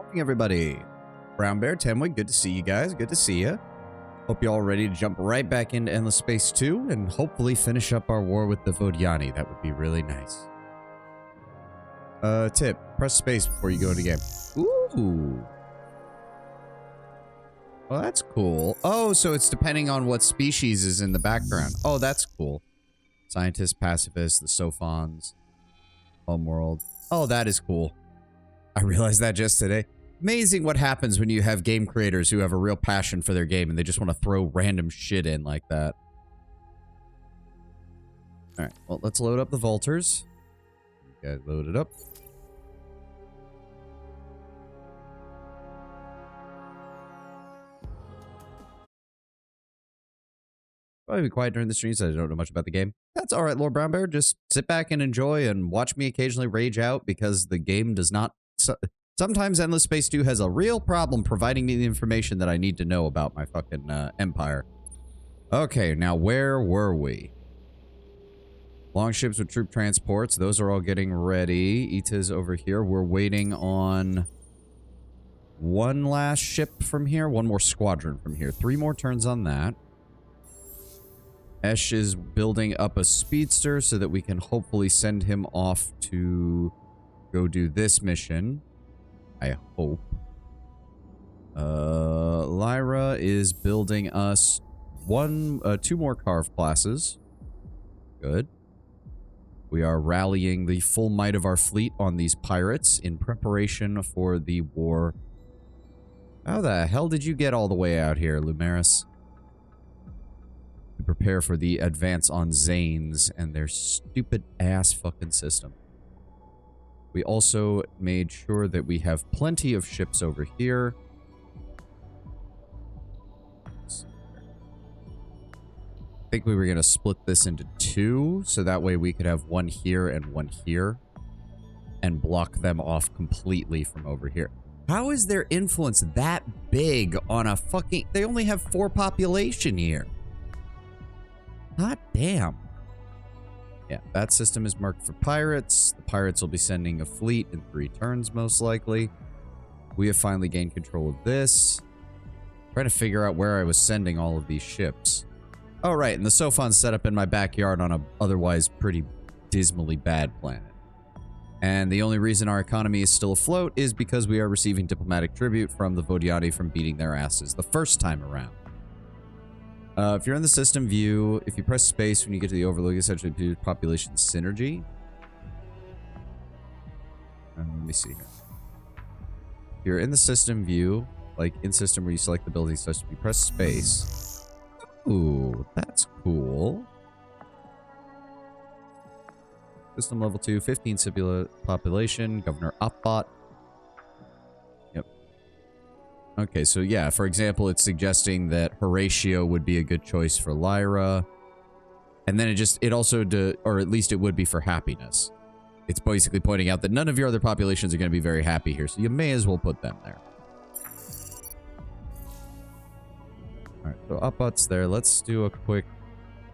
morning, everybody. Brown Bear, Temwig, good to see you guys. Good to see you. Hope you're all ready to jump right back into Endless Space 2 and hopefully finish up our war with the Vodiani. That would be really nice. Tip, press space before you go into game. Ooh. Well, that's cool. Oh, so it's depending on what species is in the background. Oh, that's cool. Scientists, pacifists, the Sophons, Homeworld. Oh, that is cool. I realized that just today. Amazing what happens when you have game creators who have a real passion for their game and they just want to throw random shit in like that. Alright, well, let's load up the Volters. You guys load it up. Probably be quiet during the streams. I don't know much about the game. That's all right, Lord Brown Bear. Just sit back and enjoy and watch me occasionally rage out because the game does not... Sometimes Endless Space 2 has a real problem providing me the information that I need to know about my fucking empire. Okay, now where were we? Longships with troop transports. Those are all getting ready. Ita's over here. We're waiting on one last ship from here. One more squadron from here. 3 more turns on that. Esh is building up a speedster so that we can hopefully send him off to go do this mission. I hope. Lyra is building us 2 more carve classes. Good. We are rallying the full might of our fleet on these pirates in preparation for the war. How the hell did you get all the way out here, Lumeris? To prepare for the advance on Zanes and their stupid ass fucking system. We also made sure that we have plenty of ships over here. I think we were going to split this into 2, so that way we could have one here and one here, and block them off completely from over here. How is their influence that big on a fucking... They only have 4 population here. God damn. Yeah, that system is marked for pirates. The pirates will be sending a fleet in 3 turns, most likely. We have finally gained control of this. Trying to figure out where I was sending all of these ships. Oh, right, and the Sophon's set up in my backyard on a otherwise pretty dismally bad planet. And the only reason our economy is still afloat is because we are receiving diplomatic tribute from the Vodiani from beating their asses the first time around. If you're in the system view, if you press space when you get to the overlook, essentially do population synergy. Let me see here. If you're in the system view, like in system where you select the building such, you press space. Ooh, that's cool. System level 2, 15 population, Governor Opbot. Yep. Okay, so yeah, for example, it's suggesting that Horatio would be a good choice for Lyra. And then it also, or at least it would be for happiness. It's basically pointing out that none of your other populations are going to be very happy here, so you may as well put them there. Alright, so Opbot's there. Let's do a quick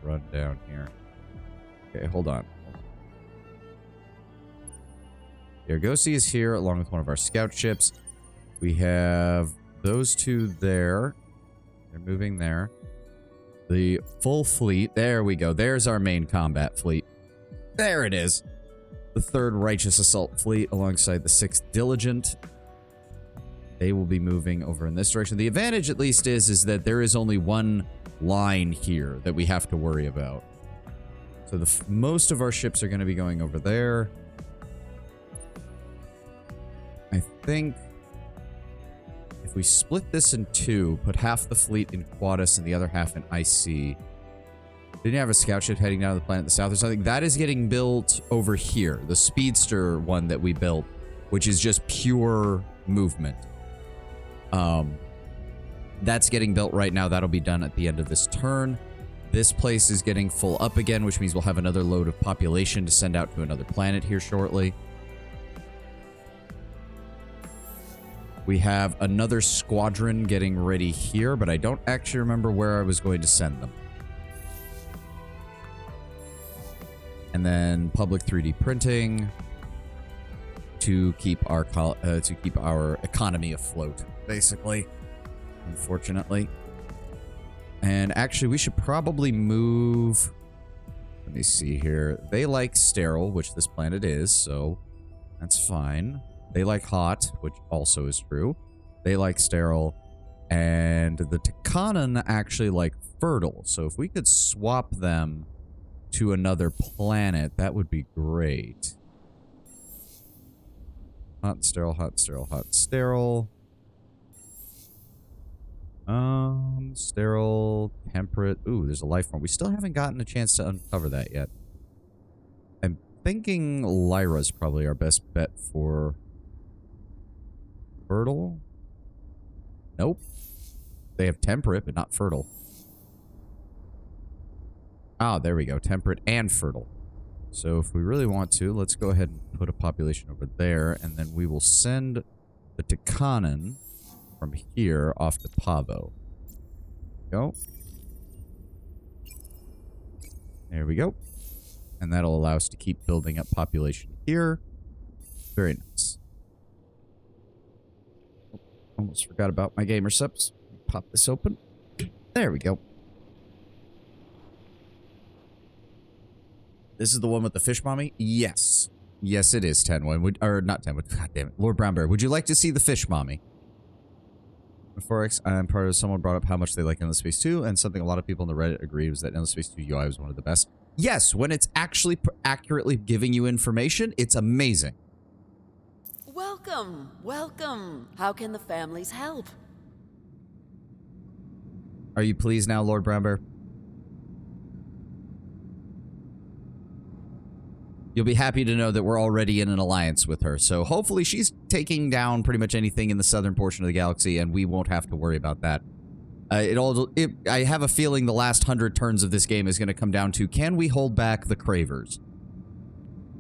rundown here. Okay, hold on. Argosy is here along with one of our scout ships. We have those 2 there. They're moving there. The full fleet. There we go. There's our main combat fleet. There it is. The 3rd Righteous Assault Fleet alongside the 6th Diligent. They will be moving over in this direction. The advantage, at least, is that there is only one line here that we have to worry about. So most of our ships are going to be going over there. I think if we split this in 2, put half the fleet in Quadus and the other half in IC. Didn't you have a scout ship heading down to the planet in the south or something? That is getting built over here. The Speedster one that we built, which is just pure movement. That's getting built right now. That'll be done at the end of this turn. This place is getting full up again, which means we'll have another load of population to send out to another planet here shortly. We have another squadron getting ready here, but I don't actually remember where I was going to send them. And then public 3D printing. to keep our economy afloat, basically. Unfortunately. And actually, we should probably move. Let me see here. They like sterile, which this planet is, so that's fine. They like hot, which also is true. They like sterile. And the Takanan actually like fertile. So if we could swap them to another planet, that would be great. Hot, sterile, hot, sterile, hot, sterile. Sterile, temperate. Ooh, there's a life form. We still haven't gotten a chance to uncover that yet. I'm thinking Lyra's probably our best bet for fertile. Nope. They have temperate, but not fertile. Ah, there we go. Temperate and fertile. So if we really want to, let's go ahead and put a population over there, and then we will send the Takanan from here off to Pavo. Go. There we go. And that'll allow us to keep building up population here. Very nice. Oh, almost forgot about my gamer subs. Pop this open. There we go. This is the one with the fish mommy? Yes. Yes, it is, Tenwin. Or not Tenwin. God damn it. Lord Brownbear. Would you like to see the fish mommy? Before I'm part of someone brought up how much they like Endless Space 2, and something a lot of people on the Reddit agreed was that Endless Space 2 UI was one of the best. Yes, when it's actually accurately giving you information, it's amazing. Welcome, welcome. How can the families help? Are you pleased now, Lord Brownbear? You'll be happy to know that we're already in an alliance with her, so hopefully she's taking down pretty much anything in the southern portion of the galaxy, and we won't have to worry about that. I have a feeling the last 100 turns of this game is going to come down to, can we hold back the Cravers?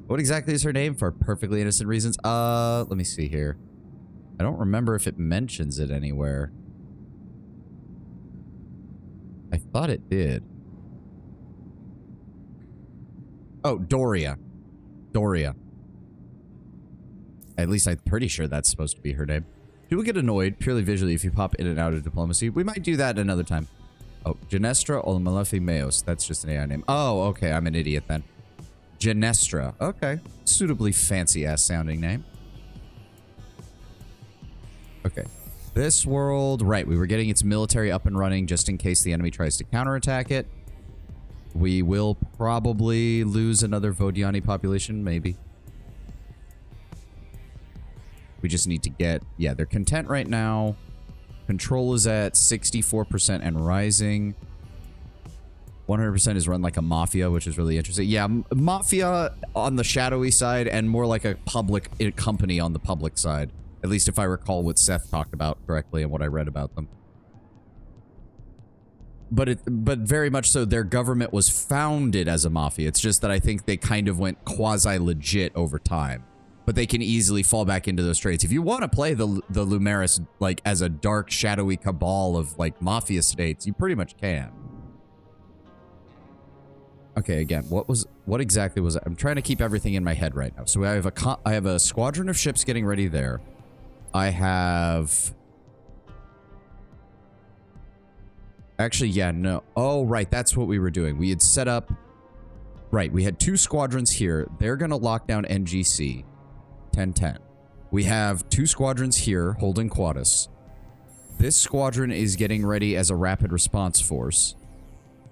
What exactly is her name for perfectly innocent reasons? Let me see here. I don't remember if it mentions it anywhere. I thought it did. Oh, Doria. Doria. At least I'm pretty sure that's supposed to be her name. People get annoyed purely visually if you pop in and out of diplomacy. We might do that another time. Oh, Genestra Olmalefi Meos. That's just an AI name. Oh, okay. I'm an idiot then. Genestra. Okay. Suitably fancy-ass sounding name. Okay. This world. Right. We were getting its military up and running just in case the enemy tries to counterattack it. We will probably lose another Vodiani population, maybe. We just need to get... Yeah, they're content right now. Control is at 64% and rising. 100% is run like a mafia, which is really interesting. Yeah, mafia on the shadowy side and more like a public company on the public side. At least if I recall what Seth talked about correctly and what I read about them. But very much so, their government was founded as a mafia. It's just that I think they kind of went quasi-legit over time. But they can easily fall back into those traits. If you want to play the Lumeris, like, as a dark, shadowy cabal of, like, mafia states, you pretty much can. Okay, again, what exactly was that? I'm trying to keep everything in my head right now. So I have a squadron of ships getting ready there. I have... Actually, yeah, no. Oh, right. That's what we were doing. We had set up... Right. We had 2 squadrons here. They're going to lock down NGC. 10-10. We have 2 squadrons here holding Quadus. This squadron is getting ready as a rapid response force.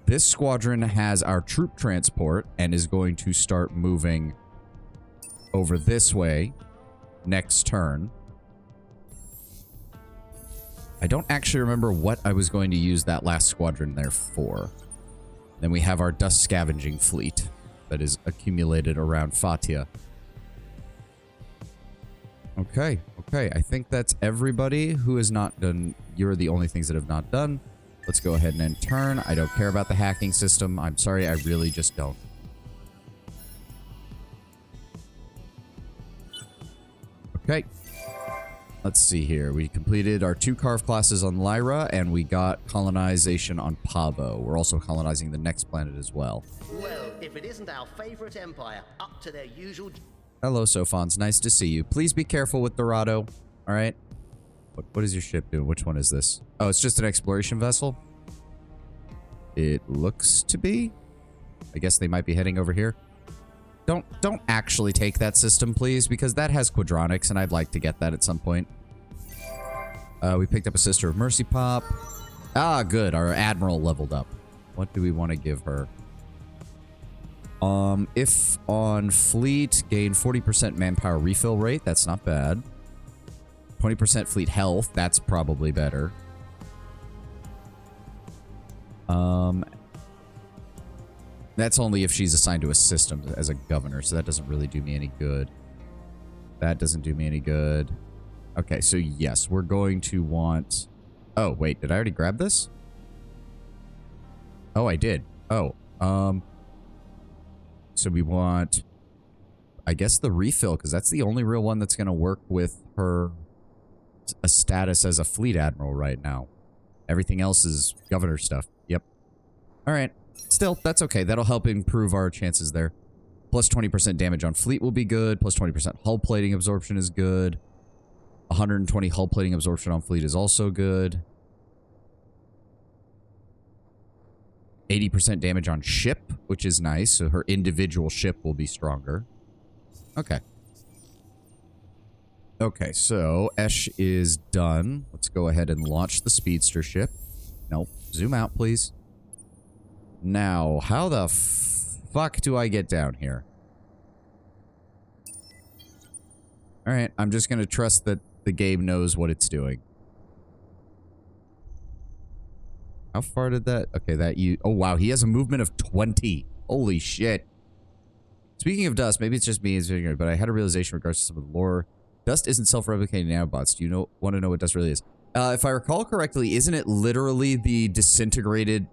This squadron has our troop transport and is going to start moving over this way next turn. I don't actually remember what I was going to use that last squadron there for. Then we have our dust scavenging fleet that is accumulated around Fatia. Okay, okay. I think that's everybody who has not done... You're the only things that have not done. Let's go ahead and end turn. I don't care about the hacking system. I'm sorry, I really just don't. Okay. Let's see here. We completed our 2 Carve classes on Lyra, and we got colonization on Pavo. We're also colonizing the next planet as well. Well, if it isn't our favorite empire, up to their usual... Hello, Sophons. Nice to see you. Please be careful with Dorado. All right. What is your ship doing? Which one is this? Oh, it's just an exploration vessel. It looks to be. I guess they might be heading over here. Don't actually take that system, please, because that has quadronics, and I'd like to get that at some point. We picked up a Sister of Mercy Pop. Ah, good. Our Admiral leveled up. What do we want to give her? If on fleet, gain 40% manpower refill rate. That's not bad. 20% fleet health. That's probably better. That's only if she's assigned to a system as a governor, so that doesn't really do me any good. That doesn't do me any good. Okay, so yes, we're going to want... Oh, wait, did I already grab this? Oh, I did. Oh, so we want, I guess, the refill, because that's the only real one that's going to work with her a status as a fleet admiral right now. Everything else is governor stuff. Yep. All right. Still, that's okay. That'll help improve our chances there. Plus 20% damage on fleet will be good. Plus 20% hull plating absorption is good. 120 hull plating absorption on fleet is also good. 80% damage on ship, which is nice. So her individual ship will be stronger. Okay. Okay, so Esh is done. Let's go ahead and launch the speedster ship. Nope. Zoom out, please. Now, how the fuck do I get down here? Alright, I'm just gonna trust that the game knows what it's doing. How far did that... Okay, that you... Oh, wow. He has a movement of 20. Holy shit. Speaking of dust, maybe it's just me, but I had a realization in regards to some of the lore. Dust isn't self-replicating nanobots. Do you want to know what dust really is? If I recall correctly, isn't it literally the disintegrated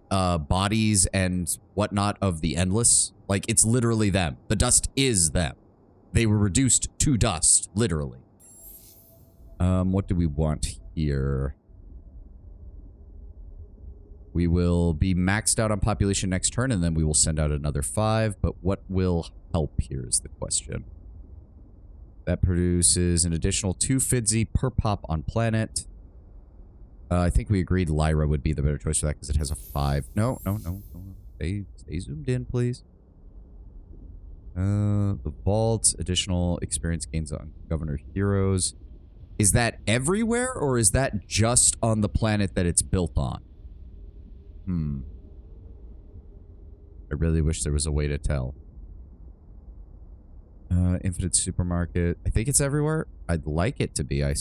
bodies and whatnot of the Endless? Like, it's literally them. The dust is them. They were reduced to dust, literally. What do we want here? We will be maxed out on population next turn, and then we will send out another 5. But what will help here is the question. That produces an additional 2 Fidzy per pop on planet. I think we agreed Lyra would be the better choice for that because it has a 5. No. Stay zoomed in, please. The vault, additional experience gains on Governor Heroes. Is that everywhere, or is that just on the planet that it's built on? I really wish there was a way to tell. Infinite supermarket. I think it's everywhere. I'd like it to be. I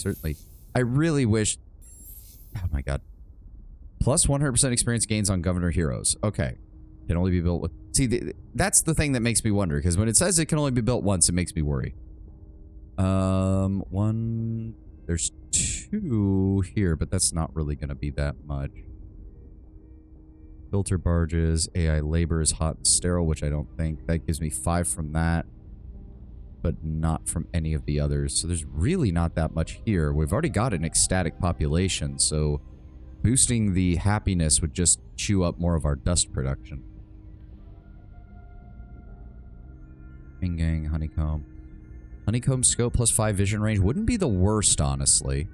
really wish... Oh my god. Plus 100% experience gains on Governor Heroes. Okay. Can only be built with... See, that's the thing that makes me wonder, because when it says it can only be built once, it makes me worry. There's 2 here, but that's not really going to be that much. Filter barges, AI labor is hot and sterile, which I don't think. That gives me 5 from that, but not from any of the others. So there's really not that much here. We've already got an ecstatic population, so boosting the happiness would just chew up more of our dust production. Gang, honeycomb. Honeycomb scope plus 5 vision range wouldn't be the worst, honestly.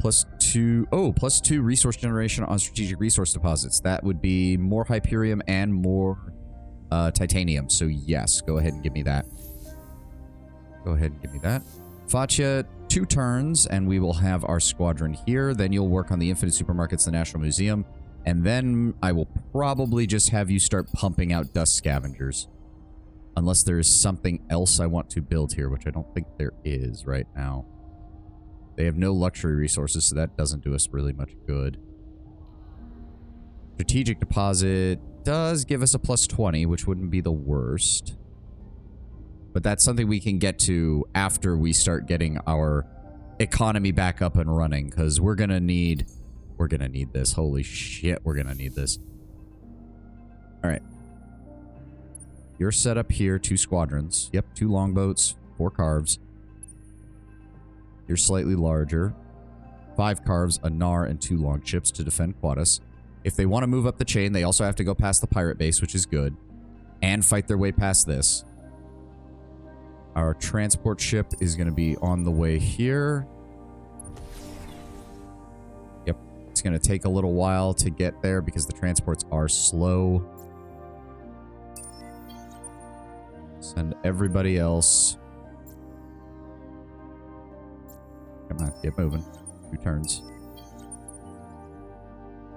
Plus 2... Oh, plus 2 resource generation on strategic resource deposits. That would be more Hyperium and more titanium. So yes, go ahead and give me that. Go ahead and give me that. Fatya, 2 turns, and we will have our squadron here. Then you'll work on the Infinite Supermarkets, the National Museum. And then I will probably just have you start pumping out dust scavengers. Unless there is something else I want to build here, which I don't think there is right now. They have no luxury resources, so that doesn't do us really much good. Strategic deposit does give us a plus 20, which wouldn't be the worst. But that's something we can get to after we start getting our economy back up and running, because we're gonna need this. Holy shit, we're gonna need this. Alright. You're set up here, 2 squadrons. Yep, 2 longboats, 4 carves. You're slightly larger. 5 carves, a Nar, and 2 longships to defend Quaddus. If they want to move up the chain, they also have to go past the pirate base, which is good. And fight their way past this. Our transport ship is going to be on the way here. Yep. It's going to take a little while to get there because the transports are slow. Send everybody else. Come on, get moving. 2 turns.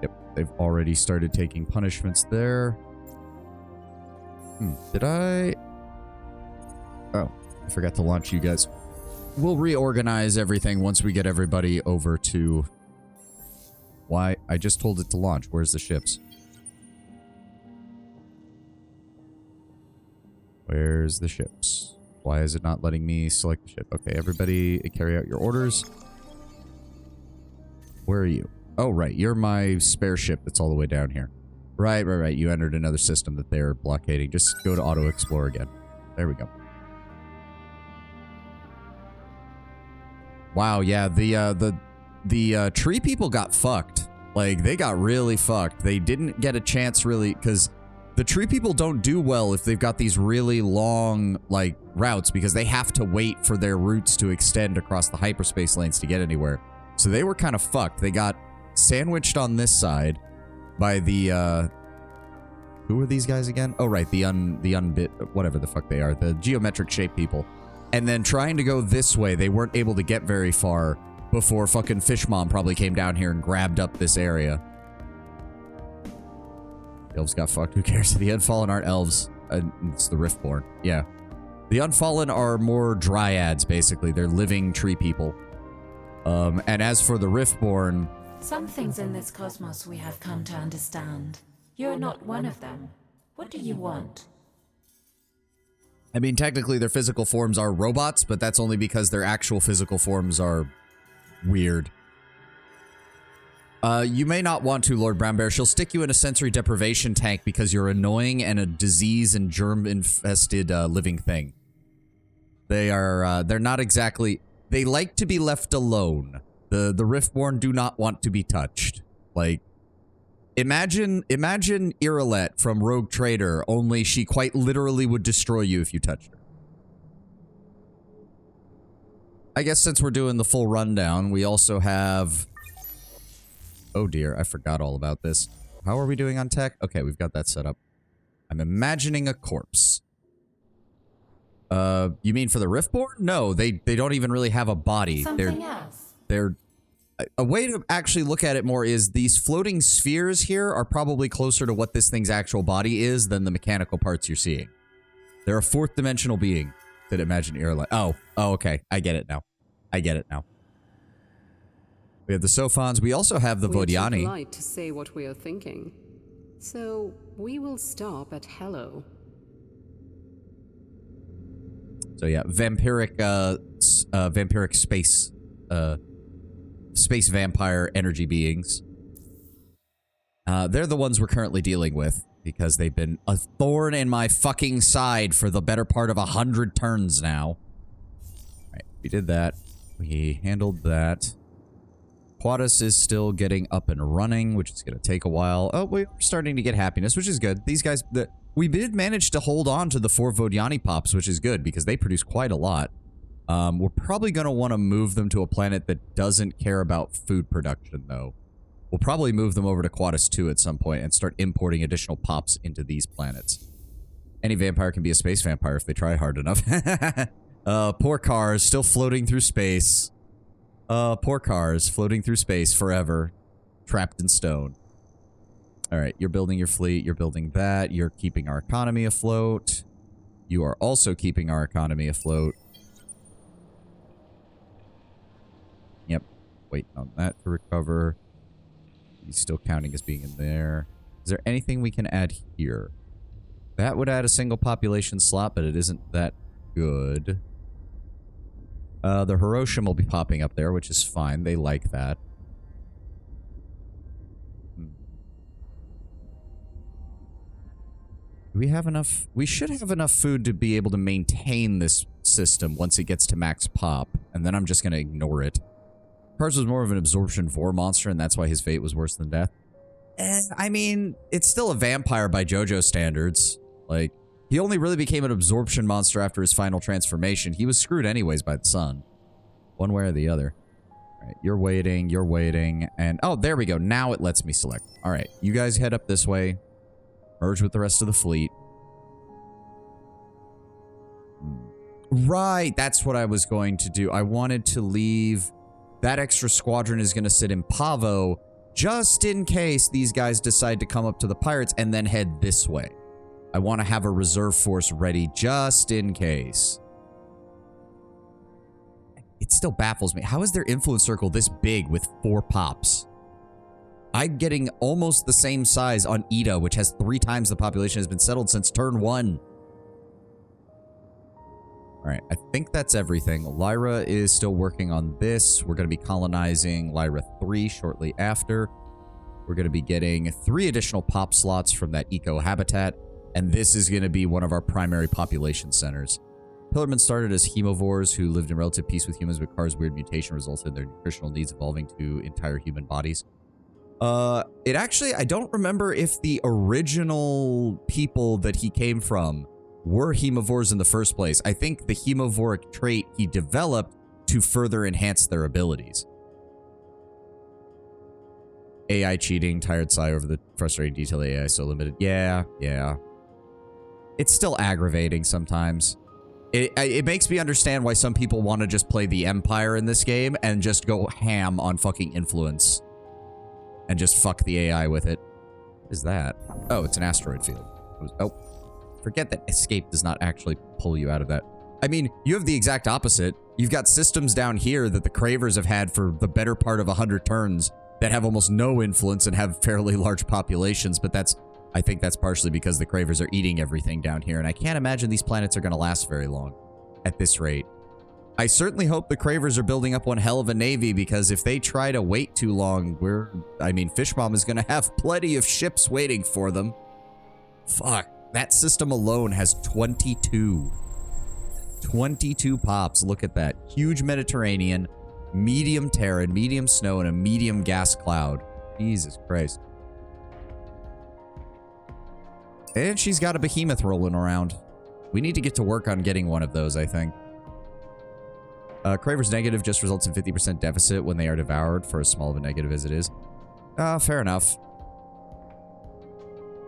Yep, they've already started taking punishments there. Did I... Oh, I forgot to launch you guys. We'll reorganize everything once we get everybody over to... Why? I just told it to launch. Where's the ships? Where's the ships? Why is it not letting me select the ship? Okay, everybody carry out your orders. Where are you? Oh, right. You're my spare ship that's all the way down here. Right. You entered another system that they're blockading. Just go to Auto Explore again. There we go. Wow, yeah, the tree people got fucked. Like, they got really fucked. They didn't get a chance really, because the tree people don't do well if they've got these really long, like, routes, because they have to wait for their routes to extend across the hyperspace lanes to get anywhere. So they were kind of fucked. They got sandwiched on this side by the, who are these guys again? Oh, right, the unbit, whatever the fuck they are, the geometric shape people. And then trying to go this way, they weren't able to get very far before fucking Fish Mom probably came down here and grabbed up this area. Elves got fucked. Who cares? The Unfallen aren't elves. It's the Riftborn. Yeah. The Unfallen are more dryads, basically. They're living tree people. And as for the Riftborn... Some things in this cosmos we have come to understand. You're not one of them. What do you want? I mean, technically their physical forms are robots, but that's only because their actual physical forms are weird. You may not want to, Lord Brownbear. She'll stick you in a sensory deprivation tank because you're annoying and a disease and germ-infested living thing. They are, they're not exactly... They like to be left alone. The Riftborn do not want to be touched. Like... Imagine Irilette from Rogue Trader, only she quite literally would destroy you if you touched her. I guess since we're doing the full rundown, we also have... Oh dear, I forgot all about this. How are we doing on tech? Okay, we've got that set up. I'm imagining a corpse. You mean for the Riftborn? No, they don't even really have a body. Something else. They're... A way to actually look at it more is these floating spheres here are probably closer to what this thing's actual body is than the mechanical parts you're seeing. They're a 4th dimensional being that imagine Irilette. Oh, okay. I get it now. We have the Sophons. We also have the Vodiani. We're too polite to say what we are thinking. So we will stop at hello. So yeah, vampiric space, space vampire energy beings. They're the ones we're currently dealing with because they've been a thorn in my fucking side for the better part of 100 turns now. All right, we did that. We handled that. Quaddus is still getting up and running, which is going to take a while. Oh, we're starting to get happiness, which is good. These guys, we did manage to hold on to the 4 Vodiani pops, which is good because they produce quite a lot. We're probably going to want to move them to a planet that doesn't care about food production, though. We'll probably move them over to Quaddus 2 at some point and start importing additional pops into these planets. Any vampire can be a space vampire if they try hard enough. Poor cars, still floating through space. Poor cars, floating through space forever. Trapped in stone. Alright, you're building your fleet, you're building that, you're keeping our economy afloat. You are also keeping our economy afloat. Yep, waiting on that to recover. He's still counting as being in there. Is there anything we can add here? That would add a single population slot, but it isn't that good. The Hiroshima will be popping up there, which is fine. They like that. Do we have enough? We should have enough food to be able to maintain this system once it gets to max pop, and then I'm just going to ignore it. Cars was more of an absorption 4 monster, and that's why his fate was worse than death. I mean, it's still a vampire by JoJo standards. Like, He only really became an absorption monster after his final transformation. He was screwed anyways by the sun. One way or the other. All right, you're waiting, and... Oh, there we go. Now it lets me select. All right, you guys head up this way. Merge with the rest of the fleet. Right, that's what I was going to do. I wanted to leave... That extra squadron is going to sit in Pavo, just in case these guys decide to come up to the pirates and then head this way. I want to have a reserve force ready just in case. It still baffles me. How is their influence circle this big with 4 pops? I'm getting almost the same size on Ida, which has 3 times the population has been settled since turn 1. Alright, I think that's everything. Lyra is still working on this. We're going to be colonizing Lyra 3 shortly after. We're going to be getting 3 additional pop slots from that eco habitat. And this is going to be one of our primary population centers. Pillarmen started as hemovores who lived in relative peace with humans, but Car's weird mutation resulted in their nutritional needs evolving to entire human bodies. It actually, I don't remember if the original people that he came from were hemovores in the first place. I think the hemovoric trait he developed to further enhance their abilities. AI cheating, tired sigh over the frustrating detail of AI so limited. Yeah. It's still aggravating sometimes. It makes me understand why some people want to just play the Empire in this game and just go ham on fucking influence. And just fuck the AI with it. What is that? Oh, it's an asteroid field. Oh, forget that escape does not actually pull you out of that. I mean, you have the exact opposite. You've got systems down here that the Cravers have had for the better part of 100 turns that have almost no influence and have fairly large populations, but I think that's partially because the Cravers are eating everything down here, and I can't imagine these planets are going to last very long at this rate. I certainly hope the Cravers are building up one hell of a navy, because if they try to wait too long, Fishmom is going to have plenty of ships waiting for them. Fuck. That system alone has 22. 22 pops. Look at that. Huge Mediterranean, medium Terran, medium snow, and a medium gas cloud. Jesus Christ. And she's got a behemoth rolling around. We need to get to work on getting one of those, I think. Craver's negative just results in 50% deficit when they are devoured, for as small of a negative as it is. Fair enough.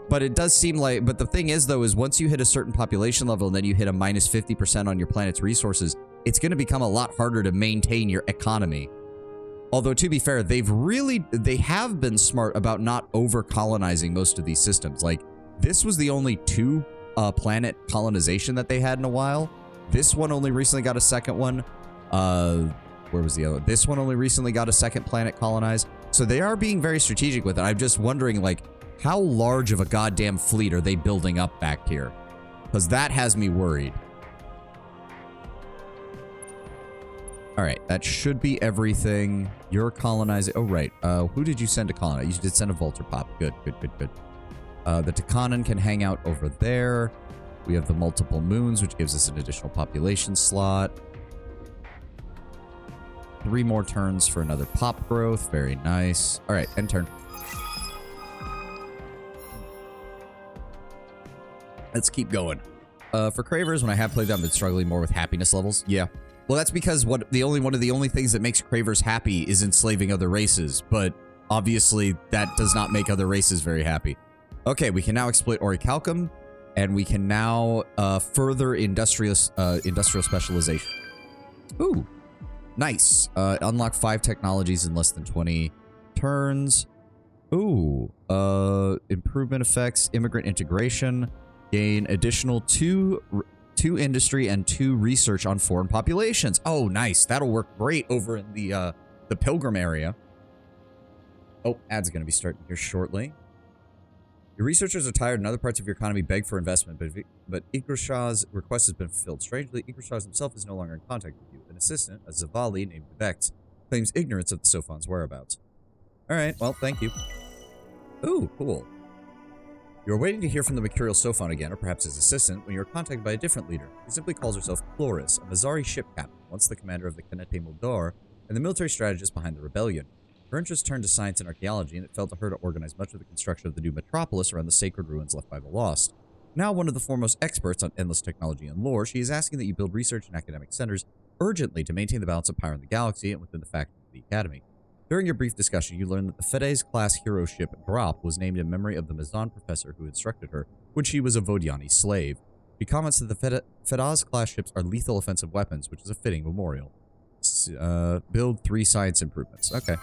But it does seem like... But the thing is, though, is once you hit a certain population level and then you hit a minus 50% on your planet's resources, it's going to become a lot harder to maintain your economy. Although, to be fair, they have been smart about not over-colonizing most of these systems. Like, this was the only 2 planet colonization that they had in a while. This one only recently got a second one. Where was the other? This one only recently got a second planet colonized. So they are being very strategic with it. I'm just wondering, like, how large of a goddamn fleet are they building up back here? Because that has me worried. Alright, that should be everything. You're colonizing... Oh, right. Who did you send to colonize? You did send a Volter Pop. Good. The Takanan can hang out over there. We have the multiple moons, which gives us an additional population slot. 3 more turns for another pop growth. Very nice. Alright, end turn. Let's keep going. For Cravers, when I have played them, I've been struggling more with happiness levels. Yeah. Well, that's because one of the only things that makes Cravers happy is enslaving other races, but obviously that does not make other races very happy. Okay, we can now exploit Orichalcum, and we can now further industrial specialization. Ooh, nice. Unlock 5 technologies in less than 20 turns. Ooh, improvement effects, immigrant integration. Gain additional 2 industry and 2 research on foreign populations. Oh, nice. That'll work great over in the Pilgrim area. Oh, ads are going to be starting here shortly. Your researchers are tired and other parts of your economy beg for investment, but Igrashaw's request has been fulfilled. Strangely, Igrashaw himself is no longer in contact with you. An assistant, a Zavali named Vex, claims ignorance of the Sophon's whereabouts. Alright, well, thank you. Ooh, cool. You are waiting to hear from the Mercurial Sophon again, or perhaps his assistant, when you are contacted by a different leader. He simply calls herself Chloris, a Mazari ship captain, once the commander of the Canete Muldar, and the military strategist behind the rebellion. Her interest turned to science and archaeology, and it fell to her to organize much of the construction of the new metropolis around the sacred ruins left by the lost. Now one of the foremost experts on endless technology and lore, she is asking that you build research and academic centers urgently to maintain the balance of power in the galaxy and within the faculty of the Academy. During your brief discussion, you learned that the Fedes-class hero ship Drop was named in memory of the Mazan professor who instructed her when she was a Vodiani slave. She comments that the Fedas-class ships are lethal offensive weapons, which is a fitting memorial. Build 3 science improvements. Okay.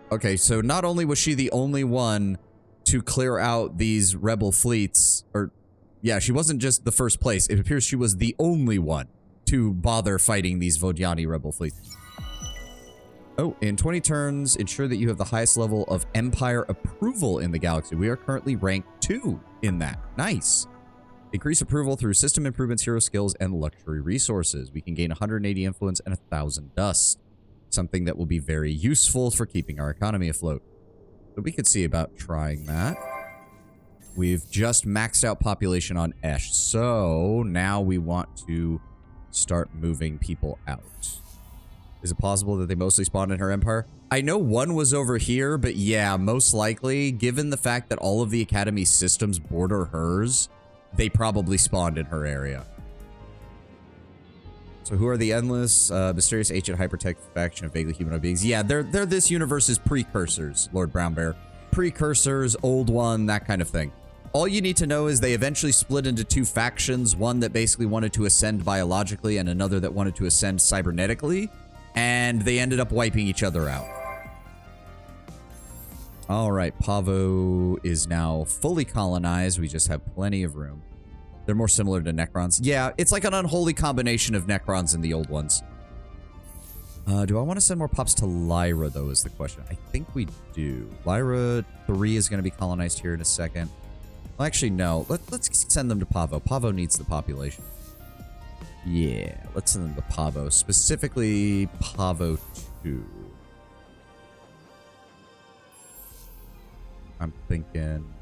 Okay, so not only was she the only one to clear out these rebel fleets, or yeah, she wasn't just the first place. It appears she was the only one to bother fighting these Vodiani rebel fleets. Oh, in 20 turns, ensure that you have the highest level of Empire approval in the galaxy. We are currently ranked 2 in that. Nice. Increase approval through system improvements, hero skills, and luxury resources. We can gain 180 influence and 1,000 dust. Something that will be very useful for keeping our economy afloat. So we could see about trying that. We've just maxed out population on Esh, so now we want to start moving people out. Is it possible that they mostly spawned in her empire? I know one was over here, but yeah, most likely, given the fact that all of the Academy systems border hers, they probably spawned in her area. So who are the endless, mysterious ancient hypertech faction of vaguely humanoid beings? Yeah, they're this universe's precursors, Lord Brown Bear. Precursors, old one, that kind of thing. All you need to know is they eventually split into 2 factions, one that basically wanted to ascend biologically and another that wanted to ascend cybernetically, and they ended up wiping each other out. All right, Pavo is now fully colonized. We just have plenty of room. They're more similar to Necrons. Yeah, it's like an unholy combination of Necrons and the old ones. Do I want to send more pops to Lyra, though, is the question. I think we do. Lyra 3 is going to be colonized here in a second. Well, actually, no. Let's send them to Pavo. Pavo needs the population. Yeah, let's send them to Pavo. Specifically, Pavo 2. I'm thinking...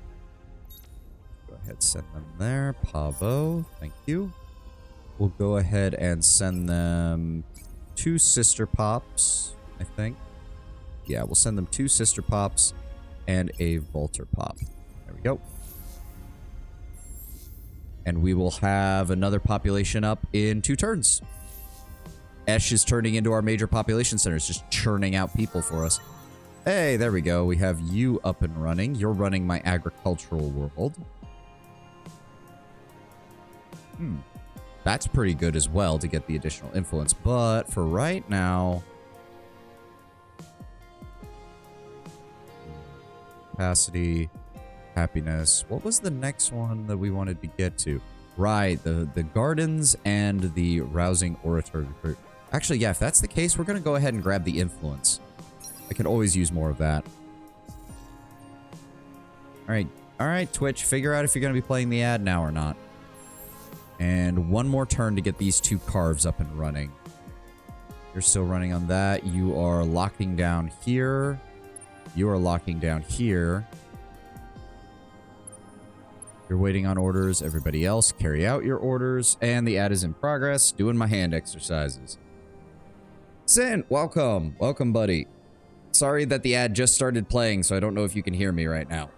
Go ahead, send them there. Pavo, thank you. We'll go ahead and send them 2 sister pops, I think. Yeah, we'll send them 2 sister pops and a Volter pop. There we go. And we will have another population up in 2 turns. Esh is turning into our major population center. It's just churning out people for us. Hey, there we go. We have you up and running. You're running my agricultural world. That's pretty good as well to get the additional influence. But for right now... Capacity... Happiness. What was the next one that we wanted to get to? Right, the gardens and the rousing oratory. Actually, yeah, if that's the case, we're going to go ahead and grab the influence. I could always use more of that. All right, Twitch, figure out if you're going to be playing the ad now or not. And one more turn to get these 2 carves up and running. You're still running on that. You are locking down here. You are locking down here. You're waiting on orders. Everybody else, carry out your orders. And the ad is in progress. Doing my hand exercises. Sin, welcome. Welcome, buddy. Sorry that the ad just started playing, so I don't know if you can hear me right now.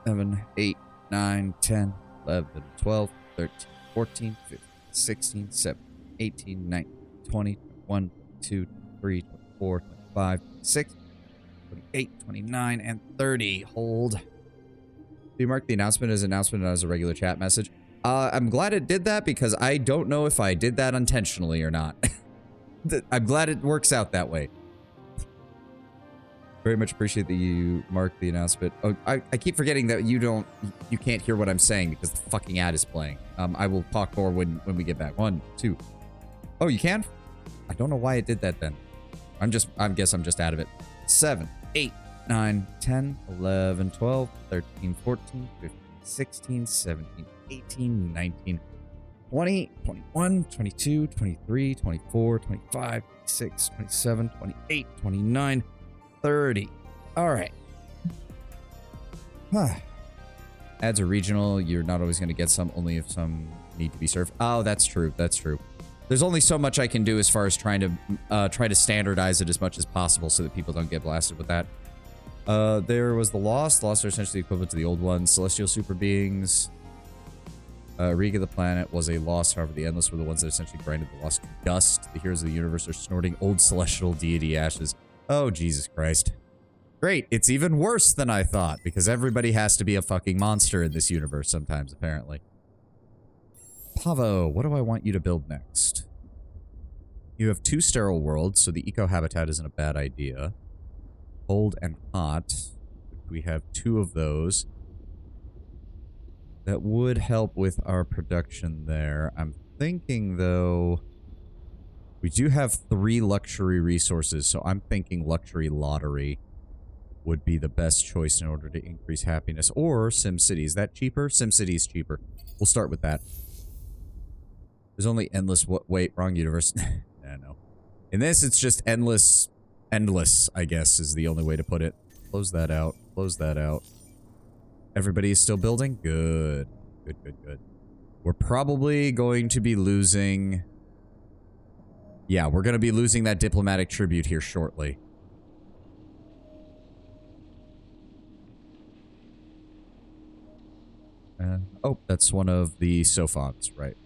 7, 8, 9, 10, 11, 12, 13, 14, 15, 16, 17, 18, 19, 20, 21, 22, 23, 24, 25, 26, 28, 29, and 30. Hold. Do you mark the announcement as announcement and as a regular chat message? I'm glad it did that because I don't know if I did that intentionally or not. I'm glad it works out that way. Very much appreciate that you marked the announcement. Oh, I keep forgetting that you can't hear what I'm saying because the fucking ad is playing. I will talk more when we get back. 1, 2. Oh, you can? I don't know why it did that then. I guess I'm just out of it. 7, 8, 9, 10, 11, 12, 13, 14, 15, 16, 17, 18, 19, 20, 21, 22, 23, 24, 25, 26, 27, 28, 29, 30. All right. Ads are regional. You're not always going to get some, only if some need to be served. Oh, that's true. That's true. There's only so much I can do as far as try to standardize it as much as possible so that people don't get blasted with that. There was the Lost. Lost are essentially equivalent to the old ones. Celestial super beings. Riga the planet was a lost. However, the Endless were the ones that essentially grinded the Lost to dust. The heroes of the universe are snorting old celestial deity ashes. Oh, Jesus Christ. Great. It's even worse than I thought, because everybody has to be a fucking monster in this universe sometimes, apparently. Pavo, what do I want you to build next? You have 2 sterile worlds, so the eco-habitat isn't a bad idea. Cold and hot. We have 2 of those. That would help with our production there. I'm thinking, though, we do have 3 luxury resources, so I'm thinking luxury lottery would be the best choice in order to increase happiness. Or SimCity. Is that cheaper? SimCity is cheaper. We'll start with that. There's only endless... Wait, wrong universe. No. In this, it's just endless... Endless, I guess, is the only way to put it. Close that out. Close that out. Everybody is still building? Good. Good, good, good. We're probably going to be losing... Yeah, we're going to be losing that diplomatic tribute here shortly. Oh, that's one of the Sophons, right.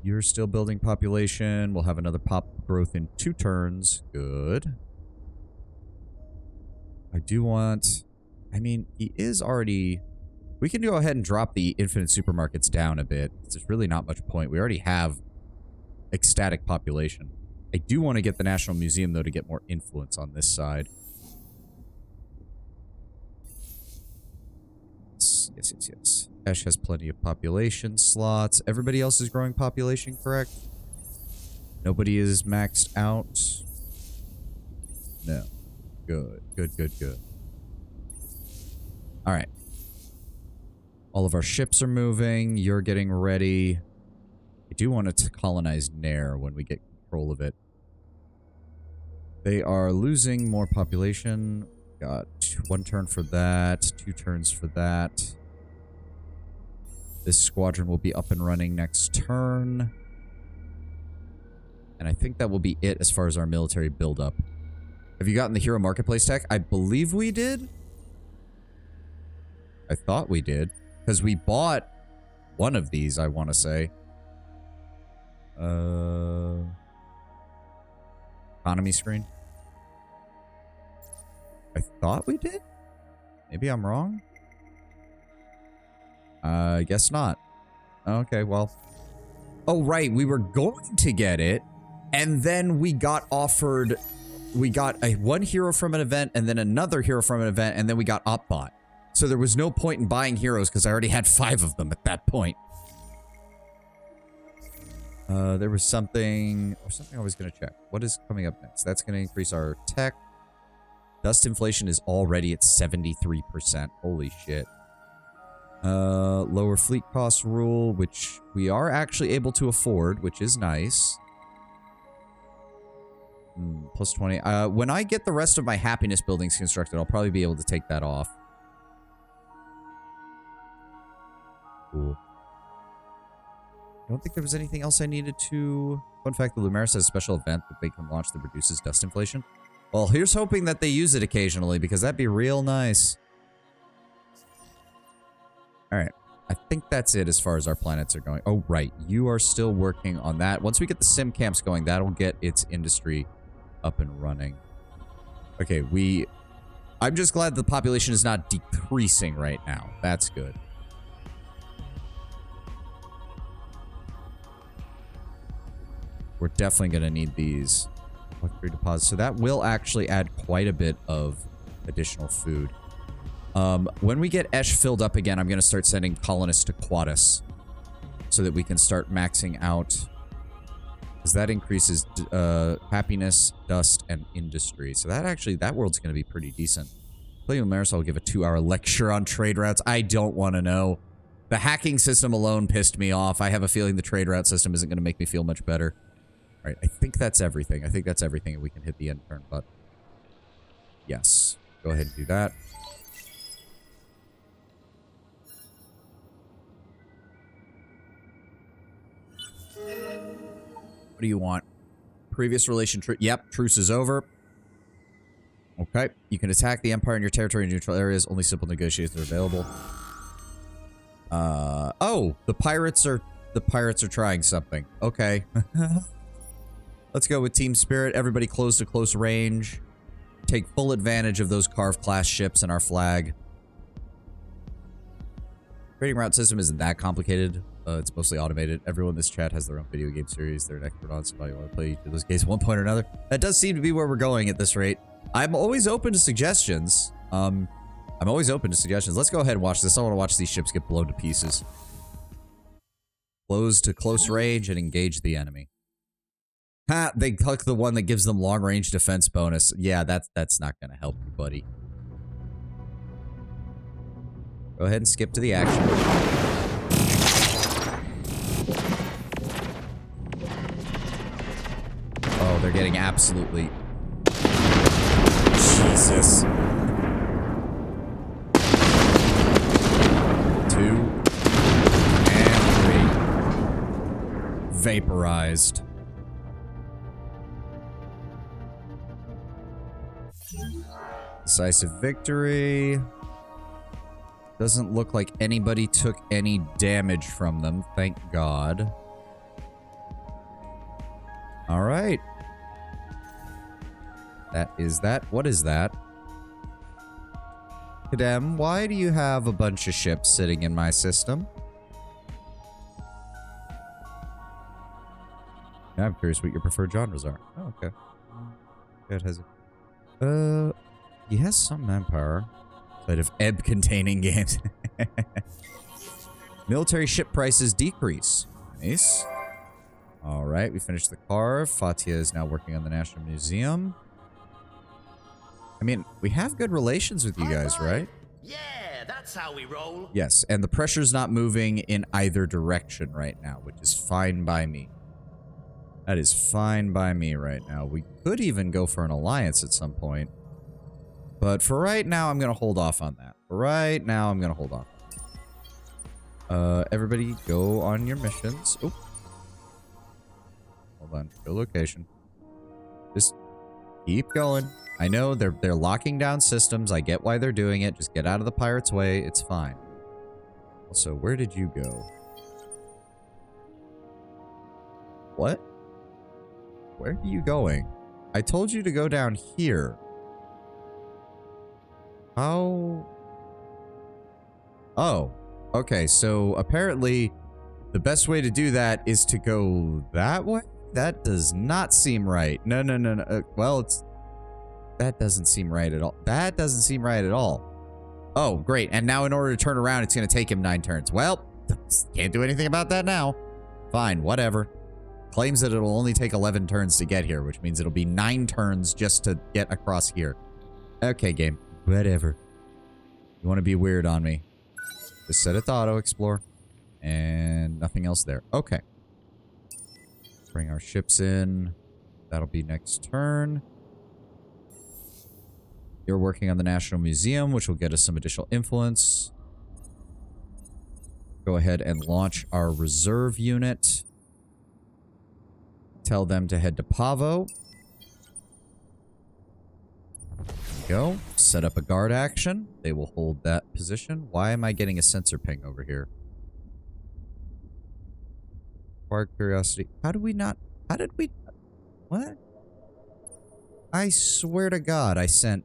You're still building population. We'll have another pop growth in 2 turns. Good. I do want... I mean, he is already... We can go ahead and drop the infinite supermarkets down a bit. There's really not much point. We already have ecstatic population. I do want to get the National Museum, though, to get more influence on this side. Yes. Ash has plenty of population slots. Everybody else is growing population, correct? Nobody is maxed out. No. Good. Alright. All of our ships are moving. You're getting ready. I do want to colonize Nair when we get control of it. They are losing more population. Got 1 turn for that. 2 turns for that. This squadron will be up and running next turn. And I think that will be it as far as our military buildup. Have you gotten the Hero Marketplace tech? I believe we did. I thought we did. Because we bought one of these, I want to say. Economy screen. I thought we did? Maybe I'm wrong? I guess not. Okay, well. Oh, right. We were going to get it. And then we got offered... We got one hero from an event and then another hero from an event. And then we got OpBot. So there was no point in buying heroes because I already had 5 of them at that point. There was something... Or something I was going to check. What is coming up next? That's going to increase our tech. Dust inflation is already at 73%. Holy shit. Lower fleet cost rule, which we are actually able to afford, which is nice. Plus 20. When I get the rest of my happiness buildings constructed, I'll probably be able to take that off. Cool. I don't think there was anything else I needed to... Fun fact, the Lumeris has a special event that they can launch that reduces dust inflation. Well, here's hoping that they use it occasionally, because that'd be real nice. Alright. I think that's it as far as our planets are going. Oh, right. You are still working on that. Once we get the sim camps going, that'll get its industry up and running. Okay, I'm just glad the population is not decreasing right now. That's good. We're definitely going to need these luxury deposits. So that will actually add quite a bit of additional food. When we get Esh filled up again, I'm going to start sending colonists to Quadus so that we can start maxing out, because that increases happiness, dust, and industry. So that world's going to be pretty decent. Playing Marisol will give a 2-hour lecture on trade routes. I don't want to know. The hacking system alone pissed me off. I have a feeling the trade route system isn't going to make me feel much better. All right, I think that's everything. I think that's everything, and we can hit the end turn button. Yes. Go ahead and do that. What do you want? Previous relation yep, truce is over. Okay. You can attack the Empire in your territory in neutral areas. Only simple negotiations are available. Oh, the pirates are trying something. Okay. Let's go with Team Spirit. Everybody close to close range. Take full advantage of those Carve class ships and our flag. Trading route system isn't that complicated. It's mostly automated. Everyone in this chat has their own video game series. They're an expert on somebody want to play each of those games at one point or another. That does seem to be where we're going at this rate. I'm always open to suggestions. I'm always open to suggestions. Let's go ahead and watch this. I want to watch these ships get blown to pieces. Close to close range and engage the enemy. Ha! They took the one that gives them long range defense bonus. Yeah, that's not going to help you, buddy. Go ahead and skip to the action. Oh, they're getting absolutely... Jesus. 2 and 3. Vaporized. Decisive victory. Doesn't look like anybody took any damage from them, thank God. Alright. That is that. What is that? Kadem, why do you have a bunch of ships sitting in my system? Yeah, I'm curious what your preferred genres are. Oh, okay. It has he has some manpower. Outside of ebb-containing games. Military ship prices decrease. Nice. Alright, we finished the carve. Fatia is now working on the National Museum. I mean, we have good relations with you guys, right? Yeah, that's how we roll. Yes, and the pressure's not moving in either direction right now, which is fine by me. That is fine by me right now. We could even go for an alliance at some point. But for right now, I'm going to hold off on that. For right now, I'm going to hold off. Everybody go on your missions. Oop. Hold on. Go location. Just keep going. I know they're locking down systems. I get why they're doing it. Just get out of the pirate's way. It's fine. Also, where did you go? What? Where are you going? I told you to go down here. How? Oh. Okay, so apparently the best way to do that is to go that way? That does not seem right. No. Well, it's... That doesn't seem right at all. That doesn't seem right at all. Oh, great. And now in order to turn around, it's going to take him 9 turns. Well, can't do anything about that now. Fine, whatever. Claims that it'll only take 11 turns to get here, which means it'll be 9 turns just to get across here. Okay, game. Whatever. You want to be weird on me. Just set it to auto-explore. And nothing else there. Okay. Bring our ships in. That'll be next turn. You're working on the National Museum, which will get us some additional influence. Go ahead and launch our reserve unit. Tell them to head to Pavo. Go. Set up a guard action. They will hold that position. Why am I getting a sensor ping over here? Acquired curiosity. How did we not... How did we... What? I swear to God, I sent...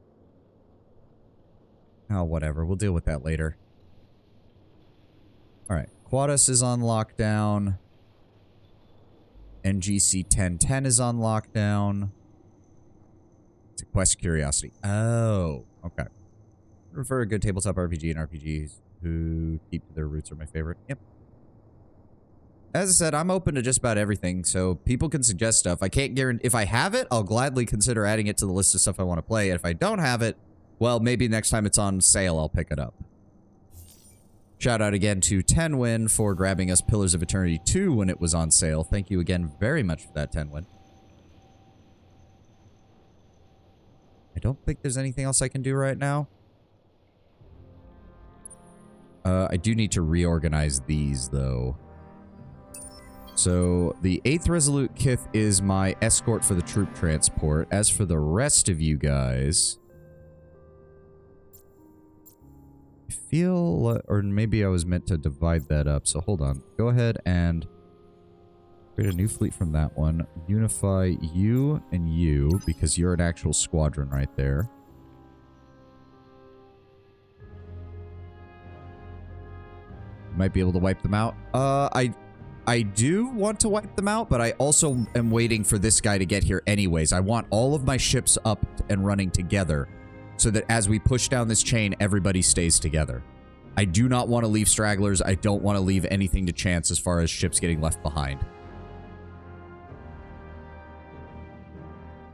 Oh, whatever. We'll deal with that later. Alright. Quadas is on lockdown. NGC 1010 is on lockdown. To quest curiosity. Oh, okay. Prefer a good tabletop RPG and RPGs who keep to their roots are my favorite. Yep. As I said, I'm open to just about everything, so people can suggest stuff. I can't guarantee... If I have it, I'll gladly consider adding it to the list of stuff I want to play. And if I don't have it, well, maybe next time it's on sale, I'll pick it up. Shout out again to Tenwin for grabbing us Pillars of Eternity 2 when it was on sale. Thank you again very much for that, Tenwin. I don't think there's anything else I can do right now. I do need to reorganize these, though. So the 8th Resolute Kith is my escort for the troop transport. As for the rest of you guys, I feel, or maybe I was meant to divide that up. So hold on. Go ahead and create a new fleet from that one. Unify you and you, because you're an actual squadron right there. Might be able to wipe them out. I do want to wipe them out, but I also am waiting for this guy to get here anyways. I want all of my ships up and running together so that as we push down this chain, everybody stays together. I do not want to leave stragglers. I don't want to leave anything to chance as far as ships getting left behind.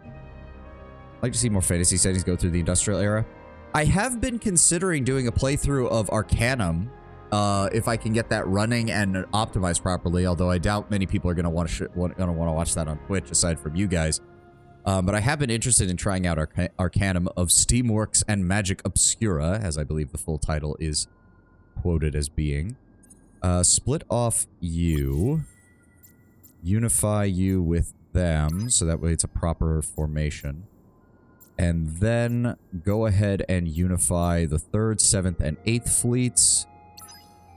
I'd like to see more fantasy settings go through the industrial era. I have been considering doing a playthrough of Arcanum. If I can get that running and optimized properly, although I doubt many people are going to want to watch that on Twitch aside from you guys. But I have been interested in trying out Arcanum of Steamworks and Magic Obscura, as I believe the full title is quoted as being. Split off you. Unify you with them, so that way it's a proper formation. And then go ahead and unify the 3rd, 7th, and 8th fleets.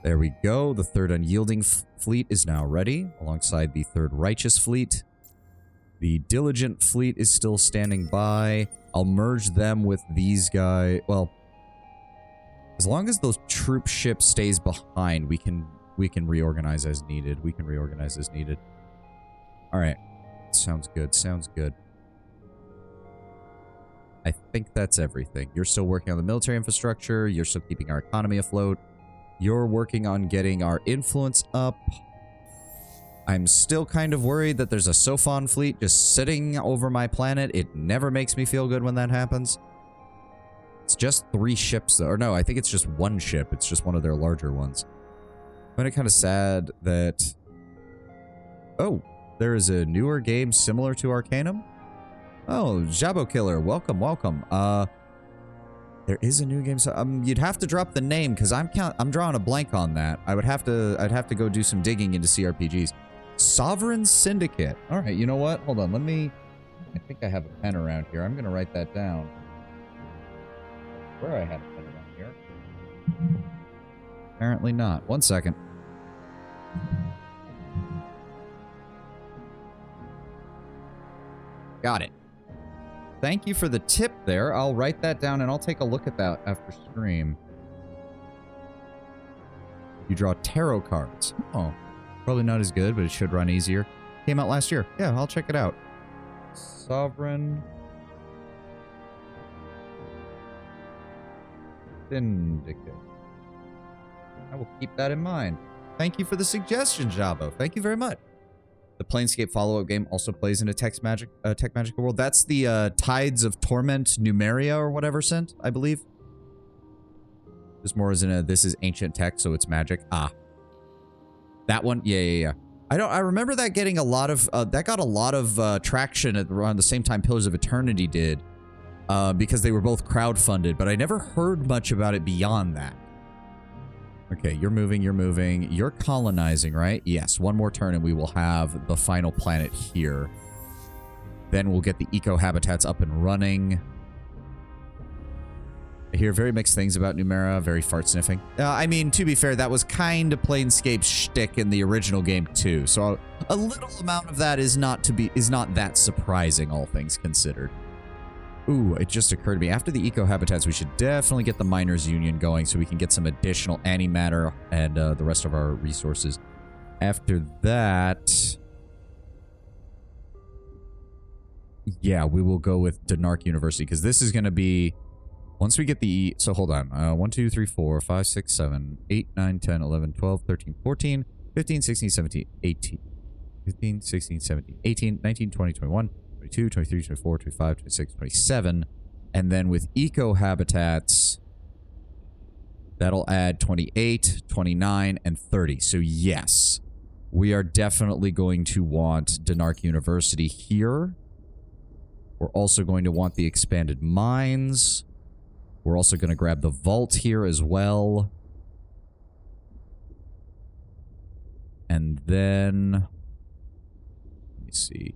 There we go. The 3rd Unyielding fleet is now ready, alongside the 3rd Righteous fleet. The Diligent fleet is still standing by. I'll merge them with these guys. Well, as long as those troop ship stays behind, we can reorganize as needed. All right. Sounds good. Sounds good. I think that's everything. You're still working on the military infrastructure. You're still keeping our economy afloat. You're working on getting our influence up. I'm still kind of worried that there's a Sophon fleet just sitting over my planet. It never makes me feel good when that happens. It's just 3 ships, though. Or no, I think it's just 1 ship. It's just one of their larger ones. I find it kind of sad that... Oh, there is a newer game similar to Arcanum? Oh, Jabo Killer, welcome, welcome. There is a new game, so you'd have to drop the name because I'm drawing a blank on that. I'd have to go do some digging into CRPGs. Sovereign Syndicate. All right, you know what? Hold on, I think I have a pen around here. I'm gonna write that down. Where I have a pen around here? Apparently not. 1 second. Got it. Thank you for the tip there. I'll write that down and I'll take a look at that after stream. You draw tarot cards. Oh, probably not as good, but it should run easier. Came out last year. Yeah, I'll check it out. Sovereign Syndicate. I will keep that in mind. Thank you for the suggestion, Jabo. Thank you very much. The Planescape follow-up game also plays in a Tech Magical world. That's the Tides of Torment Numeria or whatever sent, I believe. Just more as in a, this is ancient tech, so it's magic. Ah. That one? Yeah. I remember that getting a lot of, that got a lot of traction at around the same time Pillars of Eternity did. Because they were both crowdfunded, but I never heard much about it beyond that. Okay, you're moving. You're colonizing, right? Yes, 1 more turn and we will have the final planet here. Then we'll get the eco-habitats up and running. I hear very mixed things about Numera, very fart-sniffing. I mean, to be fair, that was kind of Planescape's shtick in the original game too, so a little amount of that is not that surprising, all things considered. Ooh, it just occurred to me. After the eco-habitats, we should definitely get the Miners Union going so we can get some additional antimatter and the rest of our resources. After that... Yeah, we will go with Denark University, because this is going to be... Once we get the... So, hold on. 1, 2, 3, 4, 5, 6, 7, 8, 9, 10, 11, 12, 13, 14, 15, 16, 17, 18. 15, 16, 17, 18, 19, 20, 21... 22, 23, 24, 25, 26, 27. And then with eco-habitats, that'll add 28, 29, and 30. So yes, we are definitely going to want Denark University here. We're also going to want the expanded mines. We're also going to grab the vault here as well. And then... me see.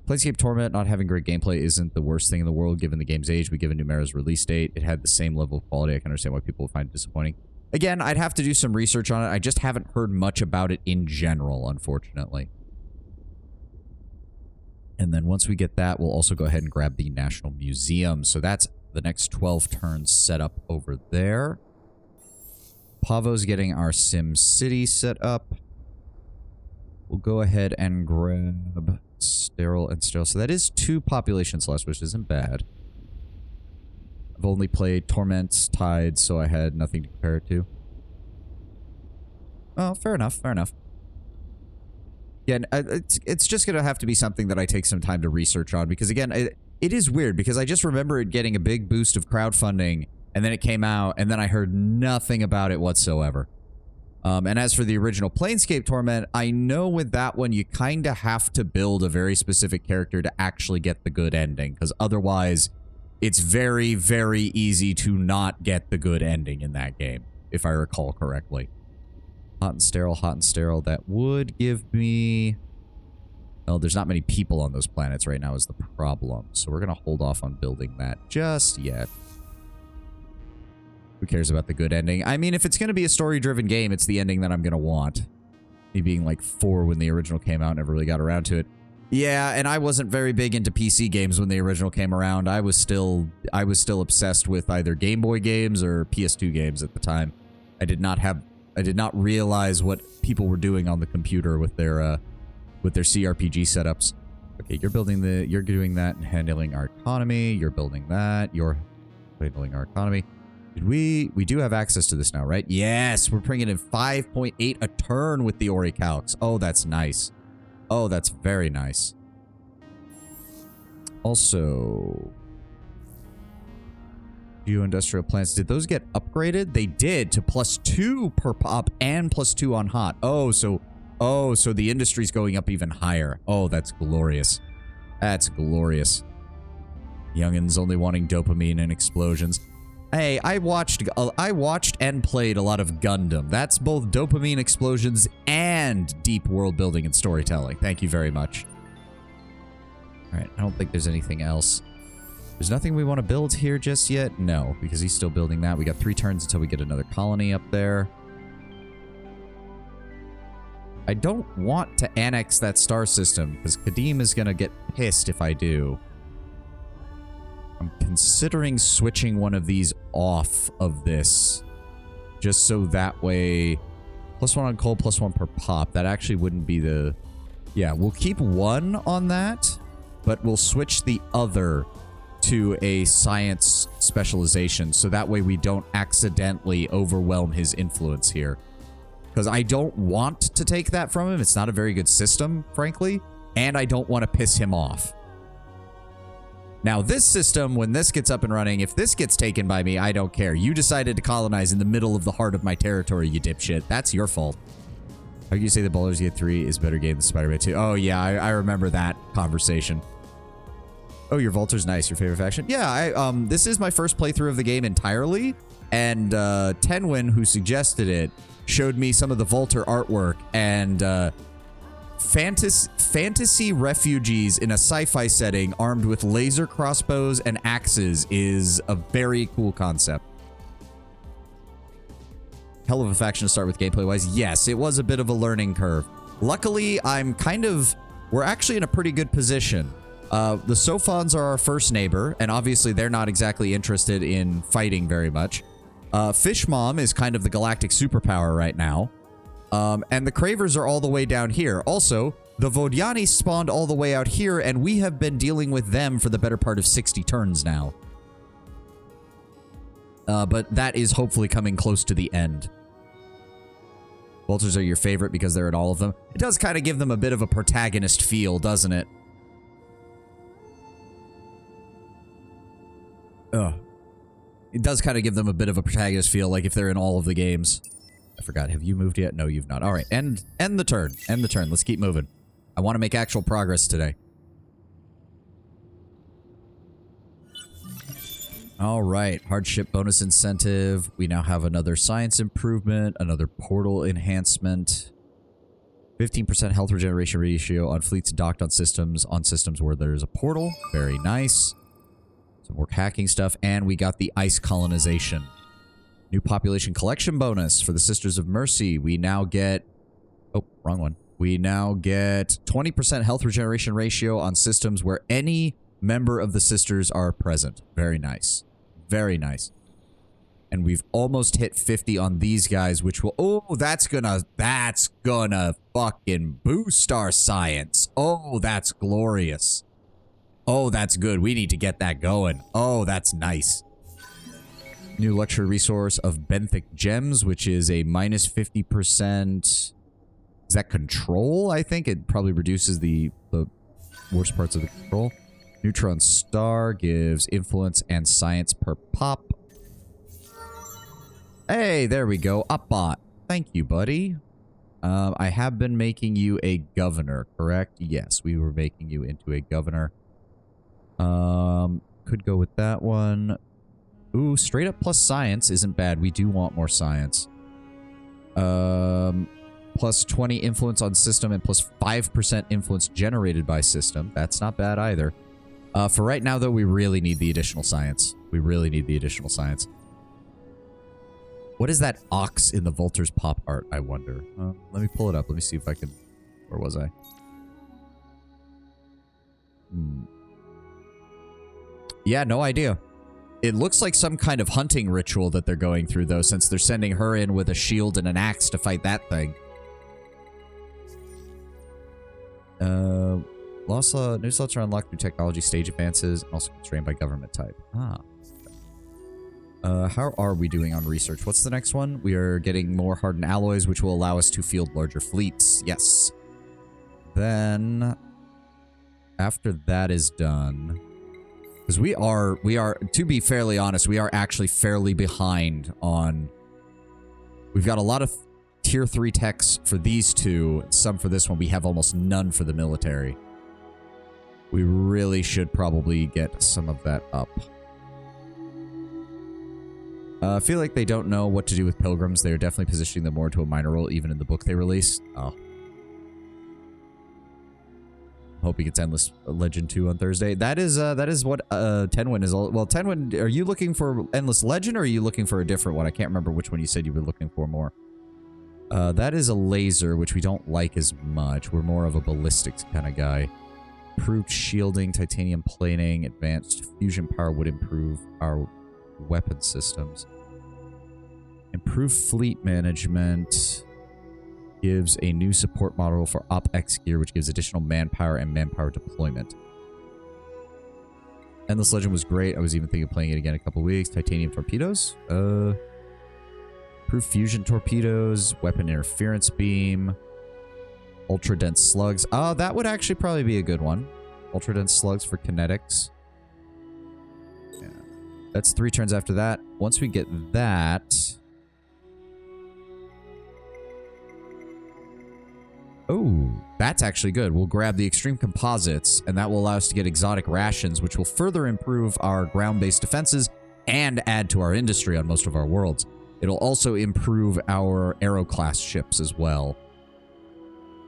Planescape Torment not having great gameplay isn't the worst thing in the world given the game's age, but given Numera's release date, it had the same level of quality. I can understand why people find it disappointing. Again, I'd have to do some research on it. I just haven't heard much about it in general, unfortunately. And then once we get that, we'll also go ahead and grab the National Museum. So that's the next 12 turns set up over there. Pavo's getting our Sim City set up. We'll go ahead and grab Sterile and Sterile. So that is 2 populations less, which isn't bad. I've only played Torment Tide, so I had nothing to compare it to. Oh, fair enough, fair enough. Yeah, it's just going to have to be something that I take some time to research on, because again, it is weird, because I just remember it getting a big boost of crowdfunding, and then it came out, and then I heard nothing about it whatsoever. And as for the original Planescape Torment, I know with that one, you kind of have to build a very specific character to actually get the good ending, because otherwise, it's very, very easy to not get the good ending in that game, if I recall correctly. Hot and sterile, hot and sterile. That would give me... Well, there's not many people on those planets right now is the problem. So we're going to hold off on building that just yet. Who cares about the good ending? I mean, if it's going to be a story-driven game, it's the ending that I'm going to want. Me being like 4 when the original came out, never really got around to it. Yeah, and I wasn't very big into PC games when the original came around. I was still obsessed with either Game Boy games or PS2 games at the time. I did not realize what people were doing on the computer with their CRPG setups. Okay, you're doing that and handling our economy. You're building that. You're handling our economy. We do have access to this now, right? Yes, we're bringing in 5.8 a turn with the Orichalcs. Oh, that's nice. Oh, that's very nice. Also, geoindustrial plants, did those get upgraded? They did to +2 per pop and +2 on hot. Oh, so the industry's going up even higher. Oh, that's glorious. That's glorious. Youngins only wanting dopamine and explosions. Hey, I watched and played a lot of Gundam. That's both dopamine explosions and deep world building and storytelling. Thank you very much. All right, I don't think there's anything else. There's nothing we want to build here just yet? No, because he's still building that. We got 3 turns until we get another colony up there. I don't want to annex that star system, because Kadim is going to get pissed if I do. I'm considering switching one of these off of this, just so that way, +1 on coal, +1 per pop. That actually wouldn't be the... Yeah, we'll keep 1 on that, but we'll switch the other to a science specialization, so that way we don't accidentally overwhelm his influence here. Because I don't want to take that from him. It's not a very good system, frankly, and I don't want to piss him off. Now, this system, when this gets up and running, if this gets taken by me, I don't care. You decided to colonize in the middle of the heart of my territory, you dipshit. That's your fault. How can you say that Baldur's Gate 3 is a better game than Spider-Man 2? Oh, yeah, I remember that conversation. Oh, your Volter's nice. Your favorite faction? Yeah, this is my first playthrough of the game entirely, and Tenwin, who suggested it, showed me some of the Volter artwork, and fantasy refugees in a sci-fi setting armed with laser crossbows and axes is a very cool concept. Hell of a faction to start with gameplay-wise. Yes, it was a bit of a learning curve. Luckily, we're actually in a pretty good position. The Sophons are our first neighbor, and obviously they're not exactly interested in fighting very much. Fish Mom is kind of the galactic superpower right now. And the Cravers are all the way down here. Also, the Vodiani spawned all the way out here, and we have been dealing with them for the better part of 60 turns now. But that is hopefully coming close to the end. Vultures are your favorite because they're in all of them. It does kind of give them a bit of a protagonist feel, doesn't it? Ugh. It does kind of give them a bit of a protagonist feel, like if they're in all of the games. I forgot. Have you moved yet? No, you've not. All right. End the turn. End the turn. Let's keep moving. I want to make actual progress today. All right. Hardship bonus incentive. We now have another science improvement, another portal enhancement. 15% health regeneration ratio on fleets docked on systems where there's a portal. Very nice. Some more hacking stuff. And we got the ice colonization. New population collection bonus for the Sisters of Mercy. We now get... Oh, wrong one. We now get 20% health regeneration ratio on systems where any member of the Sisters are present. Very nice. Very nice. And we've almost hit 50 on these guys, which will... Oh, that's gonna fucking boost our science. Oh, that's glorious. Oh, that's good. We need to get that going. Oh, that's nice. New luxury resource of benthic gems, which is a minus 50%... Is that control? I think it probably reduces the worst parts of the control. Neutron star gives influence and science per pop. Hey, there we go. Upbot. Thank you, buddy. I have been making you a governor, correct? Yes, we were making you into a governor. Could go with that one. Ooh, straight up plus science isn't bad. We do want more science. Plus 20 influence on system and plus 5% influence generated by system. That's not bad either. For right now, though, we really need the additional science. We really need the additional science. What is that ox in the Volter's pop art, I wonder? Let me pull it up. Let me see if I can... Where was I? Yeah, no idea. It looks like some kind of hunting ritual that they're going through, though, since they're sending her in with a shield and an axe to fight that thing. New slots are unlocked through technology stage advances and also constrained by government type. Ah. How are we doing on research? What's the next one? We are getting more hardened alloys, which will allow us to field larger fleets. Yes. Then, after that is done... Because we are, to be fairly honest, we are actually fairly behind on... We've got a lot of tier 3 techs for these two, some for this one. We have almost none for the military. We really should probably get some of that up. I feel like they don't know what to do with pilgrims. They are definitely positioning them more into a minor role, even in the book they release. Oh. Hope he gets Endless Legend 2 on Thursday. That is what Tenwin is all... Well, Tenwin, are you looking for Endless Legend or are you looking for a different one? I can't remember which one you said you were looking for more. That is a laser, which we don't like as much. We're more of a ballistics kind of guy. Improved shielding, titanium plating, advanced fusion power would improve our weapon systems. Improved fleet management gives a new support model for OpEx gear, which gives additional manpower and manpower deployment. Endless Legend was great. I was even thinking of playing it again in a couple weeks. Titanium torpedoes. Improved fusion torpedoes, weapon interference beam, ultra dense slugs. That would actually probably be a good one. Ultra dense slugs for kinetics. Yeah. That's 3 turns after that. Once we get that... Oh, that's actually good. We'll grab the extreme composites, and that will allow us to get exotic rations, which will further improve our ground-based defenses and add to our industry on most of our worlds. It'll also improve our Aero-class ships as well.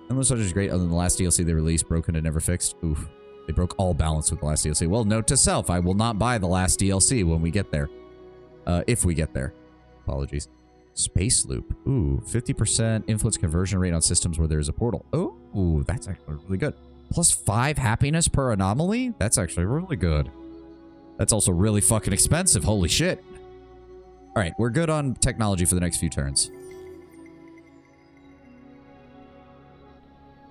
Endless Legend is great, other than the last DLC they released, broken and never fixed. Oof. They broke all balance with the last DLC. Well, note to self, I will not buy the last DLC when we get there. If we get there. Apologies. Space Loop. Ooh, 50% influence conversion rate on systems where there's a portal. Oh, that's actually really good. Plus 5 happiness per anomaly? That's actually really good. That's also really fucking expensive. Holy shit. Alright, we're good on technology for the next few turns.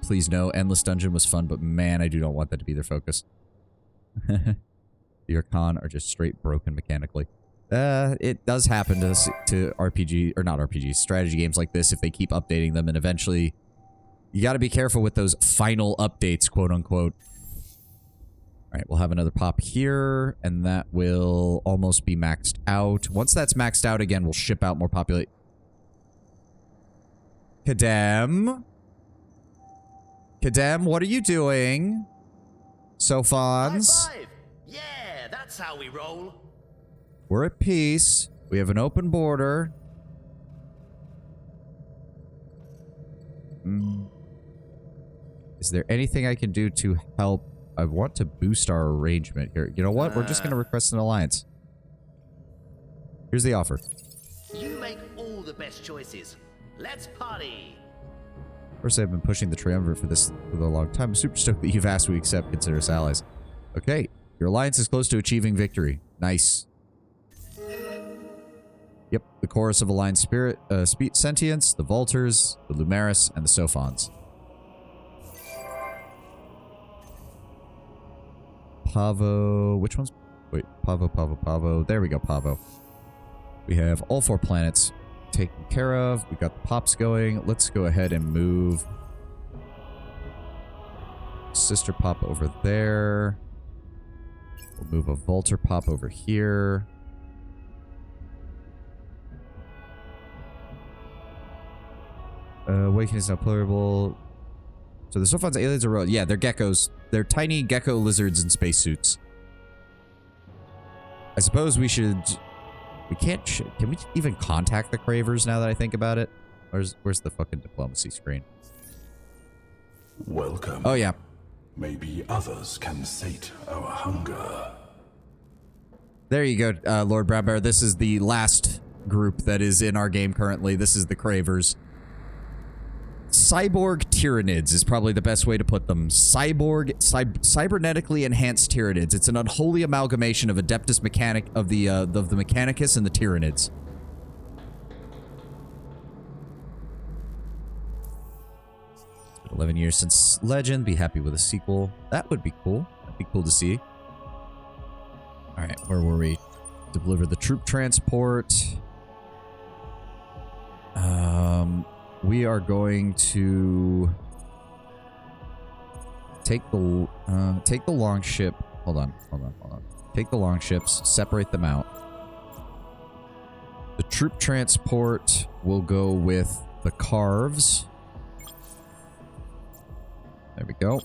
Please no, Endless Dungeon was fun, but man, I do not want that to be their focus. The Archon are just straight broken mechanically. It does happen to RPG, or not RPGs, strategy games like this if they keep updating them, and eventually you gotta be careful with those final updates, quote unquote. Alright, we'll have another pop here, and that will almost be maxed out. Once that's maxed out again, we'll ship out more populate. Kadem? Kadem, what are you doing? Sophons? High five. Yeah, that's how we roll. We're at peace. We have an open border. Is there anything I can do to help? I want to boost our arrangement here. You know what? We're just going to request an alliance. Here's the offer. You make all the best choices. Let's party. First, I've been pushing the triumvirate for this for a long time. I'm super stoked that you've asked we accept. Consider us allies. Okay. Your alliance is close to achieving victory. Nice. Yep. The chorus of aligned spirit, sentience, the Vultures, the Lumeris, and the Sophons. Pavo. Which one's... Wait. Pavo. There we go, Pavo. We have all 4 planets taken care of. We got the pops going. Let's go ahead and move Sister Pop over there. We'll move a Vulture Pop over here. Awakening is now playable. So the Sophons aliens are real. Yeah, they're geckos. They're tiny gecko lizards in spacesuits. I suppose we should... We can't... Can we even contact the Cravers now that I think about it? Where's the fucking diplomacy screen? Welcome. Oh, yeah. Maybe others can sate our hunger. There you go, Lord Brown Bear. This is the last group that is in our game currently. This is the Cravers. Cyborg Tyranids is probably the best way to put them. Cybernetically enhanced Tyranids. It's an unholy amalgamation of Adeptus Mechanic of the Mechanicus and the Tyranids. It's been 11 years since Legend. Be happy with a sequel. That would be cool. That'd be cool to see. All right, where were we? Deliver the troop transport. We are going to take the long ship. Hold on. Take the long ships, separate them out. The troop transport will go with the Carves. There we go.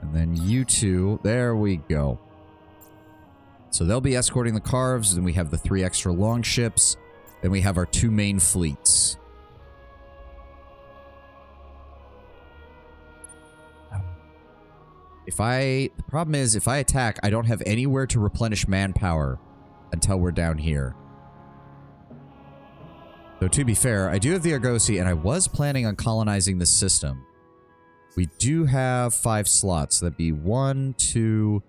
And then you two, there we go. So they'll be escorting the Carves, then we have the 3 extra long ships, then we have our 2 main fleets. The problem is, if I attack, I don't have anywhere to replenish manpower until we're down here. Though to be fair, I do have the Argosy, and I was planning on colonizing this system. We do have 5 slots. That'd be 1, 2,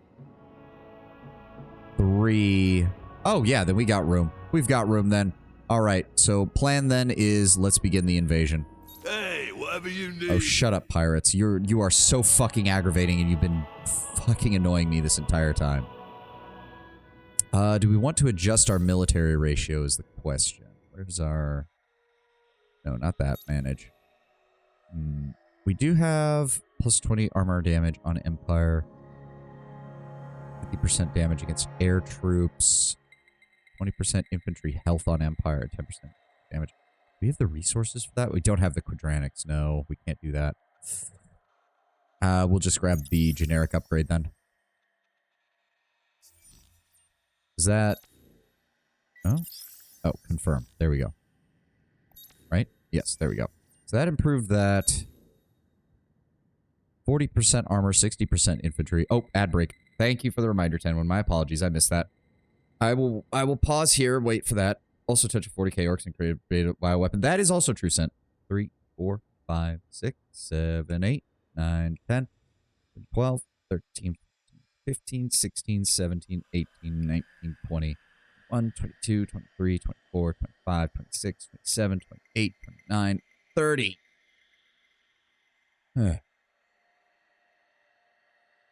3. Oh, yeah, then we got room. We've got room then. All right, so plan then is let's begin the invasion. Hey, whatever you need. Oh, shut up, pirates. You are so fucking aggravating, and you've been fucking annoying me this entire time. Do we want to adjust our military ratio is the question. Where's our... No, not that. Manage. We do have plus 20 armor damage on Empire. 50% damage against air troops. 20% infantry health on Empire. 10% damage. Do we have the resources for that? We don't have the quadranics. No, we can't do that. We'll just grab the generic upgrade then. Is that... Oh? Oh, confirm. There we go. Right? Yes, there we go. So that improved that. 40% armor, 60% infantry. Oh, ad break. Thank you for the reminder, 10-1. My apologies. I missed that. I will pause here, wait for that. Also touch a 40k orcs and create a beta bioweapon. That is also true sent. 3, 4, 5, 6, 7, 8, 9, 10, 12, 13, 15, 16, 17, 18, 19, 20, 21, 22, 23, 24, 25, 26, 27, 28, 29, 30.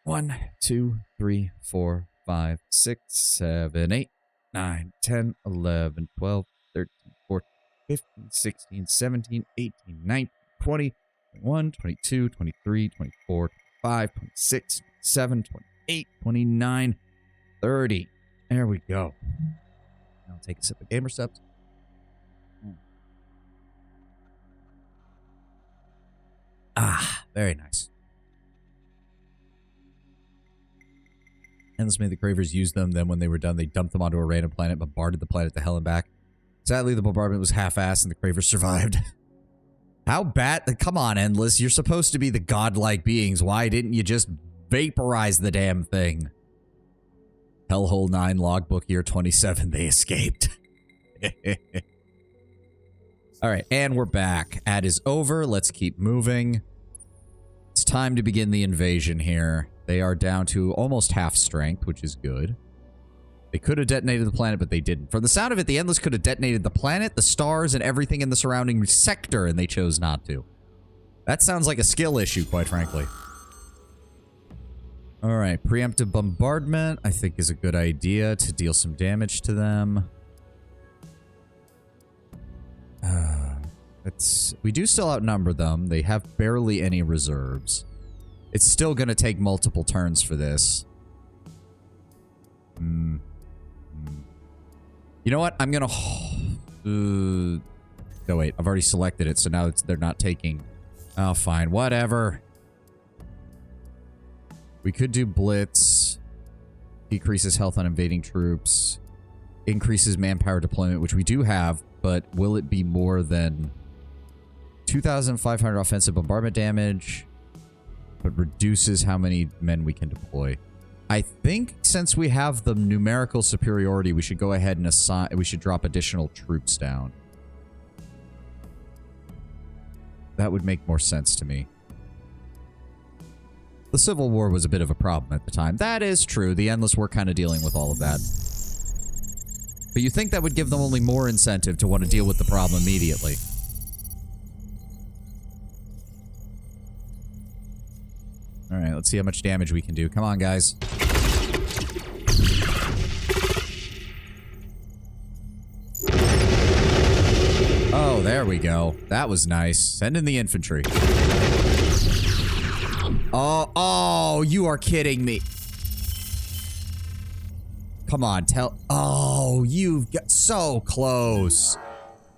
1, 2, 3, 4, 5, 6, 7, 8, 9, 10, 11, 12, 13, 14, 15, 16, 17, 18, 19, 20, 21, 22, 23, 24, 25, 26, 27, 28, 29, 30. There we go. I'll take a sip of Gamer Steps. Ah, very nice. Endless made the Cravers use them, then when they were done, they dumped them onto a random planet, bombarded the planet to hell and back. Sadly, the bombardment was half-assed and the Cravers survived. How bad? Come on, Endless. You're supposed to be the godlike beings. Why didn't you just vaporize the damn thing? Hellhole 9 logbook year 27. They escaped. All right, and we're back. Ad is over. Let's keep moving. It's time to begin the invasion here. They are down to almost half strength, which is good. They could have detonated the planet, but they didn't. For the sound of it, the Endless could have detonated the planet, the stars, and everything in the surrounding sector, and they chose not to. That sounds like a skill issue, quite frankly. Alright, preemptive bombardment, I think is a good idea to deal some damage to them. We do still outnumber them. They have barely any reserves. It's still going to take multiple turns for this. You know what? I'm going to... no, wait. I've already selected it, so now they're not taking... Oh, fine. Whatever. We could do Blitz. Decreases health on invading troops. Increases manpower deployment, which we do have, but will it be more than 2,500 offensive bombardment damage, but reduces how many men we can deploy? I think since we have the numerical superiority, we should go ahead and assign... We should drop additional troops down. That would make more sense to me. The Civil War was a bit of a problem at the time. That is true. The Endless were kind of dealing with all of that. But you think that would give them only more incentive to want to deal with the problem immediately. Alright, let's see how much damage we can do. Come on, guys. Oh, there we go. That was nice. Send in the infantry. Oh, you are kidding me. Come on, oh, you've got so close.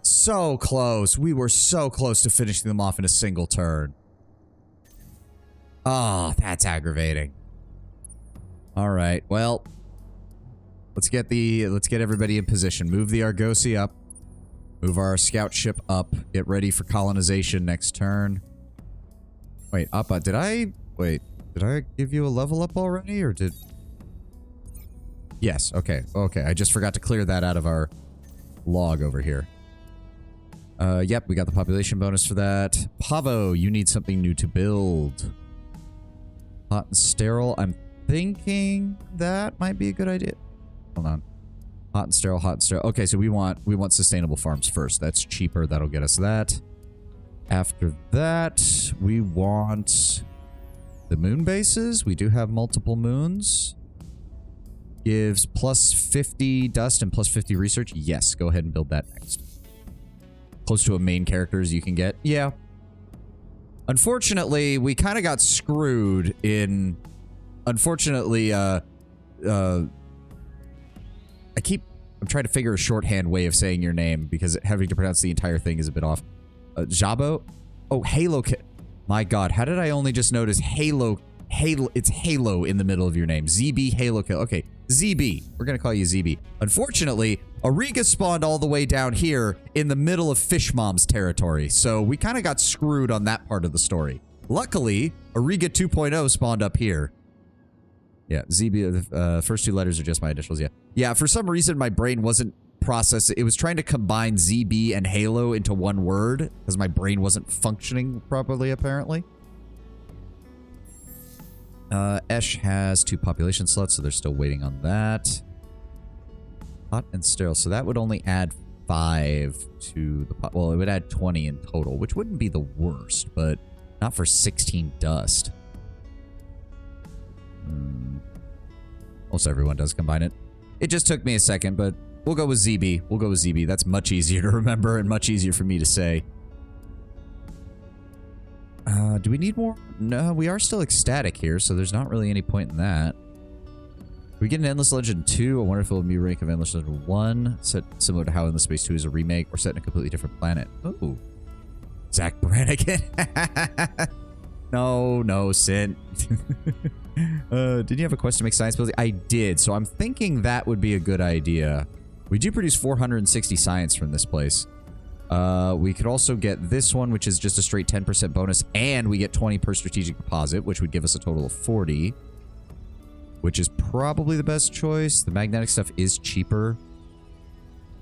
So close. We were so close to finishing them off in a single turn. Oh, that's aggravating. All right, well, let's get everybody in position. Move the Argosy up. Move our scout ship up. Get ready for colonization next turn. Wait, Appa, did I give you a level up already, or did... Yes, okay, okay. I just forgot to clear that out of our log over here. Yep, we got the population bonus for that. Pavo, you need something new to build. Hot and sterile. I'm thinking that might be a good idea. Hold on. Hot and sterile, hot and sterile. Okay, so we want sustainable farms first. That's cheaper. That'll get us that. After that, we want the moon bases. We do have multiple moons. Gives plus 50 dust and plus 50 research. Yes, go ahead and build that next. Close to a main character as you can get. Yeah. Unfortunately, we kind of got screwed in... Unfortunately, I'm trying to figure a shorthand way of saying your name because having to pronounce the entire thing is a bit off. Jabo? Oh, Halo. My God, how did I only just notice Halo? It's Halo in the middle of your name. ZB Halo Kill. Okay, ZB. We're going to call you ZB. Unfortunately, Ariga spawned all the way down here in the middle of Fish Mom's territory, so we kind of got screwed on that part of the story. Luckily, Ariga 2.0 spawned up here. Yeah, ZB, the first two letters are just my initials, yeah. Yeah, for some reason, my brain wasn't processing. It was trying to combine ZB and Halo into one word, because my brain wasn't functioning properly, apparently. Esh has 2 population slots, so they're still waiting on that. Hot and sterile, so that would only add 5 to the... Well, it would add 20 in total, which wouldn't be the worst, but not for 16 dust. Most everyone does combine it. It just took me a second, but we'll go with ZB. We'll go with ZB. That's much easier to remember and much easier for me to say. Do we need more? No, we are still ecstatic here, so there's not really any point in that. We get an Endless Legend 2, a wonderful new rank of Endless Legend 1, set similar to how Endless Space 2 is a remake, or set in a completely different planet. Ooh. Zach Brannigan. No, Sin. Did you have a quest to make science building? I did, so I'm thinking that would be a good idea. We do produce 460 science from this place. We could also get this one, which is just a straight 10% bonus, and we get 20 per strategic deposit, which would give us a total of 40, which is probably the best choice. The magnetic stuff is cheaper.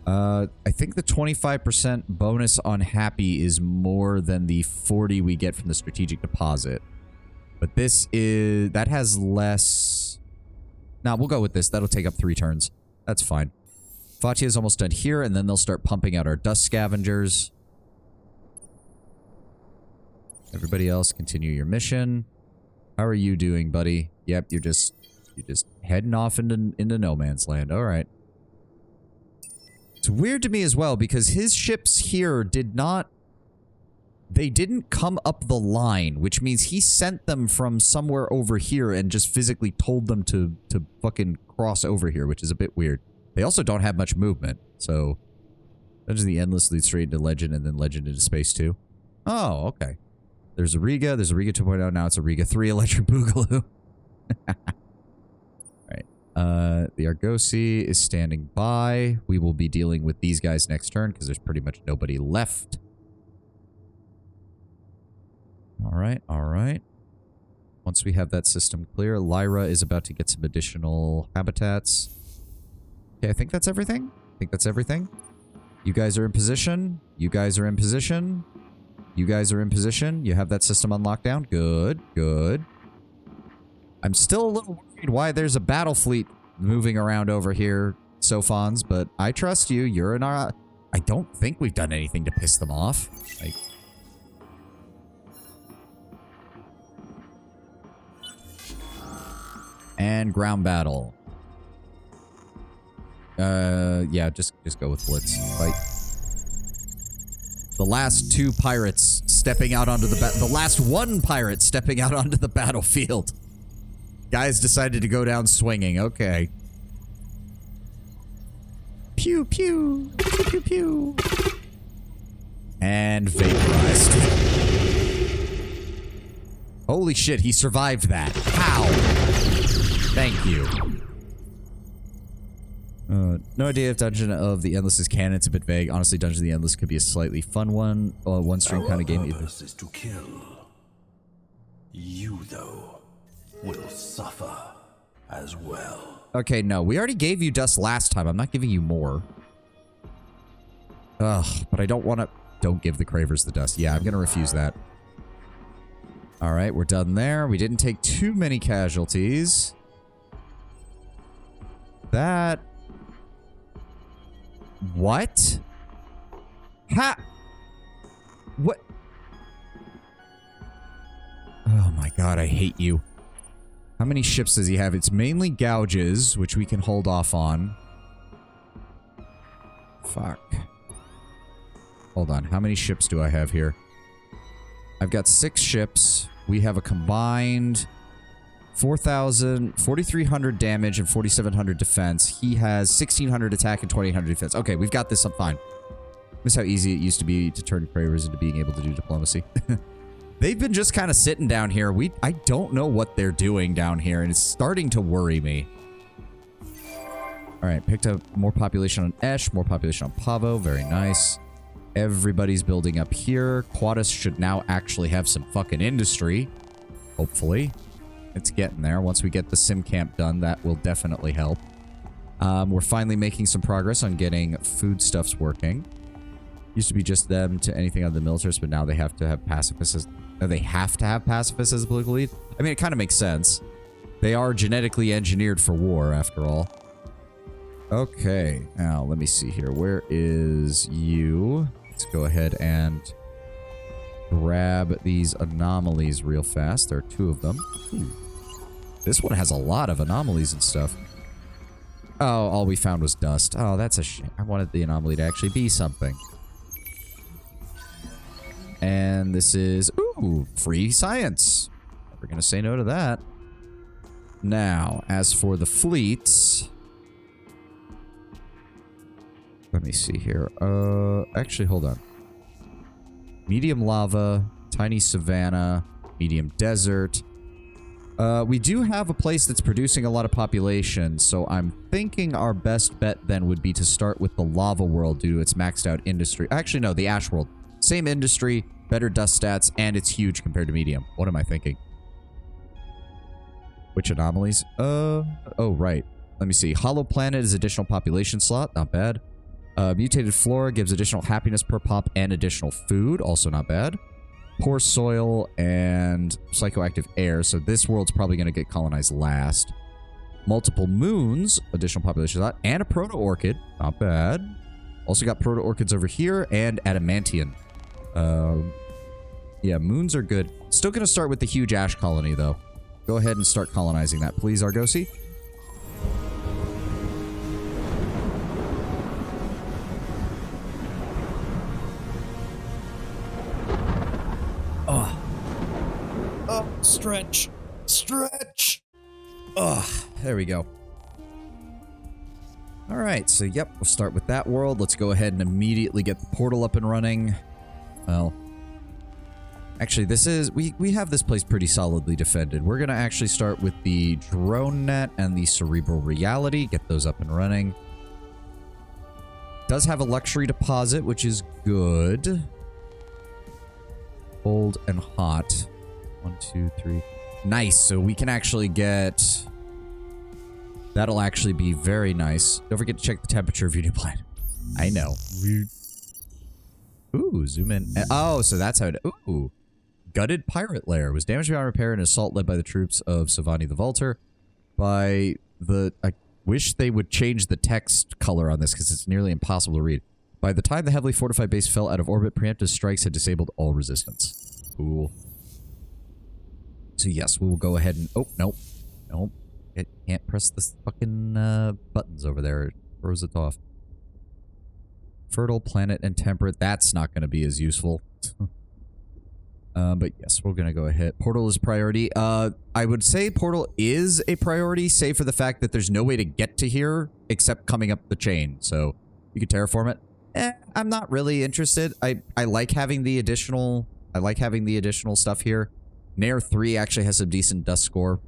I think the 25% bonus on Happy is more than the 40 we get from the strategic deposit. But this is... that has less... Nah, we'll go with this. That'll take up 3 turns. That's fine. Fatia is almost done here, and then they'll start pumping out our dust scavengers. Everybody else, continue your mission. How are you doing, buddy? Yep, you're just heading off into no man's land. All right. It's weird to me as well, because his ships here did not... they didn't come up the line, which means he sent them from somewhere over here and just physically told them to fucking cross over here, which is a bit weird. They also don't have much movement, so... Dungeons of the Endless leads straight into Legend, and then Legend into Space 2. Oh, okay. There's a Riga 2.0, now it's a Riga 3 Electric Boogaloo. Alright. The Argosy is standing by. We will be dealing with these guys next turn, because there's pretty much nobody left. Alright, alright. Once we have that system clear, Lyra is about to get some additional habitats. Okay, I think that's everything. You guys are in position. You guys are in position. You guys are in position. You have that system on lockdown. Good, good. I'm still a little worried why there's a battle fleet moving around over here, Sophons, but I trust you. You're in our... I don't think we've done anything to piss them off. Like... And ground battle. Yeah, just go with Blitz. Fight. The last 2 pirates stepping out onto the last 1 pirate stepping out onto the battlefield. Guys decided to go down swinging. Okay. Pew pew. Pew pew pew. And vaporized. Holy shit, he survived that. How? Thank you. No idea if Dungeon of the Endless is canon. It's a bit vague. Honestly, Dungeon of the Endless could be a slightly fun one. One stream kind of game. Our purpose is to kill. You, though, will suffer as well. Okay, no. We already gave you dust last time. I'm not giving you more. Ugh, but I don't want to... Don't give the Cravers the dust. Yeah, I'm going to refuse that. Alright, we're done there. We didn't take too many casualties. That... What? Ha! What? Oh my god, I hate you. How many ships does he have? It's mainly gouges, which we can hold off on. Fuck. Hold on, how many ships do I have here? I've got 6 ships. We have a combined 4,300 damage and 4,700 defense. He has 1,600 attack and 2,800 defense. Okay, we've got this. I'm fine. Miss how easy it used to be to turn Cravers into being able to do diplomacy. They've been just kind of sitting down here. I don't know what they're doing down here, and it's starting to worry me. Alright, picked up more population on Esh, more population on Pavo. Very nice. Everybody's building up here. Quaddus should now actually have some fucking industry. Hopefully. It's getting there. Once we get the sim camp done, that will definitely help. We're finally making some progress on getting foodstuffs working. Used to be just them to anything on the militarists, but now they have to have pacifists as... They have to have pacifists as a political lead? I mean, it kind of makes sense. They are genetically engineered for war, after all. Okay. Now, let me see here. Where is you? Let's go ahead and grab these anomalies real fast. There are 2 of them. This one has a lot of anomalies and stuff. Oh, all we found was dust. Oh, that's a shame. I wanted the anomaly to actually be something. And this is... Ooh, free science. Never gonna say no to that. Now, as for the fleets... Let me see here. Actually, hold on. Medium lava, tiny savanna, medium desert. We do have a place that's producing a lot of population, so I'm thinking our best bet then would be to start with the lava world due to its maxed out industry. Actually, no, the ash world. Same industry, better dust stats, and it's huge compared to medium. What am I thinking? Which anomalies? Oh, right. Let me see. Hollow planet is additional population slot. Not bad. Mutated flora gives additional happiness per pop and additional food. Also not bad. Poor soil and psychoactive air. So this world's probably going to get colonized last. Multiple moons. Additional population slot. And a proto-orchid. Not bad. Also got proto-orchids over here. And adamantian. Yeah, moons are good. Still going to start with the huge ash colony, though. Go ahead and start colonizing that, please, Argosy. Oh, stretch. Stretch. Oh, there we go. All right, so yep, we'll start with that world. Let's go ahead and immediately get the portal up and running. Well, actually, this is... We have this place pretty solidly defended. We're going to actually start with the drone net and the cerebral reality. Get those up and running. Does have a luxury deposit, which is good. Cold and hot. 1, 2, 3. Nice. So we can actually get... That'll actually be very nice. Don't forget to check the temperature of your new planet. I know. Ooh, zoom in. Oh, so that's how it... Ooh. Gutted pirate lair. Was damaged beyond repair in an assault led by the troops of Savani the Vaulter. By the... I wish they would change the text color on this because it's nearly impossible to read. By the time the heavily fortified base fell out of orbit, preemptive strikes had disabled all resistance. Cool. So yes, we will go ahead and... Oh, nope. Nope. It can't press the fucking buttons over there. It throws it off. Fertile, planet, and temperate. That's not going to be as useful. But yes, we're going to go ahead. Portal is priority. I would say portal is a priority, save for the fact that there's no way to get to here except coming up the chain. So you could terraform it. I'm not really interested. I like having the additional... I like having the additional stuff here. Nair 3 actually has some decent dust score.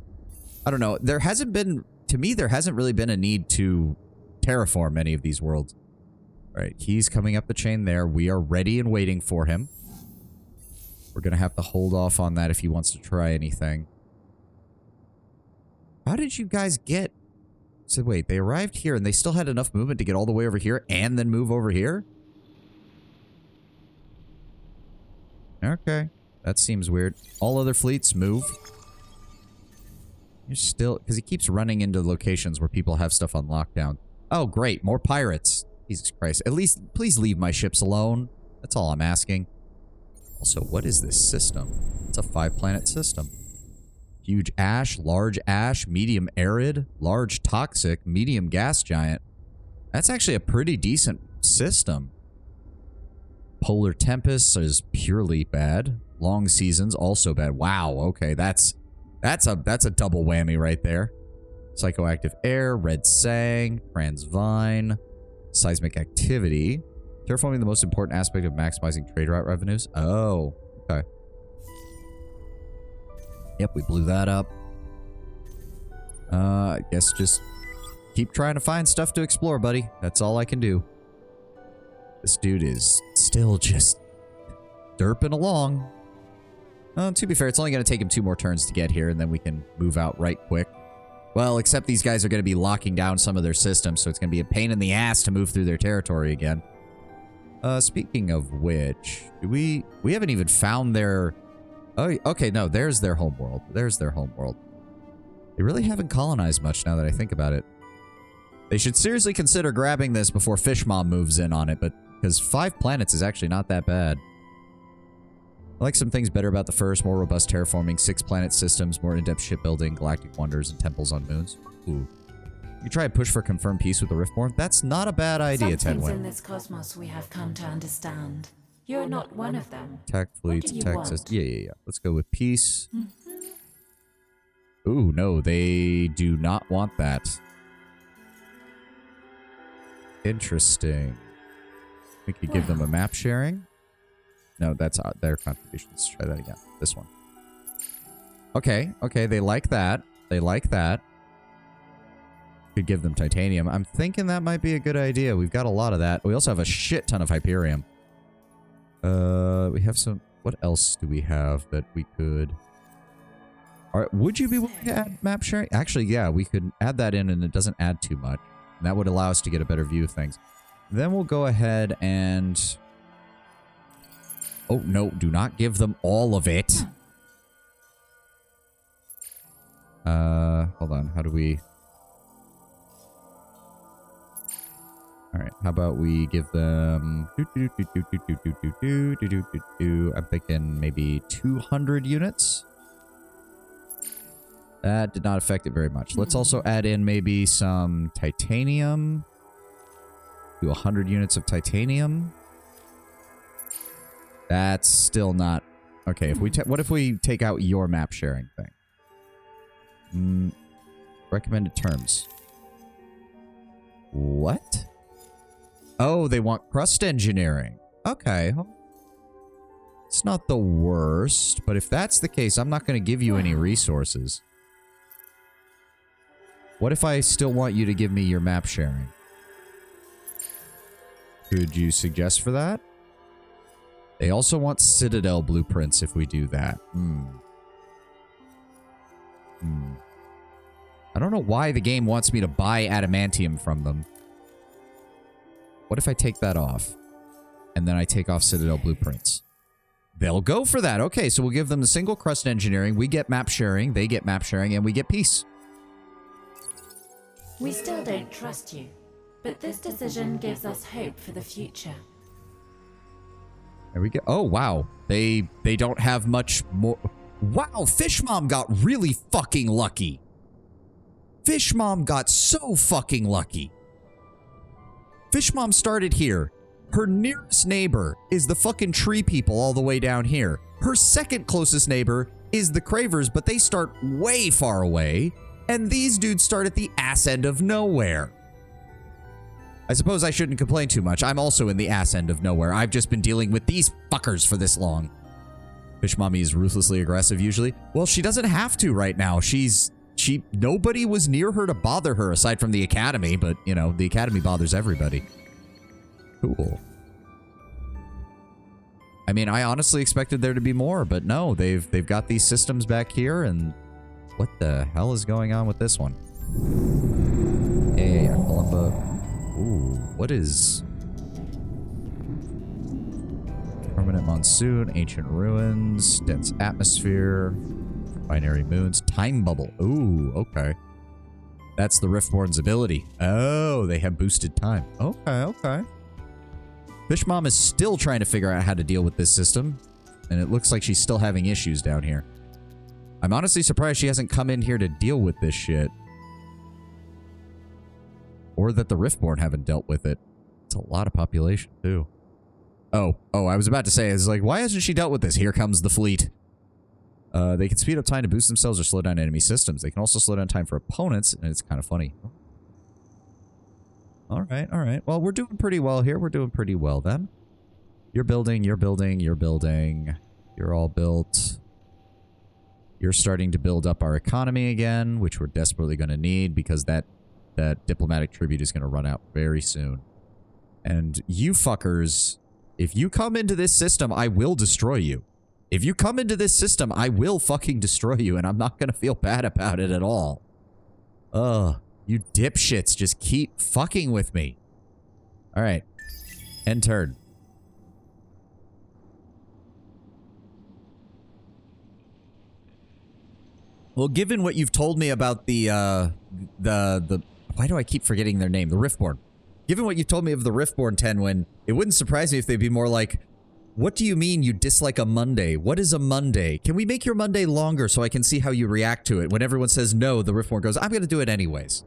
I don't know. There hasn't been... To me, there hasn't really been a need to terraform any of these worlds. All right, he's coming up the chain there. We are ready and waiting for him. We're going to have to hold off on that if he wants to try anything. How did you guys get... So wait, they arrived here and they still had enough movement to get all the way over here and then move over here? Okay. That seems weird. All other fleets move. You're still... Because he keeps running into locations where people have stuff on lockdown. Oh, great. More pirates. Jesus Christ. At least, please leave my ships alone. That's all I'm asking. Also, what is this system? It's a 5-planet system. Huge ash, large ash, medium arid, large toxic, medium gas giant. That's actually a pretty decent system. Polar Tempest is purely bad. Long Seasons, also bad. Wow, okay, that's a double whammy right there. Psychoactive Air, Red Sang, Transvine, Seismic Activity. Terraforming the most important aspect of maximizing trade route revenues. Oh, okay. Yep, we blew that up. I guess just keep trying to find stuff to explore, buddy. That's all I can do. This dude is still just derping along. To be fair, it's only going to take him 2 more turns to get here, and then we can move out right quick. Well, except these guys are going to be locking down some of their systems, so it's going to be a pain in the ass to move through their territory again. Speaking of which, we haven't even found their... Oh, okay, no, there's their homeworld. There's their homeworld. They really haven't colonized much now that I think about it. They should seriously consider grabbing this before Fish Mom moves in on it, but because 5 planets is actually not that bad. I like some things better about the first, more robust terraforming, 6-planet systems, more in-depth shipbuilding, galactic wonders, and temples on moons. Ooh. You try to push for confirmed peace with the Riftborn? That's not a bad idea, Some things Tenwin. in this cosmos we have come to understand. You're not one of them. Attack fleets, do you attack want? systems. Yeah. Let's go with peace. Ooh, no, they do not want that. Interesting. We could give them a map sharing. No, that's their contribution. Let's try that again. This one. Okay, okay, they like that. They like that. Could give them titanium. I'm thinking that might be a good idea. We've got a lot of that. We also have a shit ton of Hyperium. We have some... What else do we have that we could... Alright, would you be willing to add map sharing? Actually, yeah, we could add that in and it doesn't add too much. And that would allow us to get a better view of things. Then we'll go ahead and... Oh, no, do not give them all of it. Hold on, how do we... Alright, how about we give them... I'm thinking maybe 200 units? That did not affect it very much. Let's also add in maybe some titanium. Do 100 units of titanium. That's still not... Okay, if we what if we take out your map sharing thing? Recommended terms. What? Oh, they want crust engineering. Okay. It's not the worst, but if that's the case, I'm not going to give you any resources. What if I still want you to give me your map sharing? Could you suggest for that? They also want Citadel blueprints if we do that. I don't know why the game wants me to buy adamantium from them. What if I take that off? And then I take off Citadel blueprints. They'll go for that. Okay, so we'll give them the single crust engineering. We get map sharing. They get map sharing. And we get peace. We still don't trust you, but this decision gives us hope for the future. There we go. Oh, wow. They don't have much more. Wow, Fish Mom got really fucking lucky. Fish Mom got so fucking lucky. Fish Mom started here. Her nearest neighbor is the fucking tree people all the way down here. Her second closest neighbor is the Cravers, but they start way far away. And these dudes start at the ass end of nowhere. I suppose I shouldn't complain too much. I'm also in the ass end of nowhere. I've just been dealing with these fuckers for this long. Fish Mommy is ruthlessly aggressive usually. Well, she doesn't have to right now. Nobody was near her to bother her aside from the Academy, but, you know, the Academy bothers everybody. Cool. I mean, I honestly expected there to be more, but no, they've got these systems back here, and what the hell is going on with this one? Hey, Columba. Ooh, what is... Permanent monsoon, ancient ruins, dense atmosphere, binary moons, time bubble. Ooh, okay. That's the Riftborn's ability. Oh, they have boosted time. Okay, okay. Fish Mom is still trying to figure out how to deal with this system, and it looks like she's still having issues down here. I'm honestly surprised she hasn't come in here to deal with this shit. Or that the Riftborn haven't dealt with it. It's a lot of population, too. Oh, I was about to say, it's like, why hasn't she dealt with this? Here comes the fleet. They can speed up time to boost themselves or slow down enemy systems. They can also slow down time for opponents, and it's kind of funny. Alright, alright. Well, we're doing pretty well here. We're doing pretty well, then. You're building, you're building, you're building. You're all built. You're starting to build up our economy again, which we're desperately going to need because that diplomatic tribute is going to run out very soon. And you fuckers, if you come into this system, I will destroy you. If you come into this system, I will fucking destroy you, and I'm not going to feel bad about it at all. Ugh, you dipshits just keep fucking with me. All right, end turn. Well, given what you've told me about the why do I keep forgetting their name? The Riftborn. Given what you told me of the Riftborn, Tenwin, it wouldn't surprise me if they'd be more like, what do you mean you dislike a Monday? What is a Monday? Can we make your Monday longer so I can see how you react to it? When everyone says no, the Riftborn goes, I'm going to do it anyways.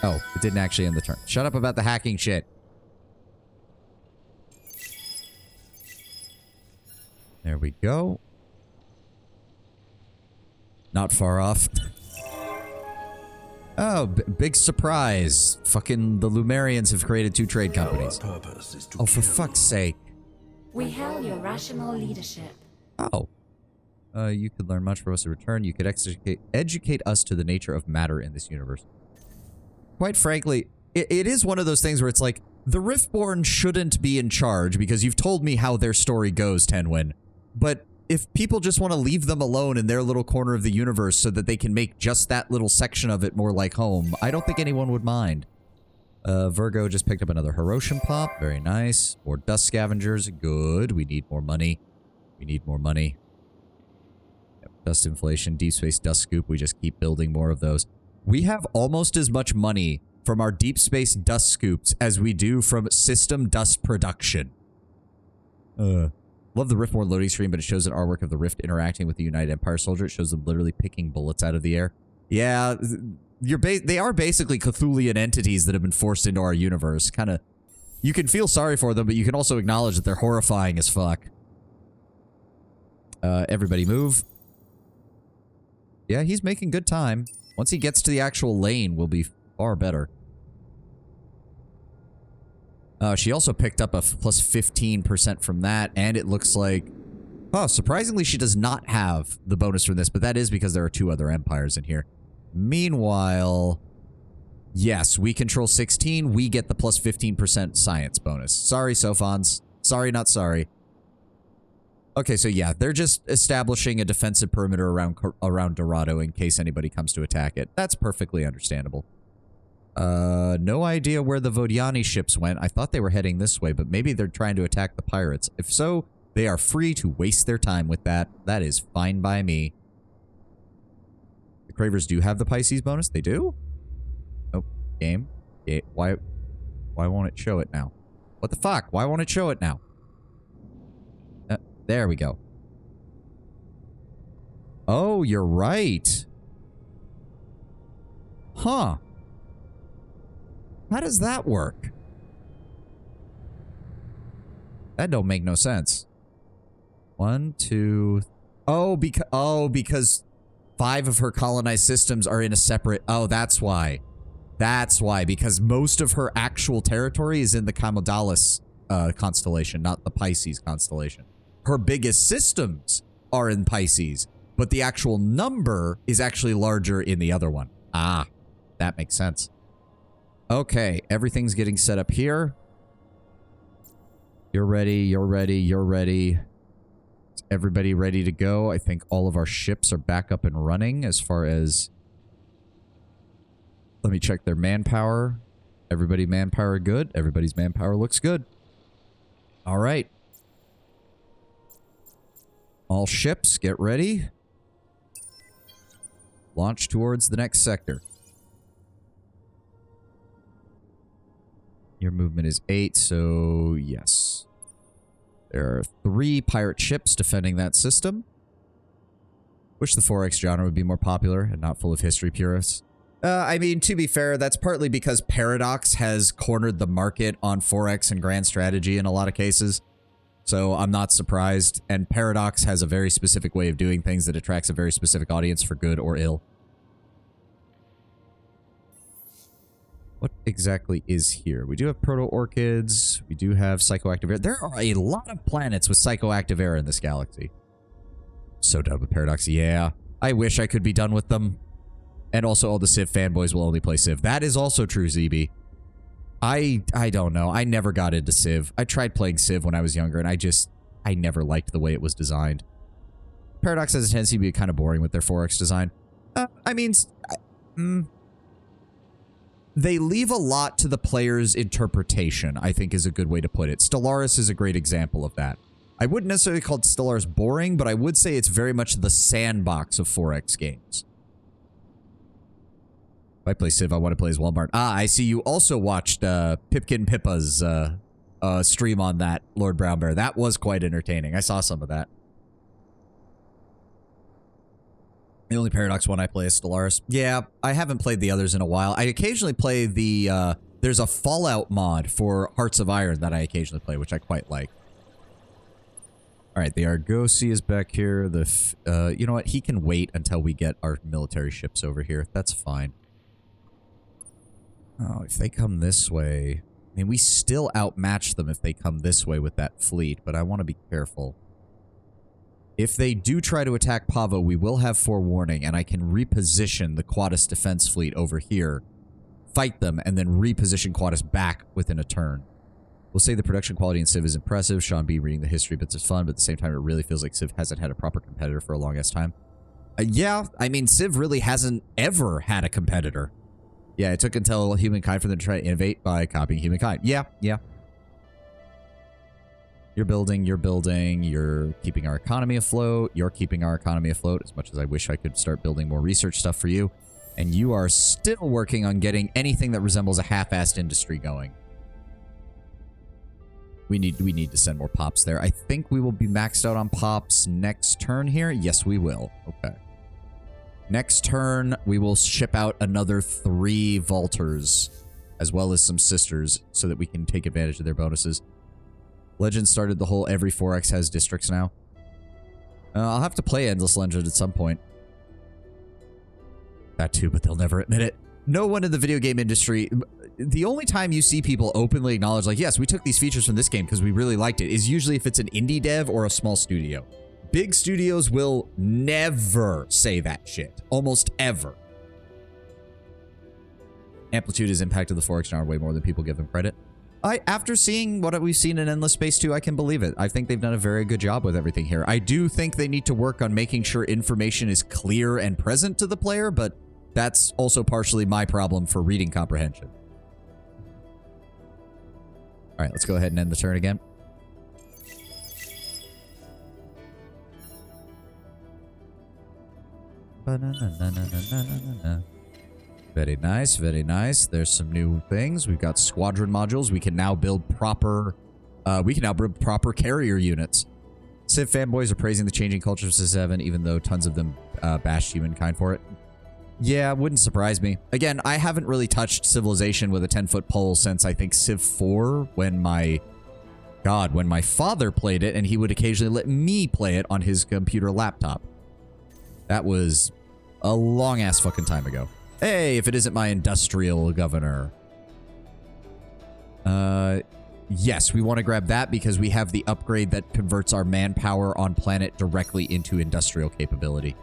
Oh, it didn't actually end the turn. Shut up about the hacking shit. There we go. Not far off. Oh, big surprise. Fucking the Lumerians have created 2 trade companies. Our purpose is to Oh, for kill. fuck's sake. We hail your rational leadership. Oh. You could learn much from us in return. You could educate us to the nature of matter in this universe. Quite frankly, it is one of those things where it's like, the Riftborn shouldn't be in charge because you've told me how their story goes, Tenwin. But if people just want to leave them alone in their little corner of the universe so that they can make just that little section of it more like home, I don't think anyone would mind. Virgo just picked up another Hiroshima pop. Very nice. More dust scavengers. Good. We need more money. We need more money. Yep. Dust inflation. Deep space dust scoop. We just keep building more of those. We have almost as much money from our deep space dust scoops as we do from system dust production. Love the Riftborn loading screen, but it shows an artwork of the Rift interacting with the United Empire soldier. It shows them literally picking bullets out of the air. Yeah, they are basically Cthulhian entities that have been forced into our universe. Kind of, you can feel sorry for them, but you can also acknowledge that they're horrifying as fuck. Everybody move. Yeah, he's making good time. Once he gets to the actual lane, we'll be far better. She also picked up a plus 15% from that, and it looks like... Oh, surprisingly, she does not have the bonus from this, but that is because there are 2 other empires in here. Meanwhile... Yes, we control 16, we get the plus 15% science bonus. Sorry, Sophons. Sorry, not sorry. Okay, so yeah, they're just establishing a defensive perimeter around Dorado in case anybody comes to attack it. That's perfectly understandable. No idea where the Vodiani ships went. I thought they were heading this way, but maybe they're trying to attack the pirates. If so, they are free to waste their time with that. That is fine by me. The Cravers do have the Pisces bonus. They do? Oh, game. Why won't it show it now? What the fuck? Why won't it show it now? There we go. Oh, you're right. Huh. How does that work? That don't make no sense. 1, 2... Oh, because 5 of her colonized systems are in a separate... Oh, that's why. That's why, because most of her actual territory is in the Camodalis constellation, not the Pisces constellation. Her biggest systems are in Pisces, but the actual number is actually larger in the other one. Ah, that makes sense. Okay, everything's getting set up here. You're ready, you're ready, you're ready. Is everybody ready to go? I think all of our ships are back up and running as far as... Let me check their manpower. Everybody manpower good? Everybody's manpower looks good. All right. All ships, get ready. Launch towards the next sector. Your movement is 8, so yes. There are 3 pirate ships defending that system. Wish the 4X genre would be more popular and not full of history purists. I mean, to be fair, that's partly because Paradox has cornered the market on 4X and Grand Strategy in a lot of cases. So I'm not surprised. And Paradox has a very specific way of doing things that attracts a very specific audience for good or ill. What exactly is here? We do have proto-orchids. We do have psychoactive air. There are a lot of planets with psychoactive air in this galaxy. So done with Paradox. Yeah. I wish I could be done with them. And also all the Civ fanboys will only play Civ. That is also true, ZB. I don't know. I never got into Civ. I tried playing Civ when I was younger, and I never liked the way it was designed. Paradox has a tendency to be kind of boring with their 4X design. I mean... They leave a lot to the player's interpretation, I think is a good way to put it. Stellaris is a great example of that. I wouldn't necessarily call Stellaris boring, but I would say it's very much the sandbox of 4X games. If I play Civ, I want to play as Walmart. Ah, I see you also watched Pipkin Pippa's stream on that, Lord Brown Bear. That was quite entertaining. I saw some of that. The only Paradox one I play is Stellaris. Yeah, I haven't played the others in a while. I occasionally play the, there's a Fallout mod for Hearts of Iron that I occasionally play, which I quite like. Alright, the Argosy is back here. You know what? He can wait until we get our military ships over here. That's fine. Oh, if they come this way... I mean, we still outmatch them if they come this way with that fleet, but I want to be careful. If they do try to attack Pavo, we will have forewarning, and I can reposition the Quadus defense fleet over here, fight them, and then reposition Quadus back within a turn. We'll say the production quality in Civ is impressive. Sean B. reading the history bits is fun, but at the same time, it really feels like Civ hasn't had a proper competitor for a long-ass time. Yeah, I mean, Civ really hasn't ever had a competitor. Yeah, it took until humankind for them to try to innovate by copying humankind. Yeah. You're building, you're keeping our economy afloat, you're keeping our economy afloat, as much as I wish I could start building more research stuff for you. And you are still working on getting anything that resembles a half-assed industry going. We need to send more pops there. I think we will be maxed out on pops next turn here. Yes, we will. Okay. Next turn, we will ship out another 3 Vaulters, as well as some Sisters, so that we can take advantage of their bonuses. Legend started the whole every 4X has districts now. I'll have to play Endless Legend at some point. That too, but they'll never admit it. No one in the video game industry... The only time you see people openly acknowledge, like, yes, we took these features from this game because we really liked it, is usually if it's an indie dev or a small studio. Big studios will never say that shit. Almost ever. Amplitude has impacted the 4X genre way more than people give them credit. After seeing what we've seen in Endless Space 2, I can believe it. I think they've done a very good job with everything here. I do think they need to work on making sure information is clear and present to the player, but that's also partially my problem for reading comprehension. All right, let's go ahead and end the turn again. Very nice, very nice. There's some new things. We've got squadron modules. We can now build proper carrier units. Civ fanboys are praising the changing culture of Civ 7, even though tons of them bashed humankind for it. Yeah, wouldn't surprise me. Again, I haven't really touched Civilization with a 10-foot pole since, I think, Civ 4, when my father played it, and he would occasionally let me play it on his computer laptop. That was a long-ass fucking time ago. Hey, if it isn't my industrial governor. Yes, we want to grab that because we have the upgrade that converts our manpower on planet directly into industrial capability.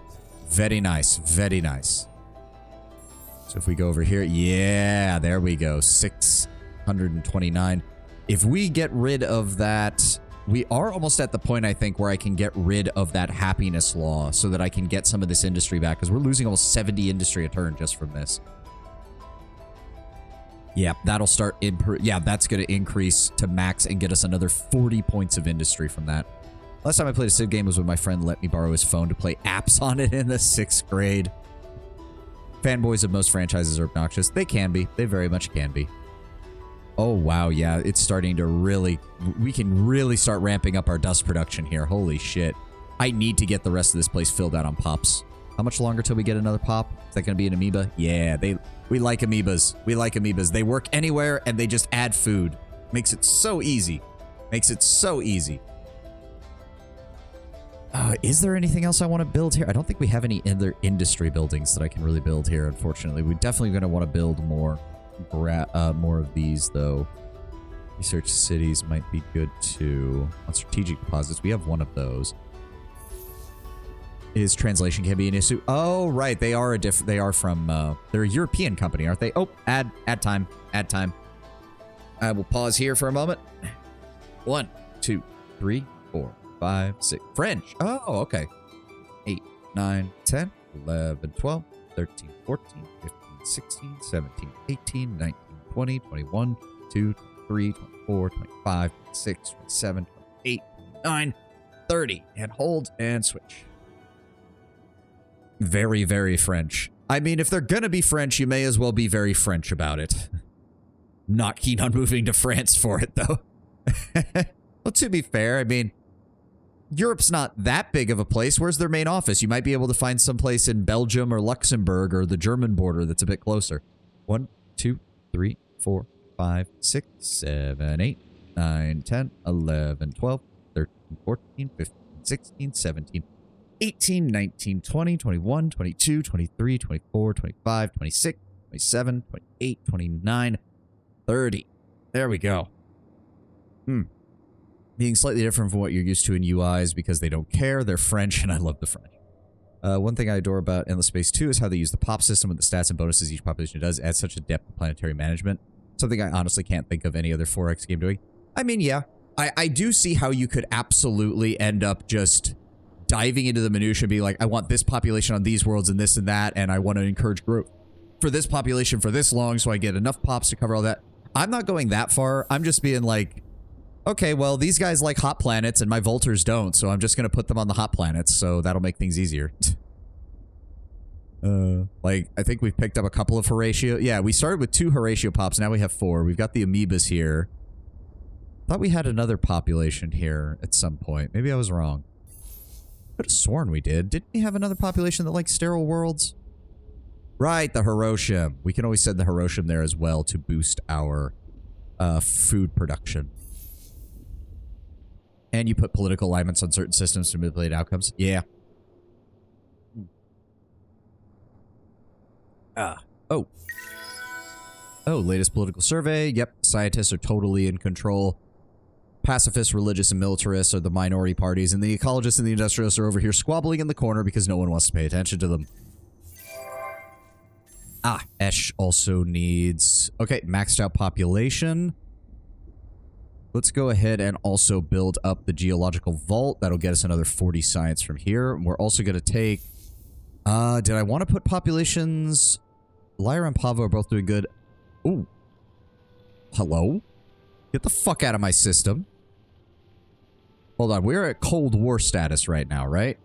Very nice, very nice. So if we go over here, yeah, there we go, 629. If we get rid of that, we are almost at the point, I think, where I can get rid of that happiness law so that I can get some of this industry back, because we're losing almost 70 industry a turn just from this. Yeah, that'll start... Yeah, that's going to increase to max and get us another 40 points of industry from that. Last time I played a Civ game was when my friend let me borrow his phone to play apps on it in the 6th grade. Fanboys of most franchises are obnoxious. They can be. They very much can be. Oh, wow, yeah, it's starting to really... We can really start ramping up our dust production here. Holy shit. I need to get the rest of this place filled out on pops. How much longer till we get another pop? Is that going to be an amoeba? Yeah, we like amoebas. We like amoebas. They work anywhere, and they just add food. Makes it so easy. Makes it so easy. Is there anything else I want to build here? I don't think we have any other industry buildings that I can really build here, unfortunately. We're definitely going to want to build more of these, though. Research cities might be good, too. On strategic deposits, we have one of those. Is translation can be an issue? Oh, right. They are from, they're a European company, aren't they? Oh, add time. Add time. I will pause here for a moment. 1, 2, 3, 4, 5, 6. French. Oh, okay. 8, 9, 10, 11, 12, 13, 14, 15, 16, 17, 18, 19, 20, 21, 22, 23, 24, 25, 26, 27, 28, 29, 30. And hold and switch. Very, very French. I mean, if they're gonna be French, you may as well be very French about it. Not keen on moving to France for it, though. Well, to be fair, I mean, Europe's not that big of a place. Where's their main office? You might be able to find someplace in Belgium or Luxembourg or the German border that's a bit closer. 1, 2, 3, 4, 5, 6, 7, 8, 9, 10, 11, 12, 13, 14, 15, 16, 17, 18, 19, 20, 21, 22, 23, 24, 25, 26, 27, 28, 29, 30. There we go. being slightly different from what you're used to in UIs because they don't care. They're French, and I love the French. One thing I adore about Endless Space 2 is how they use the pop system with the stats and bonuses each population does. It adds such a depth of planetary management. Something I honestly can't think of any other 4X game doing. I mean, yeah. I do see how you could absolutely end up just diving into the minutia, be like, I want this population on these worlds and this and that, and I want to encourage growth for this population for this long so I get enough pops to cover all that. I'm not going that far. I'm just being like, okay, well, these guys like hot planets and my Volters don't, so I'm just going to put them on the hot planets, so that'll make things easier. Like, I think we've picked up a couple of Horatio. Yeah, we started with 2 Horatio pops, now we have 4. We've got the amoebas here. Thought we had another population here at some point. Maybe I was wrong. Could have sworn we did. Didn't we have another population that likes sterile worlds? Right, the Hiroshima. We can always send the Hiroshima there as well to boost our food production. And you put political alignments on certain systems to manipulate outcomes. Yeah. Oh. Oh, latest political survey. Yep, scientists are totally in control. Pacifists, religious, and militarists are the minority parties, and the ecologists and the industrialists are over here squabbling in the corner because no one wants to pay attention to them. Ah, Esh also needs... Okay, maxed out population. Let's go ahead and also build up the geological vault. That'll get us another 40 science from here. And we're also going to take... did I want to put populations... Lyra and Pavo are both doing good. Ooh. Hello? Get the fuck out of my system. Hold on, we're at Cold War status right now, right?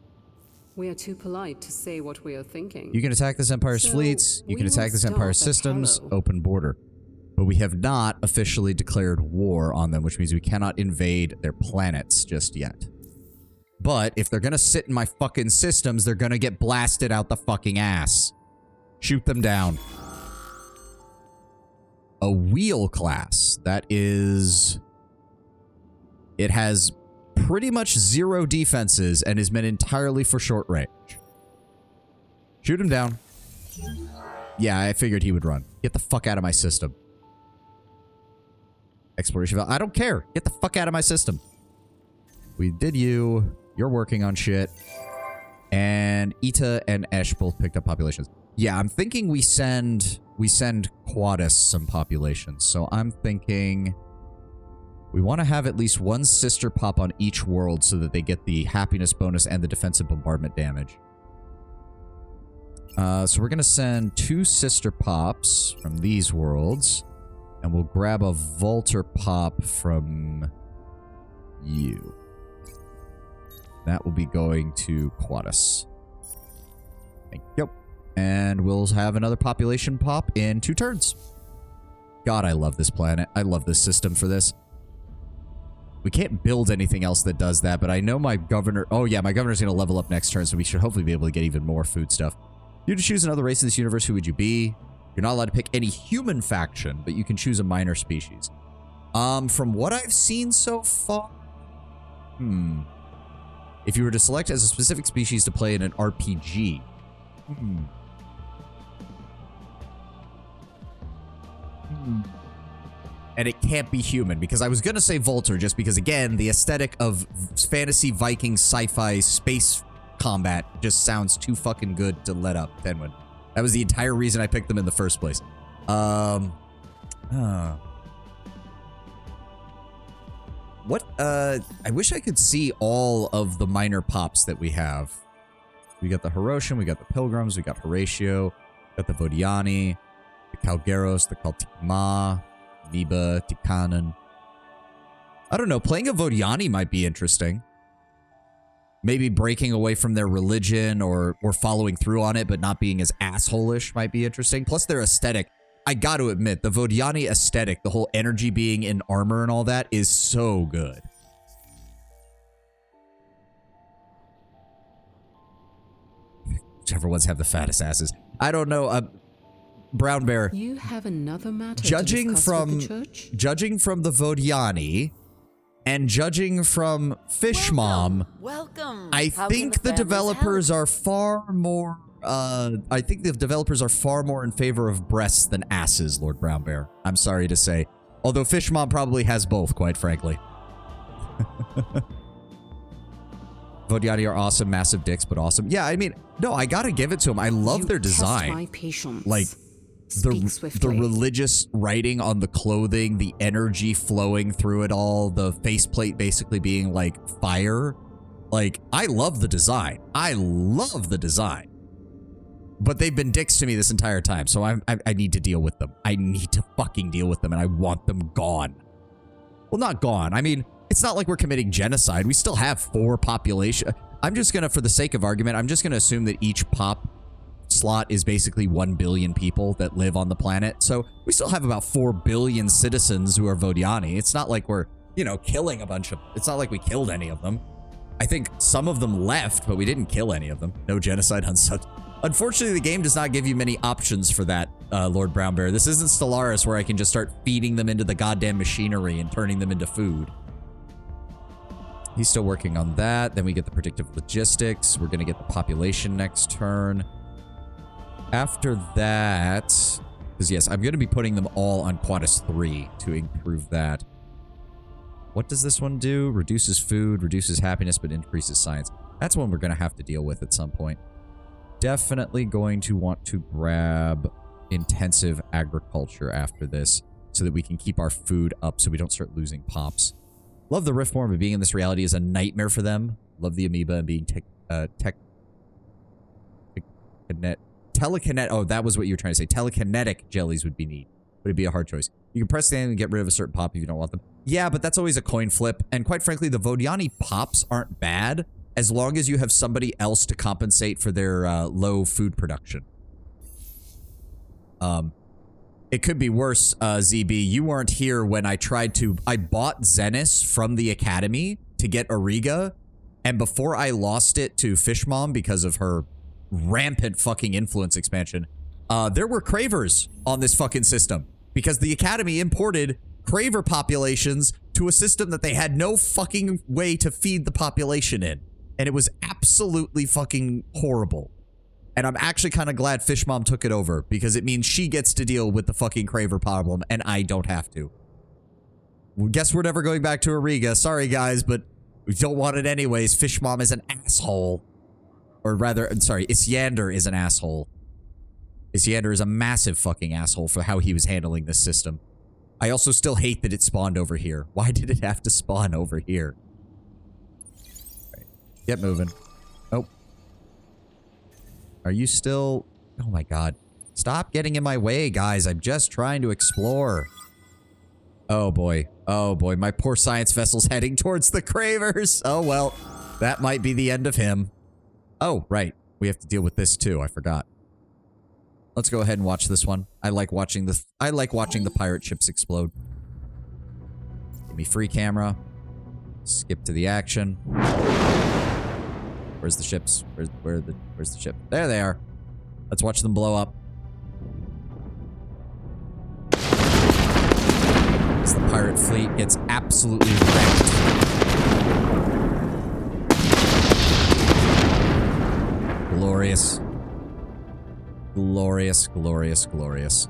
We are too polite to say what we are thinking. You can attack this Empire's fleets. You can attack this Empire's systems. Open border. But we have not officially declared war on them, which means we cannot invade their planets just yet. But if they're gonna sit in my fucking systems, they're gonna get blasted out the fucking ass. Shoot them down. A wheel class. That is... It has pretty much 0 defenses and is meant entirely for short range. Shoot him down. Yeah, I figured he would run. Get the fuck out of my system. Exploration valve. I don't care. Get the fuck out of my system. We did you. You're working on shit. And Ita and Esh both picked up populations. Yeah, I'm thinking we send Quadus some populations. So I'm thinking we want to have at least 1 sister pop on each world so that they get the happiness bonus and the defensive bombardment damage. So we're going to send 2 sister pops from these worlds. And we'll grab a Volter pop from you. That will be going to Quadus. Thank you. And we'll have another population pop in 2 turns. God, I love this planet. I love this system for this. We can't build anything else that does that, but I know my governor... Oh, yeah, my governor's going to level up next turn, so we should hopefully be able to get even more food stuff. If you were to choose another race in this universe, who would you be? You're not allowed to pick any human faction, but you can choose a minor species. From what I've seen so far... If you were to select as a specific species to play in an RPG... And it can't be human, because I was going to say Volter, just because, again, the aesthetic of fantasy Viking sci-fi space combat just sounds too fucking good to let up, Tenwin. That was the entire reason I picked them in the first place. What, I wish I could see all of the minor pops that we have. We got the Hiroshima, we got the Pilgrims, we got Horatio, got the Vodiani, the Calgeros, the Kaltikma, Niba, Tikanen. I don't know, playing a Vodiani might be interesting. Maybe breaking away from their religion or following through on it, but not being as asshole-ish might be interesting. Plus their aesthetic. I got to admit, the Vodiani aesthetic, the whole energy being in armor and all that, is so good. Whichever ones have the fattest asses. I don't know. Brown Bear. You have another matter Judging to discuss from with the church? Judging from the Vodiani and judging from Fish Mom, Welcome. I think the developers are far more I think the developers are far more in favor of breasts than asses, Lord Brown Bear. I'm sorry to say. Although Fish Mom probably has both, quite frankly. Vodiani are awesome, massive dicks, but awesome. Yeah, I mean, no, I gotta give it to them. I love their design. Test my patience. Like, Speak the swiftly. religious writing on the clothing, the energy flowing through it all, the faceplate basically being like fire. Like, I love the design. I love the design. But they've been dicks to me this entire time, so I need to deal with them. I need to fucking deal with them, and I want them gone. Well, not gone. I mean, it's not like we're committing genocide. We still have 4 population. I'm just gonna, for the sake of argument, I'm just gonna assume that each pop slot is basically 1 billion people that live on the planet. So we still have about 4 billion citizens who are Vodiani. It's not like we're, you know, killing a bunch of... It's not like we killed any of them. I think some of them left, but we didn't kill any of them. No genocide on such... Unfortunately, the game does not give you many options for that, Lord Brownbear. This isn't Stellaris where I can just start feeding them into the goddamn machinery and turning them into food. He's still working on that. Then we get the predictive logistics. We're going to get the population next turn. After that, because yes, I'm going to be putting them all on Quatus 3 to improve that. What does this one do? Reduces food, reduces happiness, but increases science. That's one we're going to have to deal with at some point. Definitely going to want to grab intensive agriculture after this so that we can keep our food up so we don't start losing pops. Love the rift form, but being in this reality is a nightmare for them. Love the amoeba and being telekinetic. Oh, that was what you were trying to say. Telekinetic jellies would be neat, but it'd be a hard choice. You can press the and get rid of a certain pop if you don't want them. Yeah, but that's always a coin flip. And quite frankly, the Vodiani pops aren't bad as long as you have somebody else to compensate for their low food production. It could be worse, ZB. You weren't here when I tried to... I bought Zenis from the Academy to get Auriga, and before I lost it to Fishmom because of her rampant fucking influence expansion, there were Cravers on this fucking system because the Academy imported Craver populations to a system that they had no fucking way to feed the population in. And it was absolutely fucking horrible. And I'm actually kind of glad Fishmom took it over because it means she gets to deal with the fucking Craver problem and I don't have to. Well, guess we're never going back to Auriga. Sorry, guys, but we don't want it anyways. Fishmom is an asshole. Or rather, I'm sorry, Isyander is an asshole. Isyander is a massive fucking asshole for how he was handling this system. I also still hate that it spawned over here. Why did it have to spawn over here? Right. Get moving. Oh. Are you still... Oh my god. Stop getting in my way, guys. I'm just trying to explore. Oh boy. Oh boy. My poor science vessel's heading towards the Cravers. Oh well. That might be the end of him. Oh, right. We have to deal with this too. I forgot. Let's go ahead and watch this one. I like watching the pirate ships explode. Give me free camera. Skip to the action. Where's the ships? Where's the ship? There they are. Let's watch them blow up. As the pirate fleet gets absolutely wrecked. Glorious. Glorious, glorious, glorious.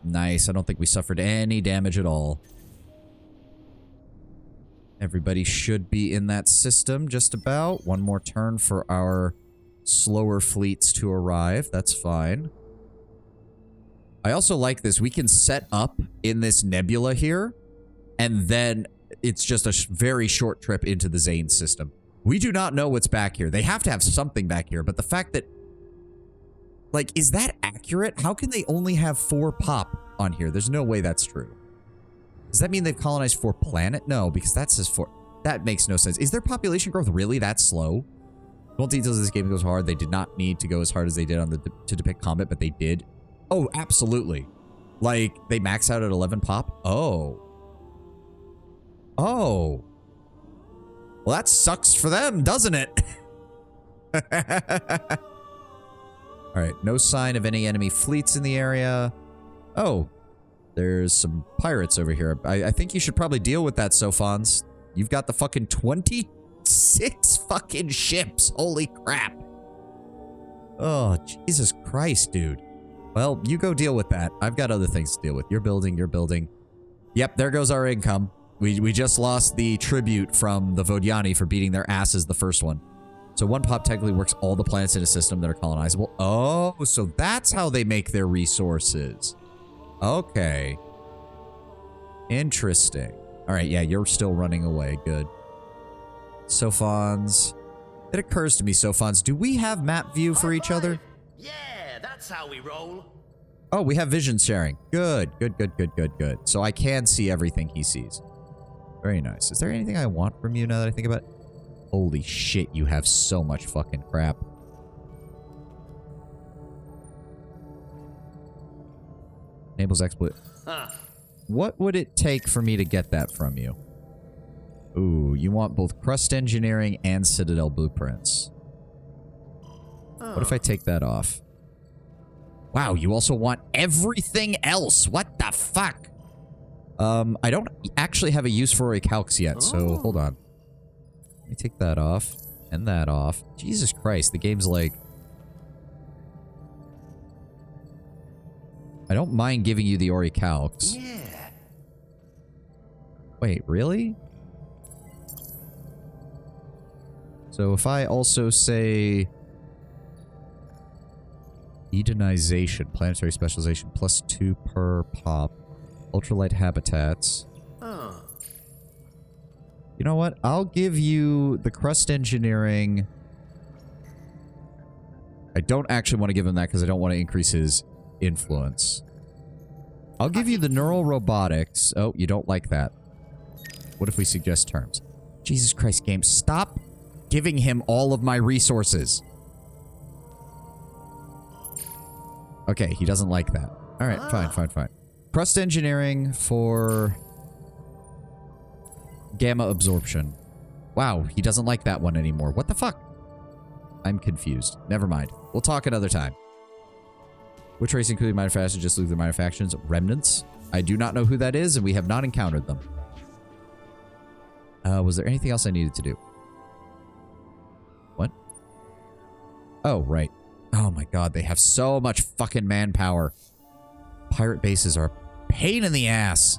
Nice. I don't think we suffered any damage at all. Everybody should be in that system, just about. One more turn for our slower fleets to arrive. That's fine. I also like this. We can set up in this nebula here, and then it's just a very short trip into the Zane system. We do not know what's back here. They have to have something back here, but the fact that... Like, is that accurate? How can they only have 4 pop on here? There's no way that's true. Does that mean they've colonized 4 planet? No, because that says 4. That makes no sense. Is their population growth really that slow? Well, details of this game goes hard. They did not need to go as hard as they did on the to depict combat, but they did. Oh, absolutely. Like, they max out at 11 pop? Oh. Oh. Well, that sucks for them, doesn't it? Alright, no sign of any enemy fleets in the area. Oh, there's some pirates over here. I think you should probably deal with that, Sophons. You've got the fucking 26 fucking ships. Holy crap. Oh, Jesus Christ, dude. Well, you go deal with that. I've got other things to deal with. You're building, you're building. Yep, there goes our income. We just lost the tribute from the Vodiani for beating their asses the first one. So one pop technically works all the planets in a system that are colonizable. Oh, so that's how they make their resources. Okay. Interesting. All right, yeah, you're still running away. Good. Sophons. It occurs to me, Sophons, do we have map view for each other? Yeah, that's how we roll. Oh, we have vision sharing. Good, good, good, good, good, good. So I can see everything he sees. Very nice. Is there anything I want from you now that I think about it? Holy shit, you have so much fucking crap. Enables exploit. Huh. What would it take for me to get that from you? Ooh, you want both crust engineering and citadel blueprints. What if I take that off? Wow, you also want everything else. What the fuck? I don't actually have a use for orichalcs yet, so hold on. Let me take that off and that off. Jesus Christ, the game's like... I don't mind giving you the orichalcs. Yeah. Wait, really? So if I also say... Edenization, planetary specialization, +2 per pop. Ultralight habitats. Oh. You know what? I'll give you the crust engineering. I don't actually want to give him that because I don't want to increase his influence. I'll give you the neural robotics. Oh, you don't like that. What if we suggest terms? Jesus Christ, game. Stop giving him all of my resources. Okay, he doesn't like that. All right, fine, fine, fine. Crust engineering for gamma absorption. Wow, he doesn't like that one anymore. What the fuck? I'm confused. Never mind. We'll talk another time. Which race, including manufacturers, just lose their manufactions? Remnants? I do not know who that is, and we have not encountered them. Was there anything else I needed to do? What? Oh, right. Oh my god, they have so much fucking manpower. Pirate bases are a pain in the ass.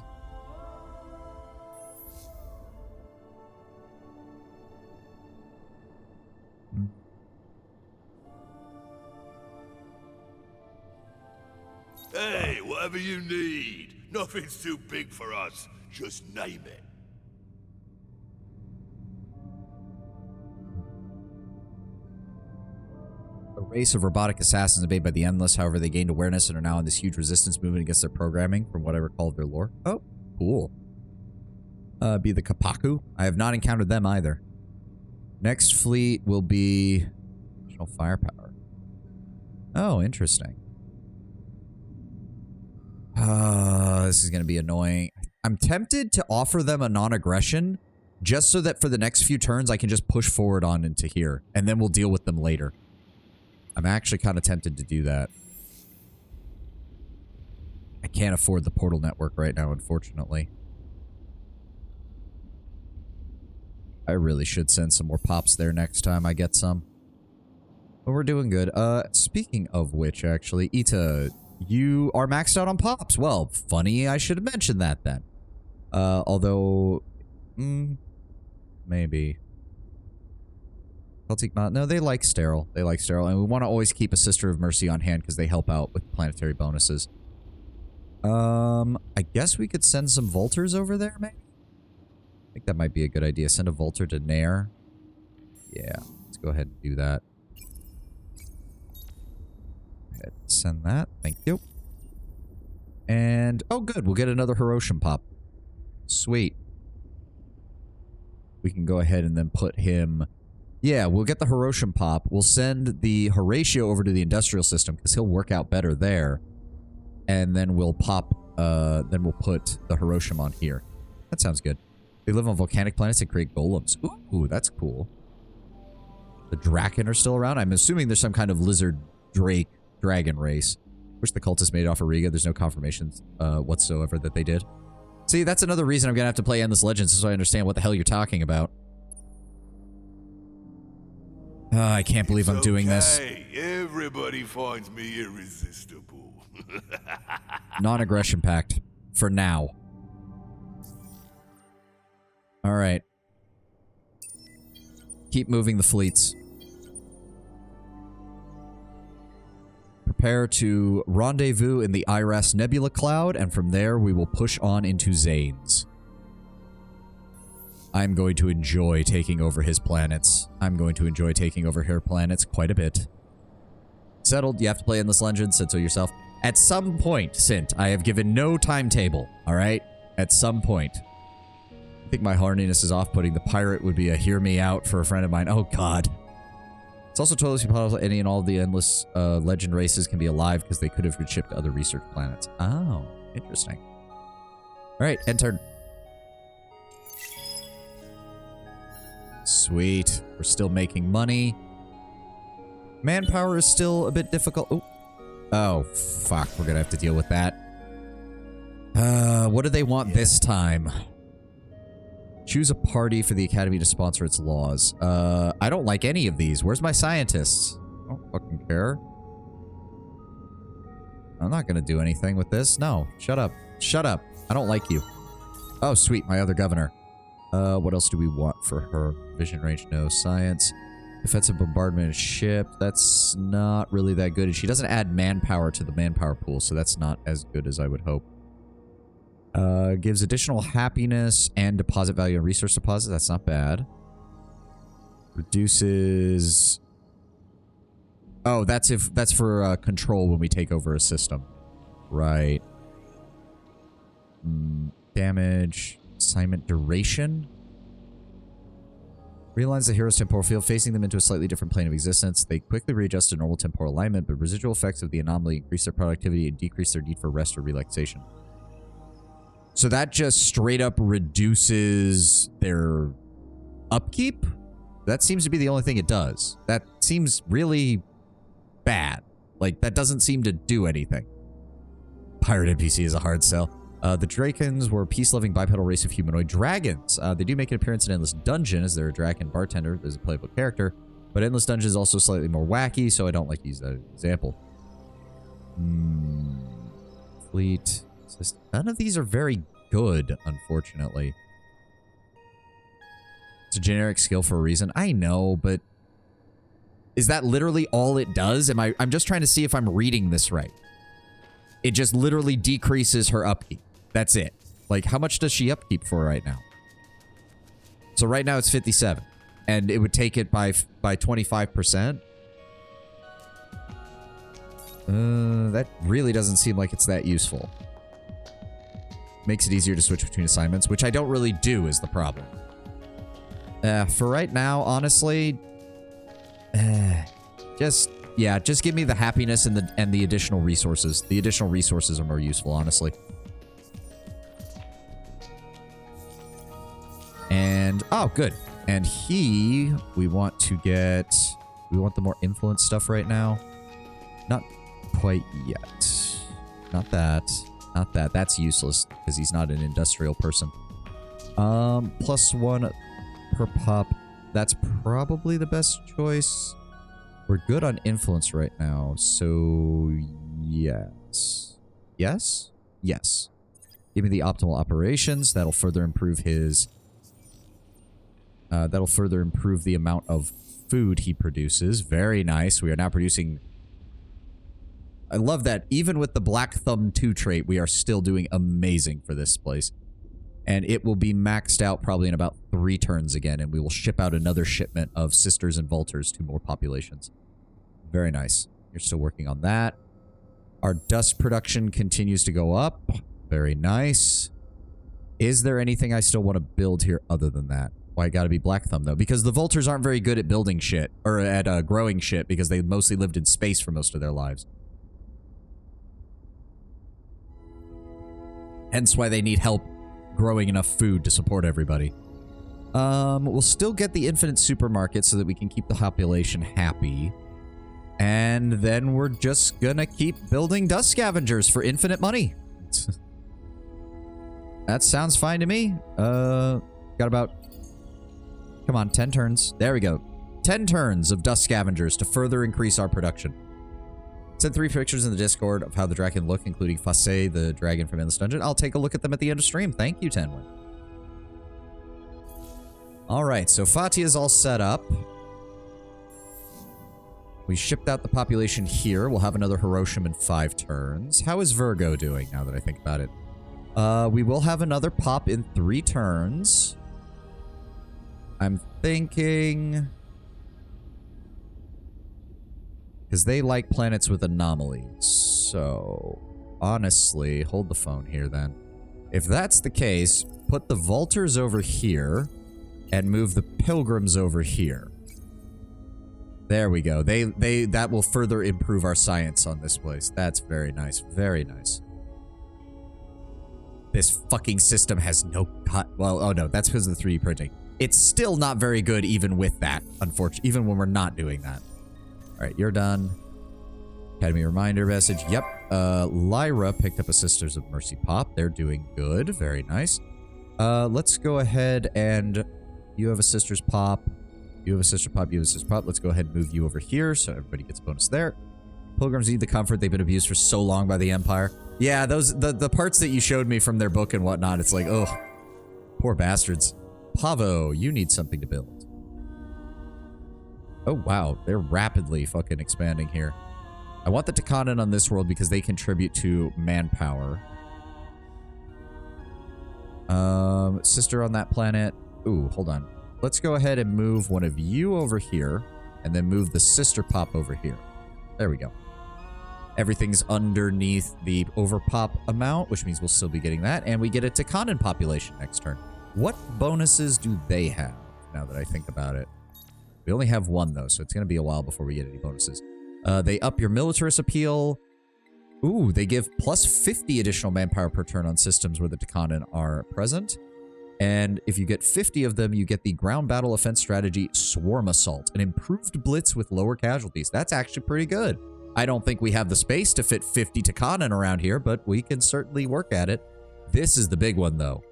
Hey, whatever you need. Nothing's too big for us. Just name it. A race of robotic assassins invaded by the Endless. However, they gained awareness and are now in this huge resistance movement against their programming, from what I recall of their lore. Oh, cool. Be the Kapaku. I have not encountered them either. Next fleet will be additional firepower. Oh, interesting. This is going to be annoying. I'm tempted to offer them a non-aggression just so that for the next few turns I can just push forward on into here, and then we'll deal with them later. I'm actually kind of tempted to do that. I can't afford the portal network right now, unfortunately. I really should send some more pops there next time I get some. But we're doing good. Speaking of which, actually, Ita, you are maxed out on pops. Well, funny, I should have mentioned that then. Although, maybe. Celtic Mountain. No, they like sterile. They like sterile. And we want to always keep a Sister of Mercy on hand because they help out with planetary bonuses. I guess we could send some Volters over there, maybe? I think that might be a good idea. Send a Volter to Nair. Yeah, let's go ahead and do that. Go ahead and send that. Thank you. And, oh good, we'll get another Hiroshima pop. Sweet. We can go ahead and then put him... Yeah, we'll get the Hiroshima pop. We'll send the Horatio over to the industrial system because he'll work out better there. And then we'll pop, then we'll put the Hiroshima on here. That sounds good. They live on volcanic planets and create golems. Ooh, that's cool. The Draken are still around. I'm assuming there's some kind of lizard drake dragon race. Wish the cultists made it off of Riga. There's no confirmations whatsoever that they did. See, that's another reason I'm going to have to play Endless Legends so I understand what the hell you're talking about. I can't believe I'm doing this. Everybody finds me irresistible. Non-aggression pact. For now. All right. Keep moving the fleets. Prepare to rendezvous in the Iras Nebula Cloud, and from there we will push on into Zane's. I'm going to enjoy taking over his planets. I'm going to enjoy taking over her planets quite a bit. Settled. You have to play Endless Legends. Settle yourself. At some point, Sint, I have given no timetable. All right? At some point. I think my horniness is off-putting. The pirate would be a hear me out for a friend of mine. Oh, God. It's also totally possible any and all of the Endless Legend races can be alive because they could have been shipped to other research planets. Oh, interesting. All right, end turn. Sweet. We're still making money. Manpower is still a bit difficult. Oh, fuck. We're going to have to deal with that. What do they want this time? Choose a party for the Academy to sponsor its laws. I don't like any of these. Where's my scientists? I don't fucking care. I'm not going to do anything with this. No. Shut up. Shut up. I don't like you. Oh, sweet. My other governor. What else do we want for her? Vision range, no. Science. Defensive bombardment ship. That's not really that good. And she doesn't add manpower to the manpower pool, so that's not as good as I would hope. Gives additional happiness and deposit value and resource deposit. That's not bad. Reduces... Oh, that's for control when we take over a system. Right. Damage. Assignment duration. Realigns the hero's temporal field, facing them into a slightly different plane of existence. They quickly readjust to normal temporal alignment, but residual effects of the anomaly increase their productivity and decrease their need for rest or relaxation. So that just straight up reduces their upkeep? That seems to be the only thing it does. That seems really bad. Like, that doesn't seem to do anything. Pirate NPC is a hard sell. The Drakens were a peace-loving bipedal race of humanoid dragons. They do make an appearance in Endless Dungeon, as they're a Draken bartender. There's a playable character. But Endless Dungeon is also slightly more wacky, so I don't like to use that as an example. Fleet. None of these are very good, unfortunately. It's a generic skill for a reason. I know, but... Is that literally all it does? I'm just trying to see if I'm reading this right. It just literally decreases her upkeep. That's it. Like, how much does she upkeep for right now? So right now it's 57. And it would take it by 25%. That really doesn't seem like it's that useful. Makes it easier to switch between assignments, which I don't really do is the problem. For right now, honestly... just give me the happiness and the additional resources. The additional resources are more useful, honestly. And, oh, good. And we want the more influence stuff right now. Not quite yet. Not that. Not that. That's useless, because he's not an industrial person. +1 per pop. That's probably the best choice. We're good on influence right now, so yes. Yes? Yes. Give me the optimal operations. That'll further improve his... that'll further improve the amount of food he produces. Very nice. We are now producing... I love that. Even with the Black Thumb 2 trait, we are still doing amazing for this place. And it will be maxed out probably in about 3 turns again, and we will ship out another shipment of Sisters and Vultures to more populations. Very nice. You're still working on that. Our dust production continues to go up. Very nice. Is there anything I still want to build here other than that? Why gotta be Black Thumb, though? Because the Vultures aren't very good at building shit, or at growing shit, because they mostly lived in space for most of their lives. Hence why they need help growing enough food to support everybody. We'll still get the infinite supermarket so that we can keep the population happy. And then we're just gonna keep building dust scavengers for infinite money. That sounds fine to me. Got about... Come on, 10 turns. There we go. 10 turns of dust scavengers to further increase our production. Sent 3 pictures in the Discord of how the dragon look, including Fasay, the dragon from Endless Dungeon. I'll take a look at them at the end of stream. Thank you, Tenwin. All right, so Fatih is all set up. We shipped out the population here. We'll have another Hiroshima in 5 turns. How is Virgo doing now that I think about it? We will have another pop in 3 turns. I'm thinking... because they like planets with anomalies. So, honestly, hold the phone here then. If that's the case, put the Vultures over here and move the Pilgrims over here. There we go. That will further improve our science on this place. That's very nice. Very nice. This fucking system has no cut. Well, oh no, that's because of the 3D printing. It's still not very good even with that, unfortunately, even when we're not doing that. All right, you're done. Academy reminder message. Yep. Lyra picked up a Sisters of Mercy pop. They're doing good. Very nice. Let's go ahead and you have a Sisters pop. You have a Sister pop. You have a Sister pop. Let's go ahead and move you over here so everybody gets a bonus there. Pilgrims need the comfort. They've been abused for so long by the Empire. Yeah, the parts that you showed me from their book and whatnot, it's like, oh, poor bastards. Pavo, you need something to build. Oh, wow. They're rapidly fucking expanding here. I want the Takanan on this world because they contribute to manpower. Sister on that planet. Ooh, hold on. Let's go ahead and move one of you over here and then move the sister pop over here. There we go. Everything's underneath the overpop amount, which means we'll still be getting that. And we get a Takanan population next turn. What bonuses do they have now that I think about it? We only have 1, though, so it's going to be a while before we get any bonuses. They up your militarist appeal. Ooh, they give plus 50 additional manpower per turn on systems where the Takanan are present. And if you get 50 of them, you get the ground battle offense strategy Swarm Assault, an improved blitz with lower casualties. That's actually pretty good. I don't think we have the space to fit 50 Takanan around here, but we can certainly work at it. This is the big one, though.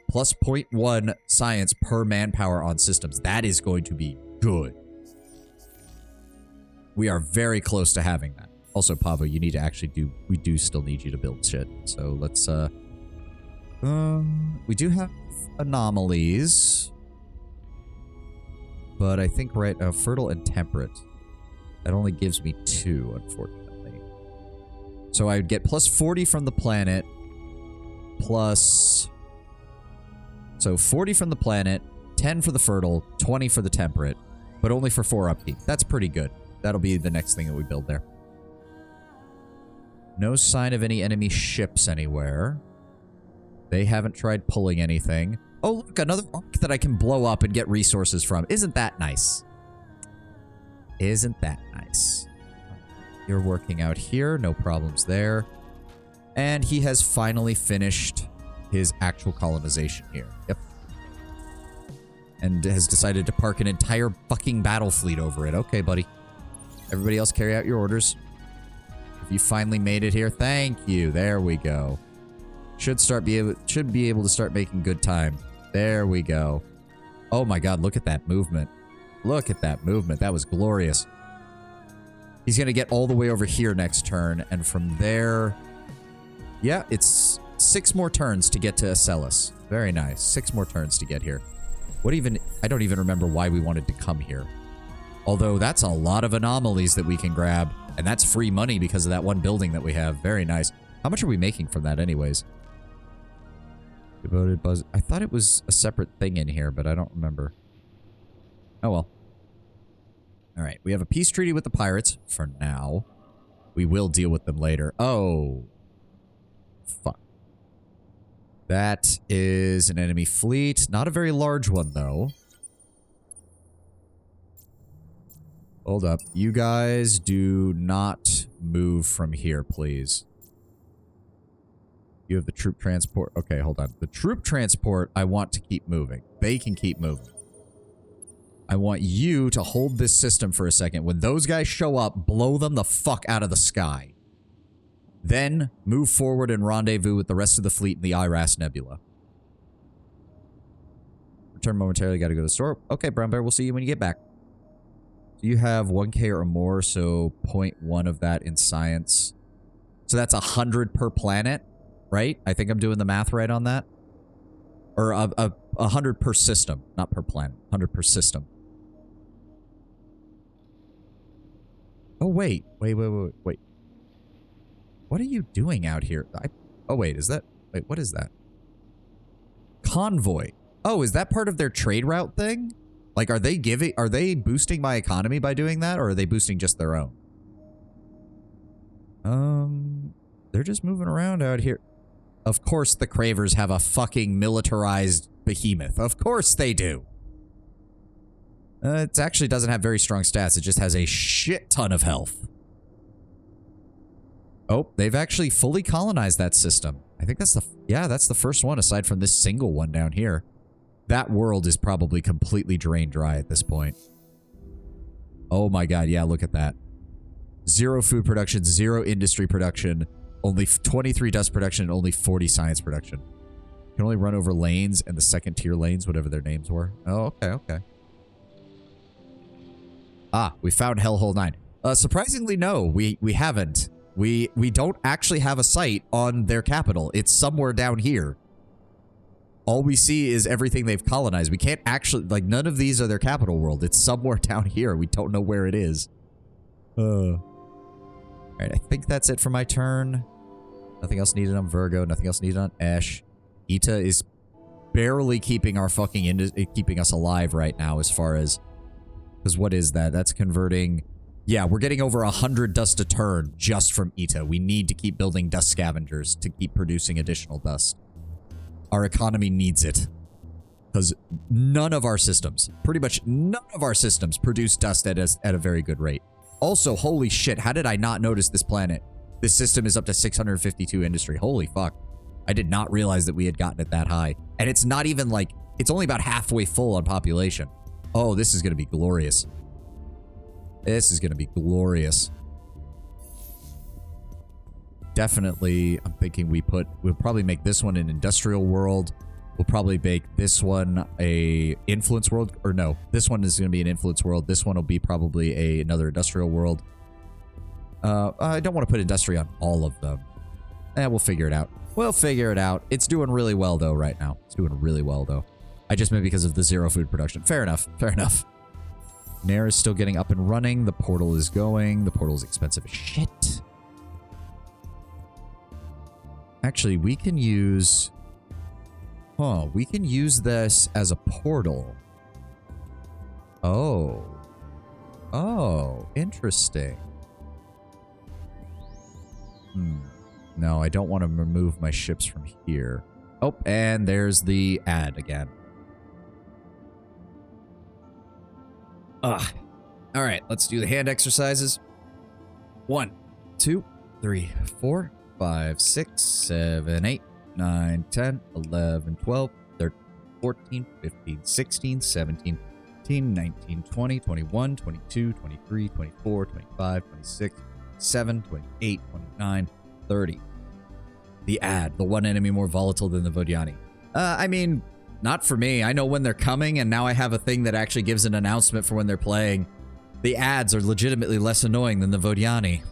Plus 0.1 science per manpower on systems. That is going to be good. We are very close to having that. Also, Pavo, you need to actually do... we do still need you to build shit. So let's, we do have anomalies. But I think, right, fertile and temperate. That only gives me 2, unfortunately. So I would get plus 40 from the planet. Plus... so 40 from the planet, 10 for the fertile, 20 for the temperate, but only for 4 upkeep. That's pretty good. That'll be the next thing that we build there. No sign of any enemy ships anywhere. They haven't tried pulling anything. Oh, look, another arc that I can blow up and get resources from. Isn't that nice? Isn't that nice? You're working out here. No problems there. And he has finally finished his actual colonization here. Yep. And has decided to park an entire fucking battle fleet over it. Okay, buddy. Everybody else carry out your orders. If you finally made it here, thank you. There we go. Should be able to start making good time. There we go. Oh my god, look at that movement. Look at that movement. That was glorious. He's going to get all the way over here next turn, and from there... yeah, it's 6 more turns to get to Acellus. Very nice. 6 more turns to get here. What even... I don't even remember why we wanted to come here. Although, that's a lot of anomalies that we can grab, and that's free money because of that one building that we have. Very nice. How much are we making from that anyways? Devoted buzz... I thought it was a separate thing in here, but I don't remember. Oh well. Alright, we have a peace treaty with the pirates for now. We will deal with them later. Oh. Fuck. That is an enemy fleet. Not a very large one, though. Hold up. You guys do not move from here, please. You have the troop transport. Okay, hold on. The troop transport, I want to keep moving. They can keep moving. I want you to hold this system for a second. When those guys show up, blow them the fuck out of the sky. Then, move forward and rendezvous with the rest of the fleet in the Iras Nebula. Return momentarily, gotta go to the store. Okay, Brown Bear, we'll see you when you get back. So you have 1k or more, so 0.1 of that in science. So that's 100 per planet, right? I think I'm doing the math right on that. Or 100 per system, not per planet. 100 per system. Oh, wait. Wait. What are you doing out here? Oh, wait, is that... Wait, what is that? Convoy. Oh, is that part of their trade route thing? Like, are they boosting my economy by doing that, or are they boosting just their own? They're just moving around out here. Of course the Cravers have a fucking militarized behemoth. Of course they do. It actually doesn't have very strong stats. It just has a shit ton of health. Oh, they've actually fully colonized that system. I think that's the... Yeah, that's the first one aside from this single one down here. That world is probably completely drained dry at this point. Oh my god, yeah, look at that. 0 food production, 0 industry production, only 23 dust production, and only 40 science production. Can only run over lanes and the second tier lanes, whatever their names were. Oh, okay. Ah, we found Hellhole 9. Surprisingly, no, we haven't. We don't actually have a site on their capital. It's somewhere down here. All we see is everything they've colonized. We can't actually... Like, none of these are their capital world. It's somewhere down here. We don't know where it is. Alright, I think that's it for my turn. Nothing else needed on Virgo. Nothing else needed on Esh. Ita is barely keeping our fucking... keeping us alive right now as far as... Because what is that? That's converting... Yeah, we're getting over 100 dust a turn just from Ita. We need to keep building dust scavengers to keep producing additional dust. Our economy needs it. Because none of our systems, pretty much none of our systems produce dust at a very good rate. Also, holy shit, how did I not notice this planet? This system is up to 652 industry. Holy fuck. I did not realize that we had gotten it that high. And it's not even like, it's only about halfway full on population. Oh, this is going to be glorious. This is going to be glorious. Definitely, I'm thinking we'll probably make this one an industrial world. We'll probably make this one a influence world. Or no, this one is going to be an influence world. This one will be probably another industrial world. I don't want to put industry on all of them. We'll figure it out. We'll figure it out. It's doing really well, though, right now. It's doing really well, though. I just meant because of the 0 food production. Fair enough. Fair enough. Nair is still getting up and running. The portal is going. The portal is expensive as shit. Actually, we can use... Huh, we can use this as a portal. Oh. Oh, interesting. No, I don't want to remove my ships from here. Oh, and there's the ad again. Ugh. All right, let's do the hand exercises. 1, 2, 3, 4, 5, 6, 7, 8, 9, 10, 11, 12, 13, 14, 15, 16, 17, 18, 19, 20, 21, 22, 23, 24, 25, 26, 27, 28, 29, 30. The ad, the one enemy more volatile than the Vodiani. I mean, not for me. I know when they're coming, and now I have a thing that actually gives an announcement for when they're playing. The ads are legitimately less annoying than the Vodiani.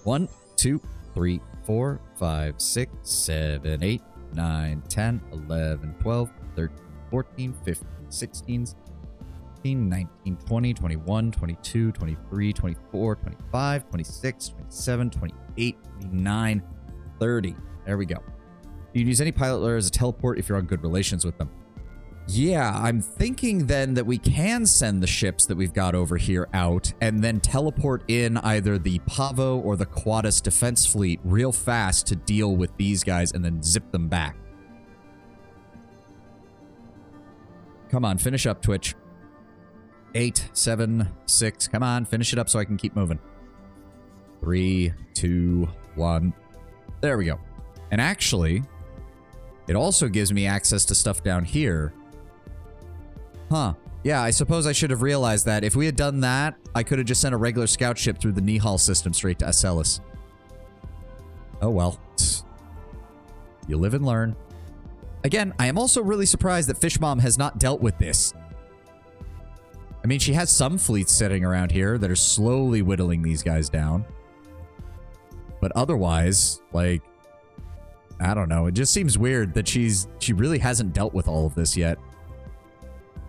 1, 2, 3, 4, 5, 6, 7, 8, 9, 10, 11, 12, 13, 14, 15, 16, 17, 19, 20, 21, 22, 23, 24, 25, 26, 27, 28, 29, 30. There we go. You can use any pilot layer as a teleport if you're on good relations with them. Yeah, I'm thinking then that we can send the ships that we've got over here out and then teleport in either the Pavo or the Quadus defense fleet real fast to deal with these guys and then zip them back. Come on, finish up, Twitch. 8, 7, 6. Come on, finish it up so I can keep moving. 3, 2, 1. There we go. And actually, it also gives me access to stuff down here. Huh. Yeah, I suppose I should have realized that. If we had done that, I could have just sent a regular scout ship through the Nihal system straight to Aselis. Oh well. You live and learn. Again, I am also really surprised that Fish Mom has not dealt with this. I mean, she has some fleets sitting around here that are slowly whittling these guys down. But otherwise, I don't know. It just seems weird that she really hasn't dealt with all of this yet.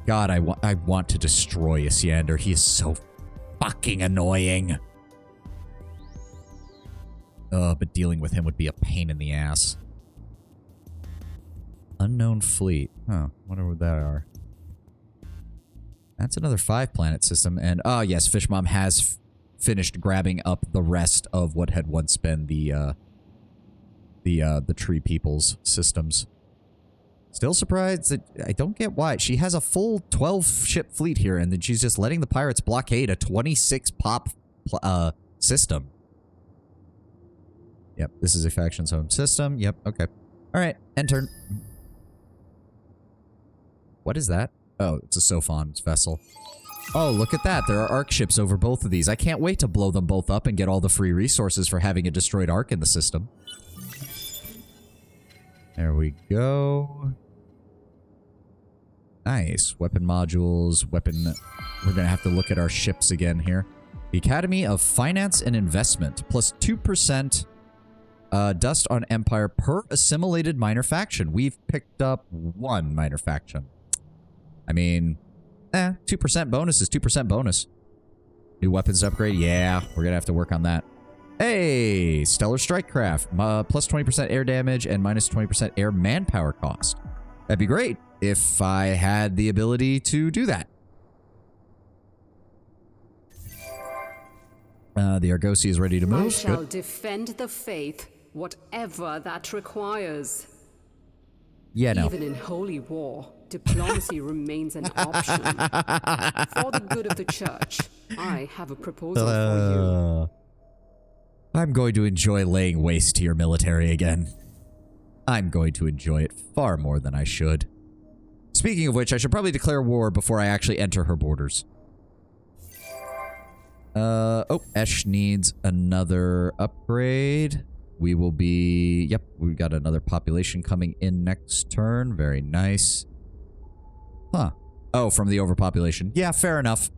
God, I want to destroy Isyander. He is so fucking annoying. But dealing with him would be a pain in the ass. Unknown fleet. Huh. Wonder what that are. That's another 5-planet system. And, oh, yes, Fishmom has finished grabbing up the rest of what had once been the Tree People's systems. Still surprised that I don't get why. She has a full 12-ship fleet here, and then she's just letting the pirates blockade a 26-pop system. Yep, this is a faction's home system. Yep, okay. Alright, enter. What is that? Oh, it's a Sophon's vessel. Oh, look at that. There are arc ships over both of these. I can't wait to blow them both up and get all the free resources for having a destroyed arc in the system. There we go. Nice. Weapon modules, weapon... We're going to have to look at our ships again here. The Academy of Finance and Investment, plus 2% dust on Empire per assimilated minor faction. We've picked up 1 minor faction. I mean, 2% bonus is 2% bonus. New weapons to upgrade? Yeah, we're going to have to work on that. Hey, Stellar Strike Craft. Plus 20% air damage and minus 20% air manpower cost. That'd be great if I had the ability to do that. The Argosy is ready to move. I shall Good. defend the faith, whatever that requires. Yeah, no. Even in holy war, diplomacy remains an option. For the good of the church, I have a proposal for you. I'm going to enjoy laying waste to your military again. I'm going to enjoy it far more than I should. Speaking of which, I should probably declare war before I actually enter her borders. Oh, Esh needs another upgrade. We will be... Yep, we've got another population coming in next turn. Very nice. Huh. Oh, from the overpopulation. Yeah, fair enough.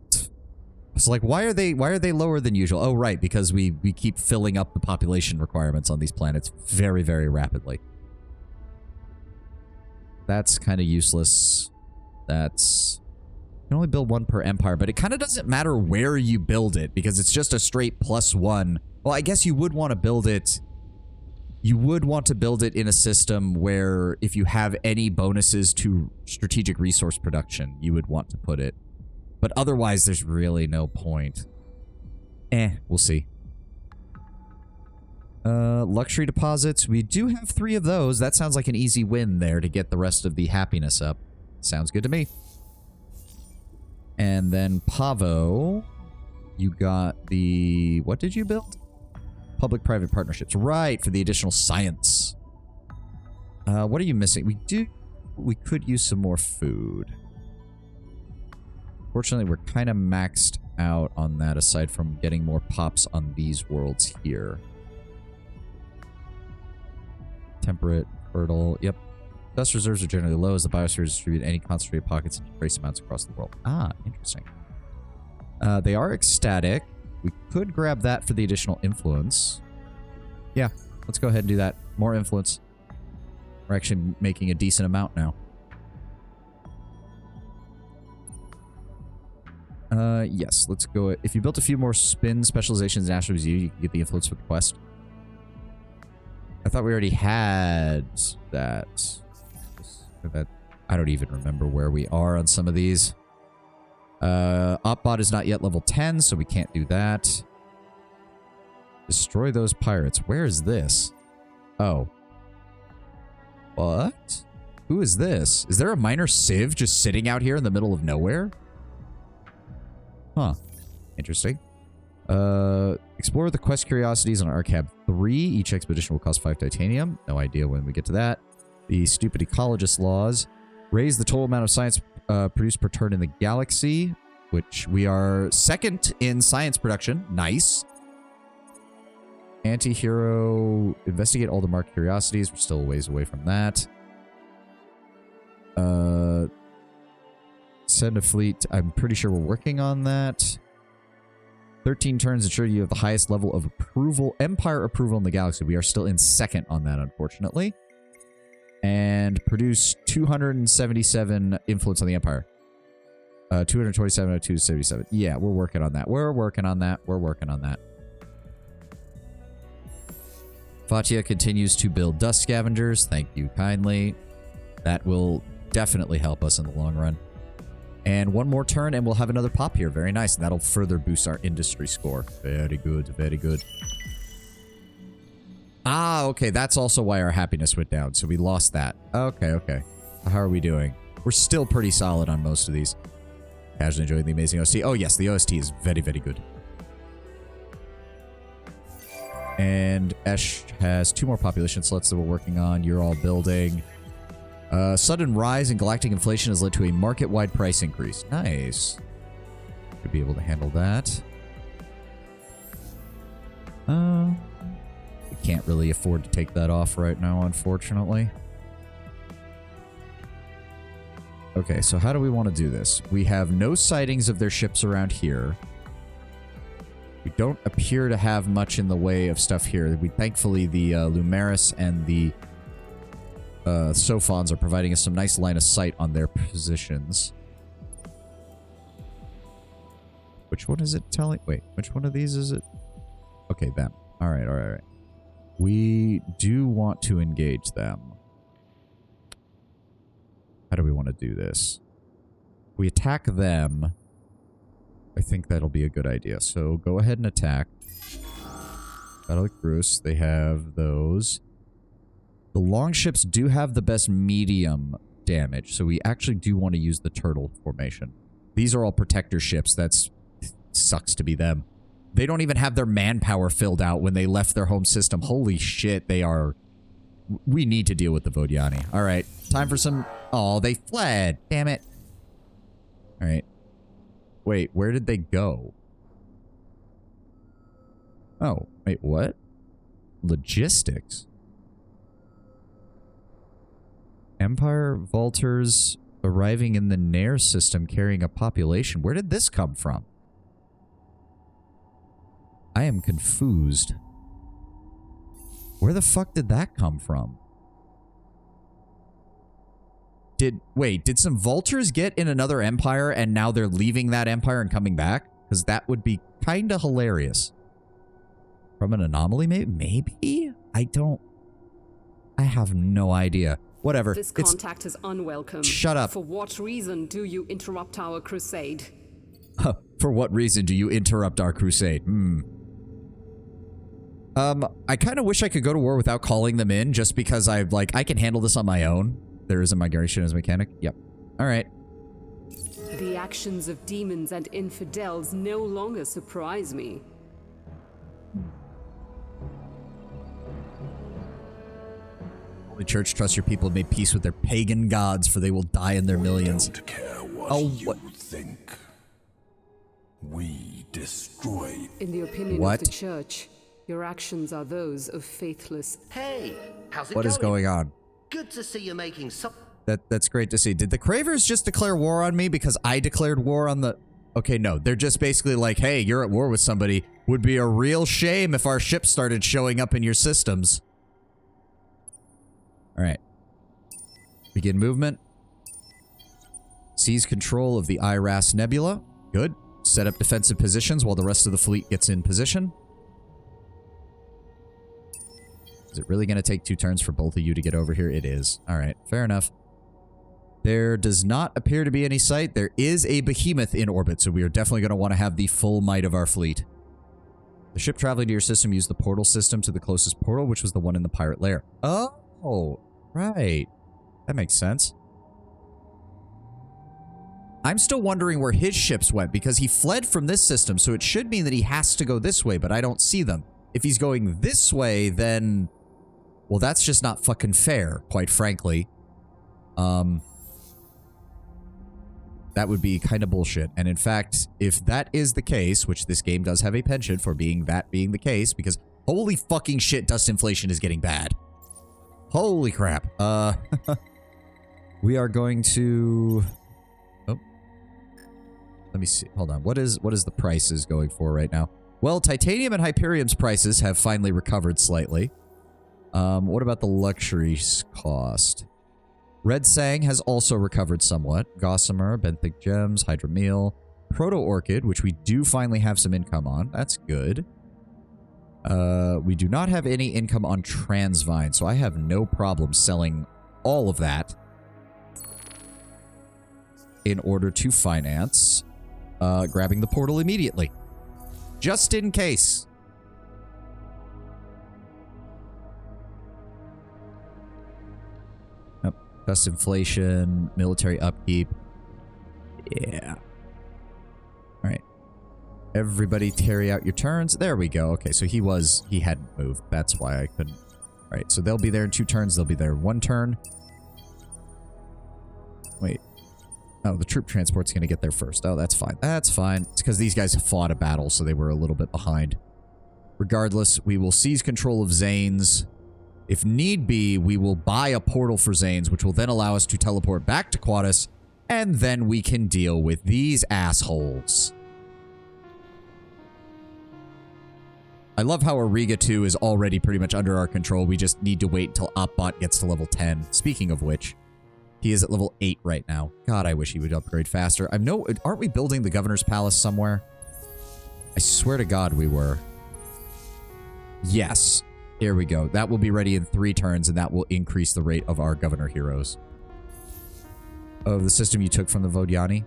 It's like, why are they lower than usual? Oh, right, because we keep filling up the population requirements on these planets very, very rapidly. That's kind of useless. That's... You can only build 1 per empire, but it kind of doesn't matter where you build it, because it's just a straight +1. Well, I guess you would want to build it... You would want to build it in a system where if you have any bonuses to strategic resource production, you would want to put it. But otherwise, there's really no point. We'll see. Luxury deposits. We do have 3 of those. That sounds like an easy win there to get the rest of the happiness up. Sounds good to me. And then Pavo, you got the... What did you build? Public-private partnerships. Right, for the additional science. What are you missing? We could use some more food. Fortunately, we're kind of maxed out on that, aside from getting more pops on these worlds here. Temperate, fertile, yep. Dust reserves are generally low as the biosphere distribute any concentrated pockets into trace amounts across the world. Ah, interesting. They are ecstatic. We could grab that for the additional influence. Yeah, let's go ahead and do that. More influence. We're actually making a decent amount now. Yes, let's go. If you built a few more spin specializations in Astro Zoo, you can get the influence for the quest. I thought we already had that. I don't even remember where we are on some of these. Opbot is not yet level 10, so we can't do that. Destroy those pirates. Where is this? Oh. What? Who is this? Is there a minor civ just sitting out here in the middle of nowhere? Huh. Interesting. Explore the quest curiosities on Arcab 3. Each expedition will cost 5 titanium. No idea when we get to that. The stupid ecologist laws. Raise the total amount of science produced per turn in the galaxy, which we are 2nd in science production. Nice. Anti-hero. Investigate all the marked curiosities. We're still a ways away from that. Send a fleet. I'm pretty sure we're working on that. 13 turns ensure you have the highest level of approval, Empire approval in the galaxy. We are still in 2nd on that, unfortunately. And produce 277 influence on the Empire. 227 out of 277. Yeah, we're working on that. We're working on that. We're working on that. Fatia continues to build dust scavengers. Thank you kindly. That will definitely help us in the long run. And one more turn and we'll have another pop here. Very nice. And that'll further boost our industry score. Very good. Very good. Ah, okay. That's also why our happiness went down. So we lost that. Okay, okay. How are we doing? We're still pretty solid on most of these. Casually enjoying the amazing OST. Oh, yes. The OST is very, very good. And Esh has 2 more population slots that we're working on. You're all building. Sudden rise in galactic inflation has led to a market-wide price increase. Nice. Could be able to handle that. We can't really afford to take that off right now, unfortunately. Okay, so how do we want to do this? We have no sightings of their ships around here. We don't appear to have much in the way of stuff here. Thankfully, the Lumeris and the Sophons are providing us some nice line of sight on their positions. Which one is it telling? Wait, which one of these is it? Okay, them. All right, all right, all right. We do want to engage them. How do we want to do this? We attack them. I think that'll be a good idea. So go ahead and attack. Battle Cruise. They have those. The longships do have the best medium damage, so we actually do want to use the turtle formation. These are all protector ships. That's sucks to be them. They don't even have their manpower filled out when they left their home system. Holy shit, they are... We need to deal with the Vodiani. All right, time for some... Oh, they fled. Damn it. All right. Wait, where did they go? Oh, wait, what? Logistics. Empire Vultures arriving in the Nair system carrying a population. Where did this come from? I am confused. Where the fuck did that come from? Did some vultures get in another empire and now they're leaving that empire and coming back? Because that would be kind of hilarious. From an anomaly, maybe? I have no idea. Whatever. This contact is unwelcome. Shut up. For what reason do you interrupt our crusade? For what reason do you interrupt our crusade? I kind of wish I could go to war without calling them in, just because I can handle this on my own. There is a migration as mechanic. Yep. All right. The actions of demons and infidels no longer surprise me. Holy Church, trust your people, made peace with their pagan gods, for they will die in their millions. Don't care what you think. We destroy. In the opinion of the Church, your actions are those of faithless. Hey, how's it What going? is going on? Good to see you making some... That's great to see. Did the Cravers just declare war on me because I declared war on the... Okay, no. They're just basically like, hey, you're at war with somebody. Would be a real shame if our ships started showing up in your systems. Alright. Begin movement. Seize control of the Iras Nebula. Good. Set up defensive positions while the rest of the fleet gets in position. Is it really going to take 2 turns for both of you to get over here? It is. Alright, fair enough. There does not appear to be any sight. There is a behemoth in orbit, so we are definitely going to want to have the full might of our fleet. The ship traveling to your system used the portal system to the closest portal, which was the one in the pirate lair. Oh, right. That makes sense. I'm still wondering where his ships went, because he fled from this system, so it should mean that he has to go this way, but I don't see them. If he's going this way, then... Well, that's just not fucking fair, quite frankly. That would be kind of bullshit. And in fact, if that is the case, which this game does have a penchant for being the case, because holy fucking shit, dust inflation is getting bad. Holy crap. We are going to... Oh. Let me see. Hold on. What is the prices going for right now? Well, titanium and Hyperium's prices have finally recovered slightly. What about the luxuries cost? Red Sang has also recovered somewhat. Gossamer, benthic gems, hydromeal, proto-orchid, which we do finally have some income on. That's good. We do not have any income on Transvine, so I have no problem selling all of that in order to finance grabbing the portal immediately. Just in case. Oh, dust inflation, military upkeep. Yeah. Alright. Everybody carry out your turns. There we go. Okay, so he hadn't moved. That's why I couldn't. Alright, so they'll be there in 2 turns. They'll be there in 1 turn. Wait. Oh, the troop transport's going to get there first. Oh, that's fine. That's fine. It's because these guys fought a battle, so they were a little bit behind. Regardless, we will seize control of Zane's. If need be, we will buy a portal for Zane's, which will then allow us to teleport back to Quadus, and then we can deal with these assholes. I love how Ariga 2 is already pretty much under our control. We just need to wait until Opbot gets to level 10. Speaking of which, he is at level 8 right now. God, I wish he would upgrade faster. Aren't we building the Governor's Palace somewhere? I swear to God we were. Yes. Here we go. That will be ready in 3 turns, and that will increase the rate of our Governor heroes. Oh, the system you took from the Vodiani?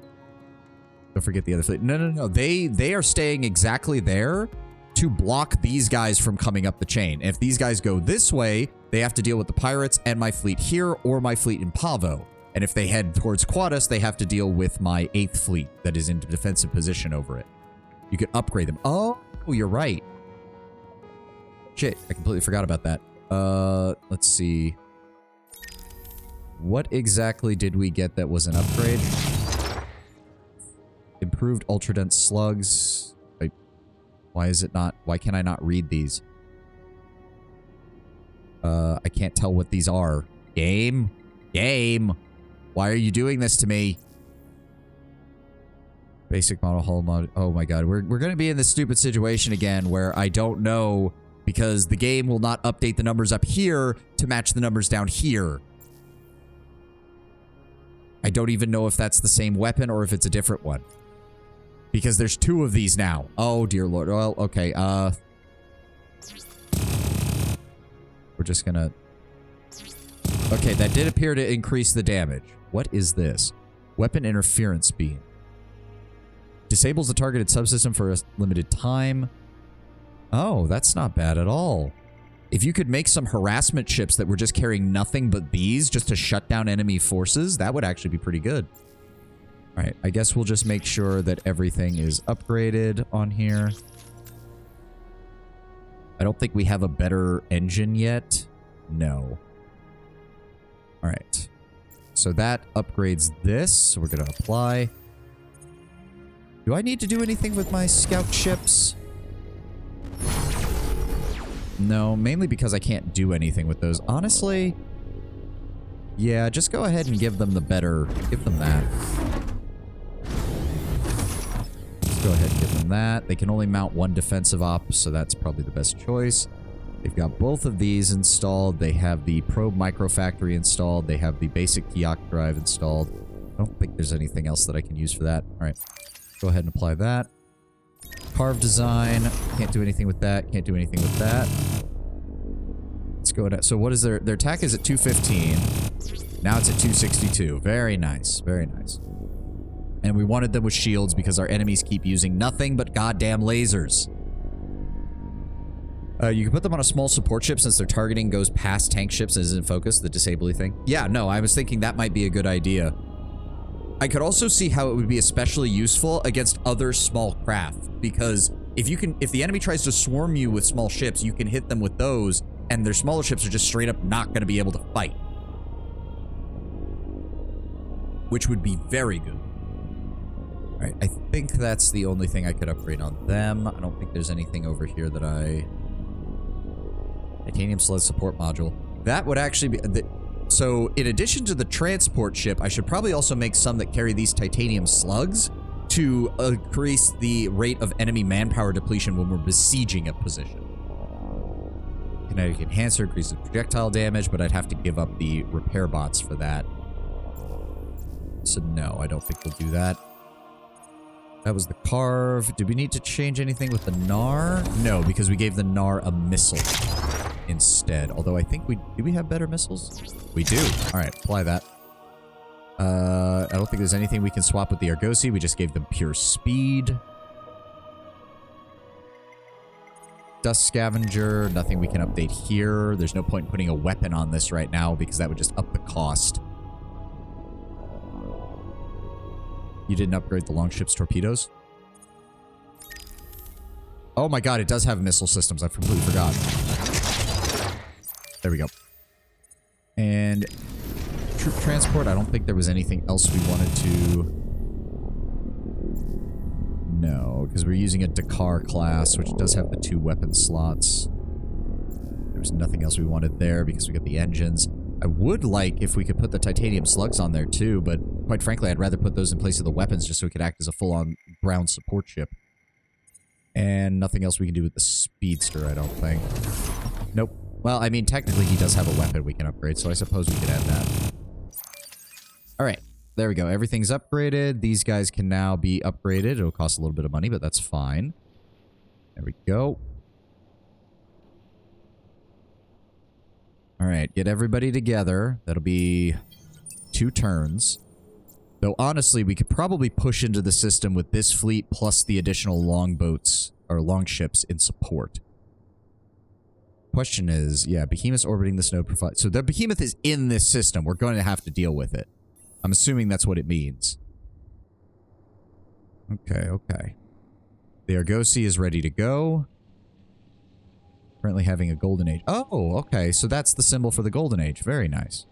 Don't forget the other fleet. No. They are staying exactly there to block these guys from coming up the chain. If these guys go this way, they have to deal with the pirates and my fleet here or my fleet in Pavo. And if they head towards Quadus, they have to deal with my 8th fleet that is in defensive position over it. You could upgrade them. Oh, you're right. Shit, I completely forgot about that. Let's see. What exactly did we get that was an upgrade? Improved ultra-dense slugs. Why is it not? Why can I not read these? I can't tell what these are. Game? Game? Why are you doing this to me? Basic model, hull mod. Oh my god. We're going to be in this stupid situation again where I don't know because the game will not update the numbers up here to match the numbers down here. I don't even know if that's the same weapon or if it's a different one. Because there's 2 of these now. Oh, dear lord. Well, okay. We're just gonna... Okay, that did appear to increase the damage. What is this? Weapon interference beam. Disables the targeted subsystem for a limited time. Oh, that's not bad at all. If you could make some harassment ships that were just carrying nothing but these just to shut down enemy forces, that would actually be pretty good. Alright, I guess we'll just make sure that everything is upgraded on here. I don't think we have a better engine yet. No. Alright. So that upgrades this. So we're going to apply. Do I need to do anything with my scout ships? No, mainly because I can't do anything with those. Honestly, yeah, just go ahead and give them the better... Give them that. Go ahead and give them that. They can only mount 1 defensive op, so that's probably the best choice. They've got both of these installed. They have the probe microfactory installed. They have the basic Kiak drive installed. I don't think there's anything else that I can use for that. All right. Go ahead and apply that. Carve design. Can't do anything with that. Can't do anything with that. Let's go ahead. So what is their attack is at 215. Now it's at 262. Very nice. Very nice. And we wanted them with shields because our enemies keep using nothing but goddamn lasers. You can put them on a small support ship since their targeting goes past tank ships and isn't focused, the disably thing. Yeah, no, I was thinking that might be a good idea. I could also see how it would be especially useful against other small craft, because if the enemy tries to swarm you with small ships, you can hit them with those, and their smaller ships are just straight up not going to be able to fight. Which would be very good. Alright, I think that's the only thing I could upgrade on them. I don't think there's anything over here that I... Titanium sled support module. That would actually be... So, in addition to the transport ship, I should probably also make some that carry these titanium slugs to increase the rate of enemy manpower depletion when we're besieging a position. Kinetic enhancer increases projectile damage, but I'd have to give up the repair bots for that. So no, I don't think we'll do that. That was the carve. Did we need to change anything with the Gnar? No, because we gave the Gnar a missile instead. Although I think do we have better missiles? We do. All right, apply that. I don't think there's anything we can swap with the Argosy. We just gave them pure speed. Dust Scavenger, nothing we can update here. There's no point in putting a weapon on this right now because that would just up the cost. You didn't upgrade the longship's torpedoes? Oh my god, it does have missile systems. I completely forgot. There we go. And troop transport, I don't think there was anything else we wanted to... No, because we're using a Dakar class, which does have the 2 weapon slots. There was nothing else we wanted there because we got the engines. I would like if we could put the titanium slugs on there too, but quite frankly, I'd rather put those in place of the weapons just so it could act as a full-on ground support ship. And nothing else we can do with the speedster, I don't think. Nope. Well, I mean, technically he does have a weapon we can upgrade, so I suppose we could add that. Alright. There we go. Everything's upgraded. These guys can now be upgraded. It'll cost a little bit of money, but that's fine. There we go. Alright, get everybody together. That'll be 2 turns. Though, honestly, we could probably push into the system with this fleet plus the additional longboats, or longships, in support. Question is, yeah, Behemoth's orbiting this node profile. So the Behemoth is in this system. We're going to have to deal with it. I'm assuming that's what it means. Okay, okay. The Argosy is ready to go. Currently having a golden age. Oh, okay. So that's the symbol for the golden age. Very nice.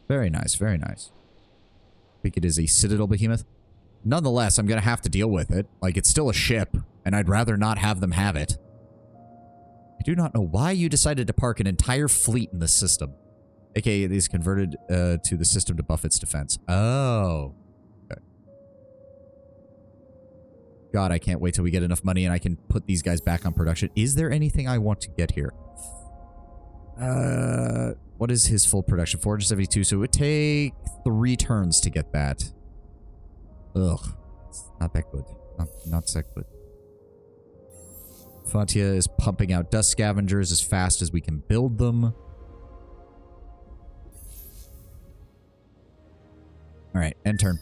Very nice, very nice. I think it is a Citadel Behemoth. Nonetheless, I'm going to have to deal with it. Like, it's still a ship, and I'd rather not have them have it. I do not know why you decided to park an entire fleet in this system. AKA, it is converted to the system to buff its defense. Oh. Okay. God, I can't wait till we get enough money and I can put these guys back on production. Is there anything I want to get here? What is his full production? 472, so it would take 3 turns to get that. Ugh. It's not that good. Not that good. Fontia is pumping out dust scavengers as fast as we can build them. Alright, end turn.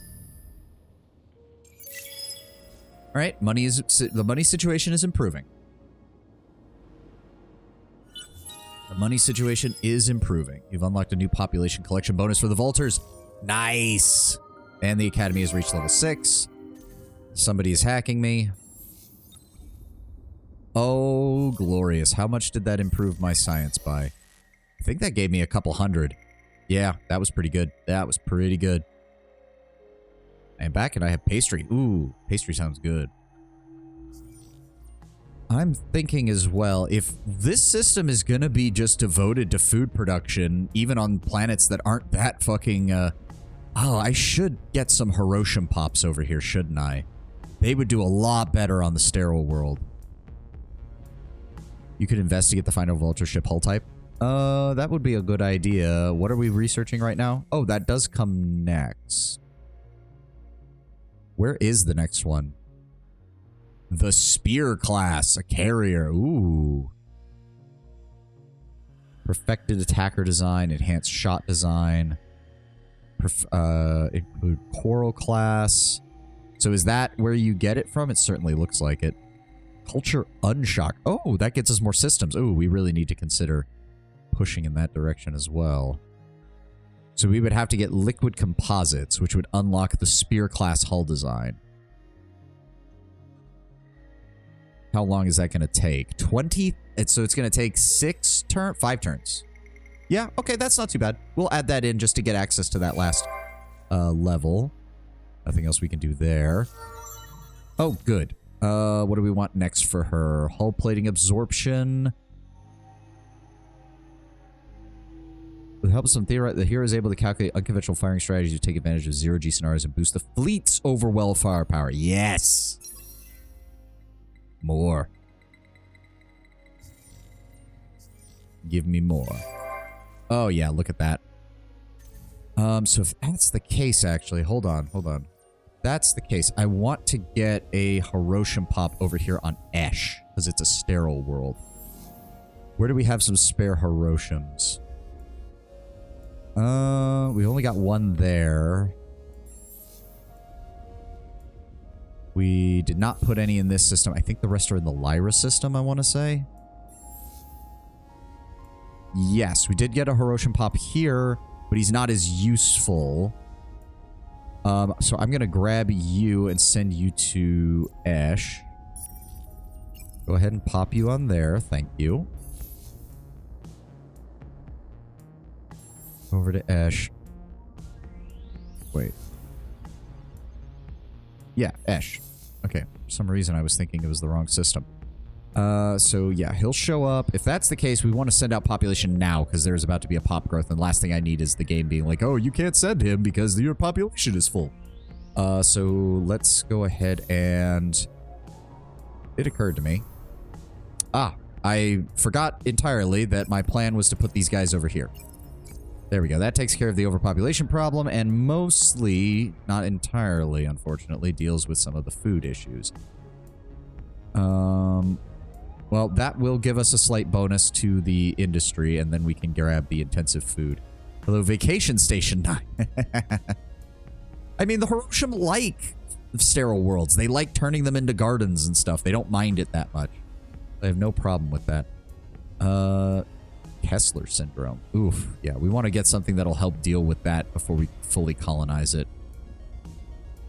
Alright, the money situation is improving. The money situation is improving. You've unlocked a new population collection bonus for the Vultures. Nice! And the Academy has reached level 6. Somebody is hacking me. Oh, glorious. How much did that improve my science by? I think that gave me a couple hundred. Yeah, that was pretty good. That was pretty good. I am back and I have pastry. Ooh, pastry sounds good. I'm thinking as well, if this system is gonna be just devoted to food production, even on planets that aren't that fucking, oh, I should get some Hiroshima pops over here, shouldn't I? They would do a lot better on the sterile world. You could investigate the final vulture ship hull type. That would be a good idea. What are we researching right now? Oh, that does come next. Where is the next one? The Spear class, a carrier. Ooh. Perfected attacker design, enhanced shot design. Include coral class. So is that where you get it from? It certainly looks like it. Culture unshock. Oh, that gets us more systems. Oh, we really need to consider pushing in that direction as well. So we would have to get liquid composites, which would unlock the Spear class hull design. How long is that going to take? 20? So it's going to take 5 turns. Yeah, okay, that's not too bad. We'll add that in just to get access to that last level. Nothing else we can do there. Oh, good. What do we want next for her? Hull plating absorption. With the help of some theory, the hero is able to calculate unconventional firing strategies to take advantage of zero-G scenarios and boost the fleet's overwhelming firepower. Yes! More. Give me more. Oh, yeah, look at that. So if that's the case, actually, hold on. That's the case. I want to get a Hiroshima pop over here on Esh, because it's a sterile world. Where do we have some spare Hiroshimas? We only got one there. We did not put any in this system. I think the rest are in the Lyra system, I want to say. Yes, we did get a Hiroshima pop here, but he's not as useful. So I'm going to grab you and send you to Esh. Go ahead and pop you on there. Thank you. Over to Esh. Wait. Yeah, Esh. Okay. For some reason I was thinking it was the wrong system. So yeah, he'll show up. If that's the case, we want to send out population now because there's about to be a pop growth, and last thing I need is the game being like, oh, you can't send him because your population is full. So let's go ahead and... It occurred to me. I forgot entirely that my plan was to put these guys over here. There we go. That takes care of the overpopulation problem and mostly, not entirely, unfortunately, deals with some of the food issues. Well, that will give us a slight bonus to the industry, and then we can grab the intensive food. Hello, vacation station 9. I mean, the Hiroshima like sterile worlds. They like turning them into gardens and stuff. They don't mind it that much. I have no problem with that. Kessler syndrome. Oof. Yeah, we want to get something that'll help deal with that before we fully colonize it.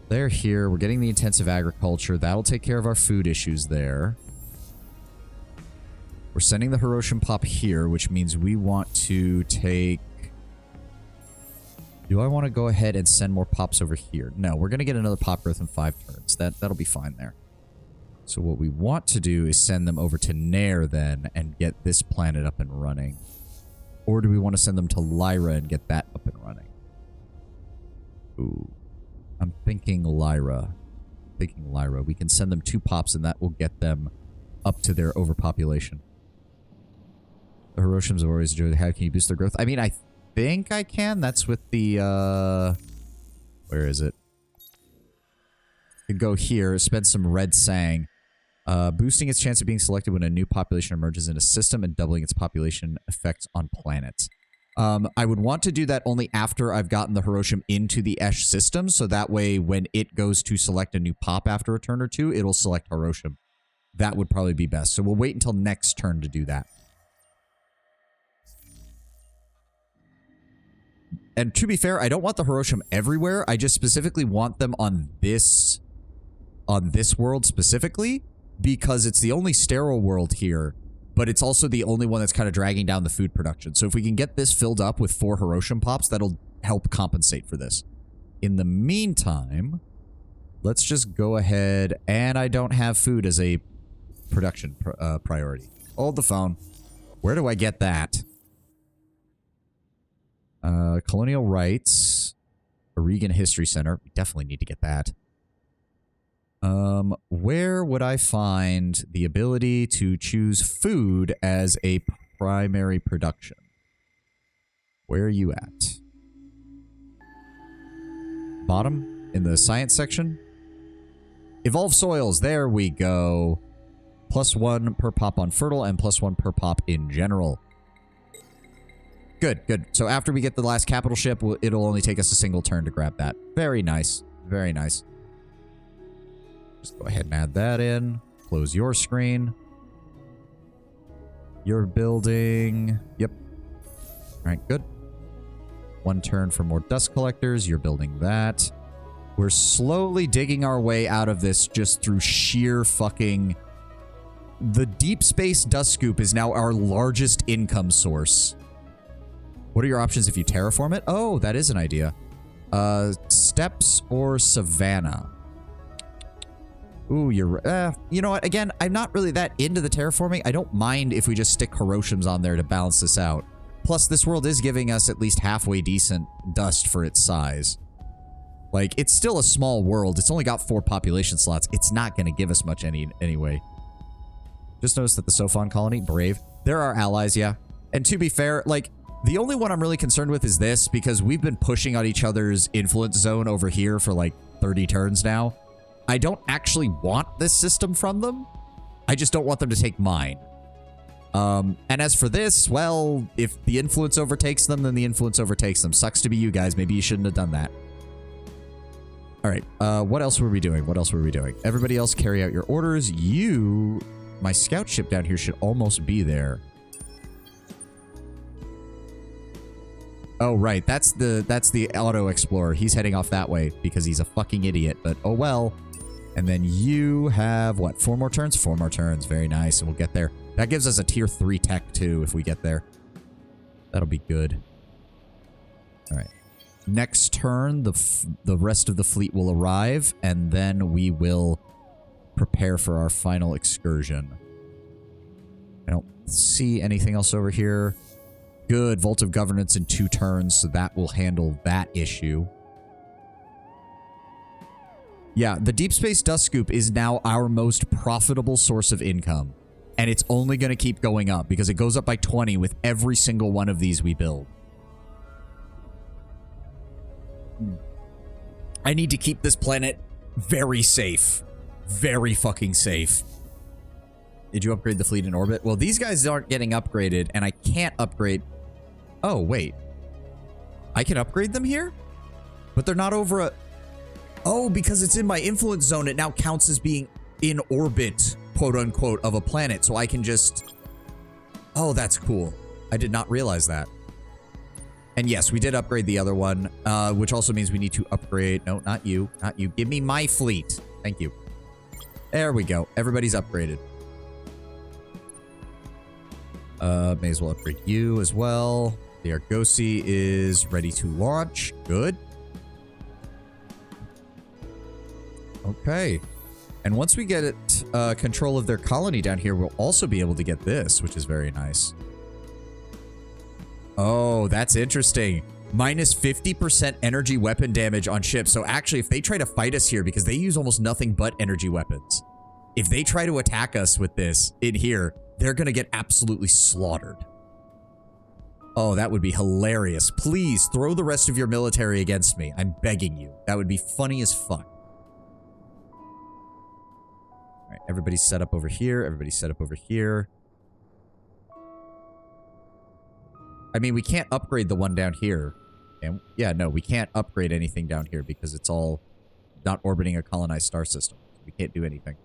They're here. We're getting the intensive agriculture. That'll take care of our food issues there. We're sending the Hiroshima pop here, which means we want to take... Do I want to go ahead and send more pops over here? No, we're going to get another pop growth in 5 turns. That'll be fine there. So what we want to do is send them over to Nair then and get this planet up and running. Or do we want to send them to Lyra and get that up and running? Ooh. I'm thinking Lyra. We can send them 2 pops and that will get them up to their overpopulation. The Hiroshimas have always enjoyed. How can you boost their growth? I mean, I think I can. That's with the, where is it? You can go here, spend some red sang. Boosting its chance of being selected when a new population emerges in a system and doubling its population effects on planets. I would want to do that only after I've gotten the Hiroshima into the Esh system, so that way when it goes to select a new pop after a turn or 2, it'll select Hiroshima. That would probably be best. So we'll wait until next turn to do that. And to be fair, I don't want the Hiroshima everywhere. I just specifically want them on this world specifically, because it's the only sterile world here, but it's also the only one that's kind of dragging down the food production. So if we can get this filled up with 4 Hiroshima pops, that'll help compensate for this. In the meantime, let's just go ahead, and I don't have food as a production priority. Hold the phone. Where do I get that? Colonial Rights, Oregon History Center. We definitely need to get that. Where would I find the ability to choose food as a primary production? Where are you at? Bottom? In the science section? Evolve soils. There we go. +1 per pop on fertile and +1 per pop in general. Good, good. So after we get the last capital ship, it'll only take us a single turn to grab that. Very nice. Very nice. Just go ahead and add that in. Close your screen. You're building... Yep. Alright, good. 1 turn for more dust collectors. You're building that. We're slowly digging our way out of this just through sheer fucking... The deep space dust scoop is now our largest income source. What are your options if you terraform it? Oh, that is an idea. Steppes or savanna? Ooh, you're... you know what? Again, I'm not really that into the terraforming. I don't mind if we just stick Hiroshimas on there to balance this out. Plus, this world is giving us at least halfway decent dust for its size. Like, it's still a small world. It's only got 4 population slots. It's not going to give us much anyway. Just noticed that the Sophon colony, brave. They're our allies, yeah. And to be fair, like, The only one I'm really concerned with is this, because we've been pushing on each other's influence zone over here for like 30 turns now. I don't actually want this system from them. I just don't want them to take mine. And as for this, well, if the influence overtakes them, then the influence overtakes them. Sucks to be you guys. Maybe you shouldn't have done that. All right. What else were we doing? What else were we doing? Everybody else carry out your orders. My scout ship down here should almost be there. Oh, right. That's the auto explorer. He's heading off that way because he's a fucking idiot, but oh well. And then you have, what, 4 more turns? 4 more turns. Very nice. And we'll get there. That gives us a tier 3 tech, too, if we get there. That'll be good. All right. Next turn, the rest of the fleet will arrive, and then we will prepare for our final excursion. I don't see anything else over here. Good. Vault of Governance in 2 turns, so that will handle that issue. Yeah, the Deep Space Dust Scoop is now our most profitable source of income. And it's only going to keep going up because it goes up by 20 with every single one of these we build. I need to keep this planet very safe. Very fucking safe. Did you upgrade the fleet in orbit? Well, these guys aren't getting upgraded, and I can't upgrade... Oh, wait. I can upgrade them here? But they're not over a... Oh, because it's in my influence zone, it now counts as being in orbit, quote-unquote, of a planet, so I can just... Oh, that's cool. I did not realize that. And yes, we did upgrade the other one, which also means we need to upgrade... No, not you. Not you. Give me my fleet. Thank you. There we go. Everybody's upgraded. May as well upgrade you as well. The Argosy is ready to launch. Good. Okay. And once we get control of their colony down here, we'll also be able to get this, which is very nice. Oh, that's interesting. Minus 50% energy weapon damage on ships. So actually, if they try to fight us here, because they use almost nothing but energy weapons, if they try to attack us with this in here, they're going to get absolutely slaughtered. Oh, that would be hilarious. Please throw the rest of your military against me. I'm begging you. That would be funny as fuck. All right, everybody's set up over here. Everybody's set up over here. I mean, we can't upgrade the one down here. And yeah, no, we can't upgrade anything down here because it's all not orbiting a colonized star system. We can't do anything.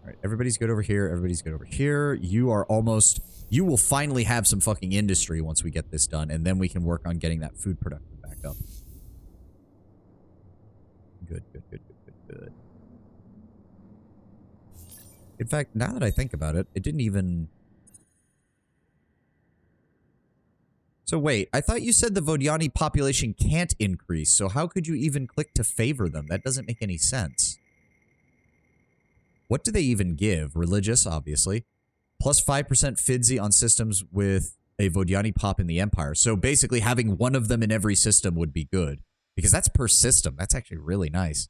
All right, everybody's good over here. Everybody's good over here. You are almost... You will finally have some fucking industry once we get this done, and then we can work on getting that food production back up. Good, good, good, good, good, good. In fact, now that I think about it, it didn't even... So wait, I thought you said the Vodiani population can't increase, so how could you even click to favor them? That doesn't make any sense. What do they even give? Religious, obviously. Plus 5% FIDSI on systems with a Vodiani pop in the Empire. So basically having one of them in every system would be good. Because that's per system. That's actually really nice.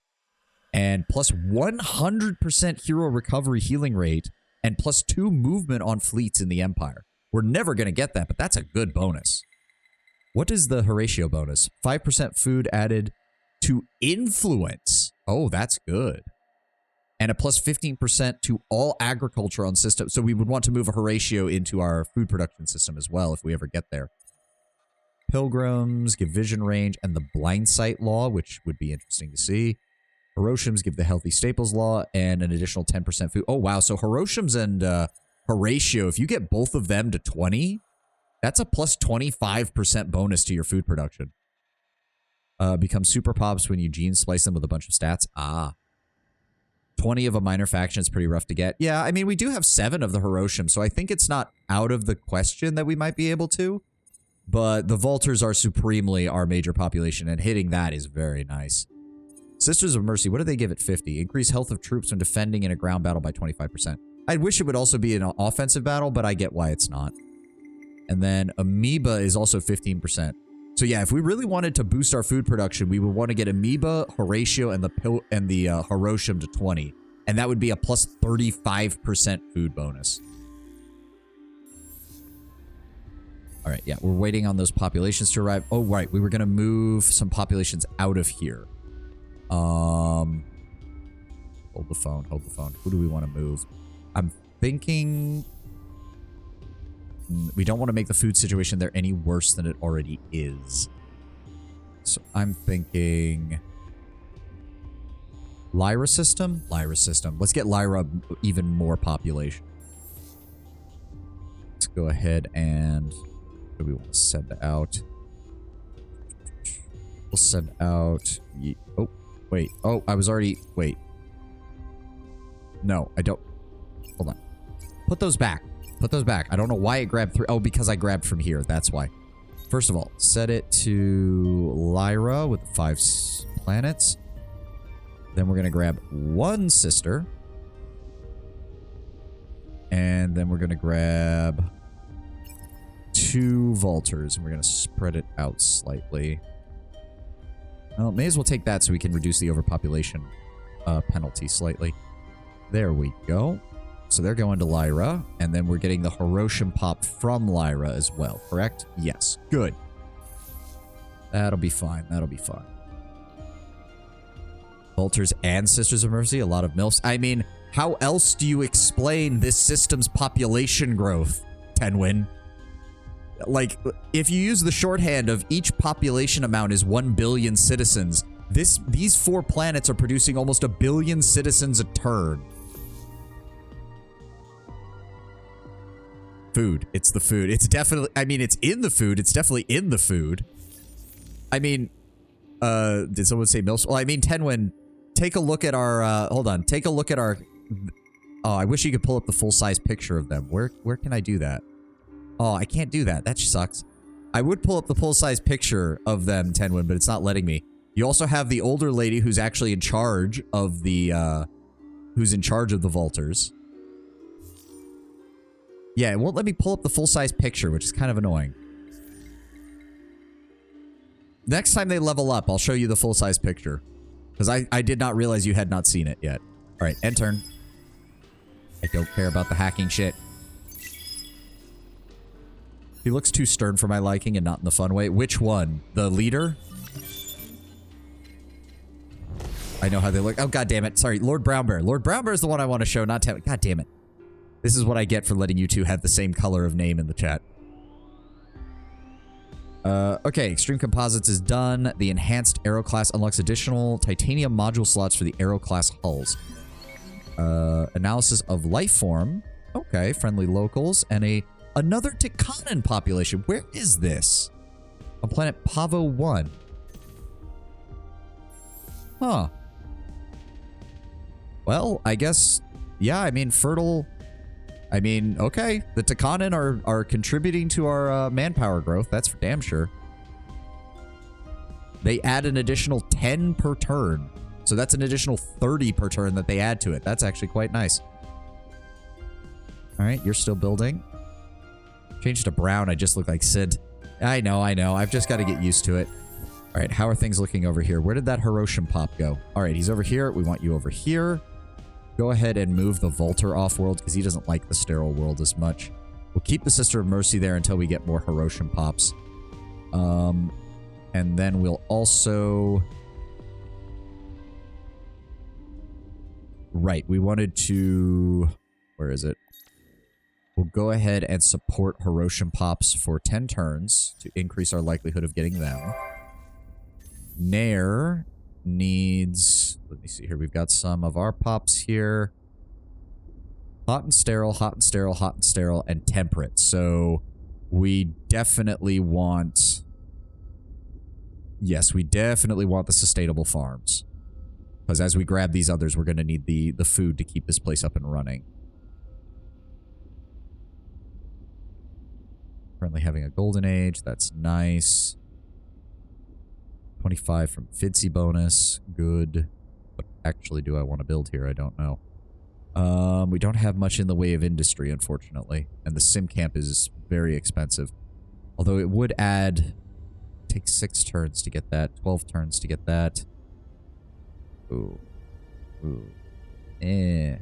And plus 100% hero recovery healing rate. And plus 2 movement on fleets in the Empire. We're never going to get that, but that's a good bonus. What is the Horatio bonus? 5% food added to influence. Oh, that's good. And a plus 15% to all agriculture on systems. So we would want to move a Horatio into our food production system as well if we ever get there. Pilgrims give vision range and the blind sight law, which would be interesting to see. Hiroshim's give the healthy staples law and an additional 10% food. Oh, wow. So Hiroshim's and Horatio, if you get both of them to 20, that's a plus 25% bonus to your food production. Become super pops when you gene splice them with a bunch of stats. Ah. 20 of a minor faction is pretty rough to get. Yeah, I mean, we do have 7 of the Hiroshim, so I think it's not out of the question that we might be able to. But the Vultures are supremely our major population, and hitting that is very nice. Sisters of Mercy, what do they give at 50? Increase health of troops when defending in a ground battle by 25%. I wish it would also be an offensive battle, but I get why it's not. And then Amoeba is also 15%. So yeah, if we really wanted to boost our food production, we would want to get Amoeba, Horatio, and the Hiroshim to 20. And that would be a plus 35% food bonus. All right, yeah, we're waiting on those populations to arrive. Oh, right, we were going to move some populations out of here. Hold the phone, hold the phone. Who do we want to move? I'm thinking we don't want to make the food situation there any worse than it already is. So I'm thinking Lyra system? Lyra system. Let's get Lyra even more population. Let's go ahead and what do we want to send out? We'll send out... Oh, wait. Oh, I was already... Wait. No, I don't... Hold on. Put those back. Put those back. I don't know why it grabbed 3. Oh, because I grabbed from here. That's why. First of all, set it to Lyra with 5 planets. Then we're going to grab 1 sister. And then we're going to grab 2 Vultures. And we're going to spread it out slightly. Well, may as well take that so we can reduce the overpopulation penalty slightly. There we go. So they're going to Lyra, and then we're getting the Hiroshima Pop from Lyra as well, correct? Yes. Good. That'll be fine. That'll be fine. Vultures and Sisters of Mercy, a lot of MILFs. I mean, how else do you explain this system's population growth, Tenwin? Like, if you use the shorthand of each population amount is 1 billion citizens, these 4 planets are producing almost 1 billion citizens a turn. Food. It's the food. It's definitely... I mean, it's in the food. It's definitely in the food. I mean... did someone say MILFs? Well, I mean, Tenwin, take a look at our... hold on. Take a look at our... Oh, I wish you could pull up the full-size picture of them. Where can I do that? Oh, I can't do that. That sucks. I would pull up the full-size picture of them, Tenwin, but it's not letting me. You also have the older lady who's actually in charge of the... who's in charge of the Vultures. Yeah, it won't let me pull up the full-size picture, which is kind of annoying. Next time they level up, I'll show you the full-size picture. Because I did not realize you had not seen it yet. Alright, end turn. I don't care about the hacking shit. He looks too stern for my liking and not in the fun way. Which one? The leader? I know how they look. Oh, god damn it. Sorry, Lord Brownbear. Lord Brownbear is the one I want to show, not Tam. God damn it. This is what I get for letting you two have the same color of name in the chat. Okay, Extreme Composites is done. The Enhanced Aero Class unlocks additional titanium module slots for the Aero Class hulls. Analysis of life form. Okay, friendly locals. And another Tikanan population. Where is this? On planet Pavo 1. Huh. Well, I guess... Yeah, I mean, fertile... I mean, okay. The Tikanan are contributing to our manpower growth. That's for damn sure. They add an additional 10 per turn. So that's an additional 30 per turn that they add to it. That's actually quite nice. Alright, you're still building. Changed to brown, I just look like Sid. I know. I've just got to get used to it. Alright, how are things looking over here? Where did that Hiroshima Pop go? Alright, he's over here. We want you over here. Go ahead and move the Vulture off-world because he doesn't like the sterile world as much. We'll keep the Sister of Mercy there until we get more Hiroshima Pops. And then we'll also... Right, we wanted to... Where is it? We'll go ahead and support Hiroshima Pops for 10 turns to increase our likelihood of getting them. Nair needs... Let me see here. We've got some of our pops here. Hot and sterile, hot and sterile, hot and sterile, and temperate. So we definitely want... Yes, we definitely want the sustainable farms. Because as we grab these others, we're going to need the food to keep this place up and running. Currently having a golden age. That's nice. 25 from Fidzy bonus. Good. What actually do I want to build here? I don't know. We don't have much in the way of industry, unfortunately. And the sim camp is very expensive. Although it would add... Take 6 turns to get that. 12 turns to get that. Ooh. Ooh. Eh.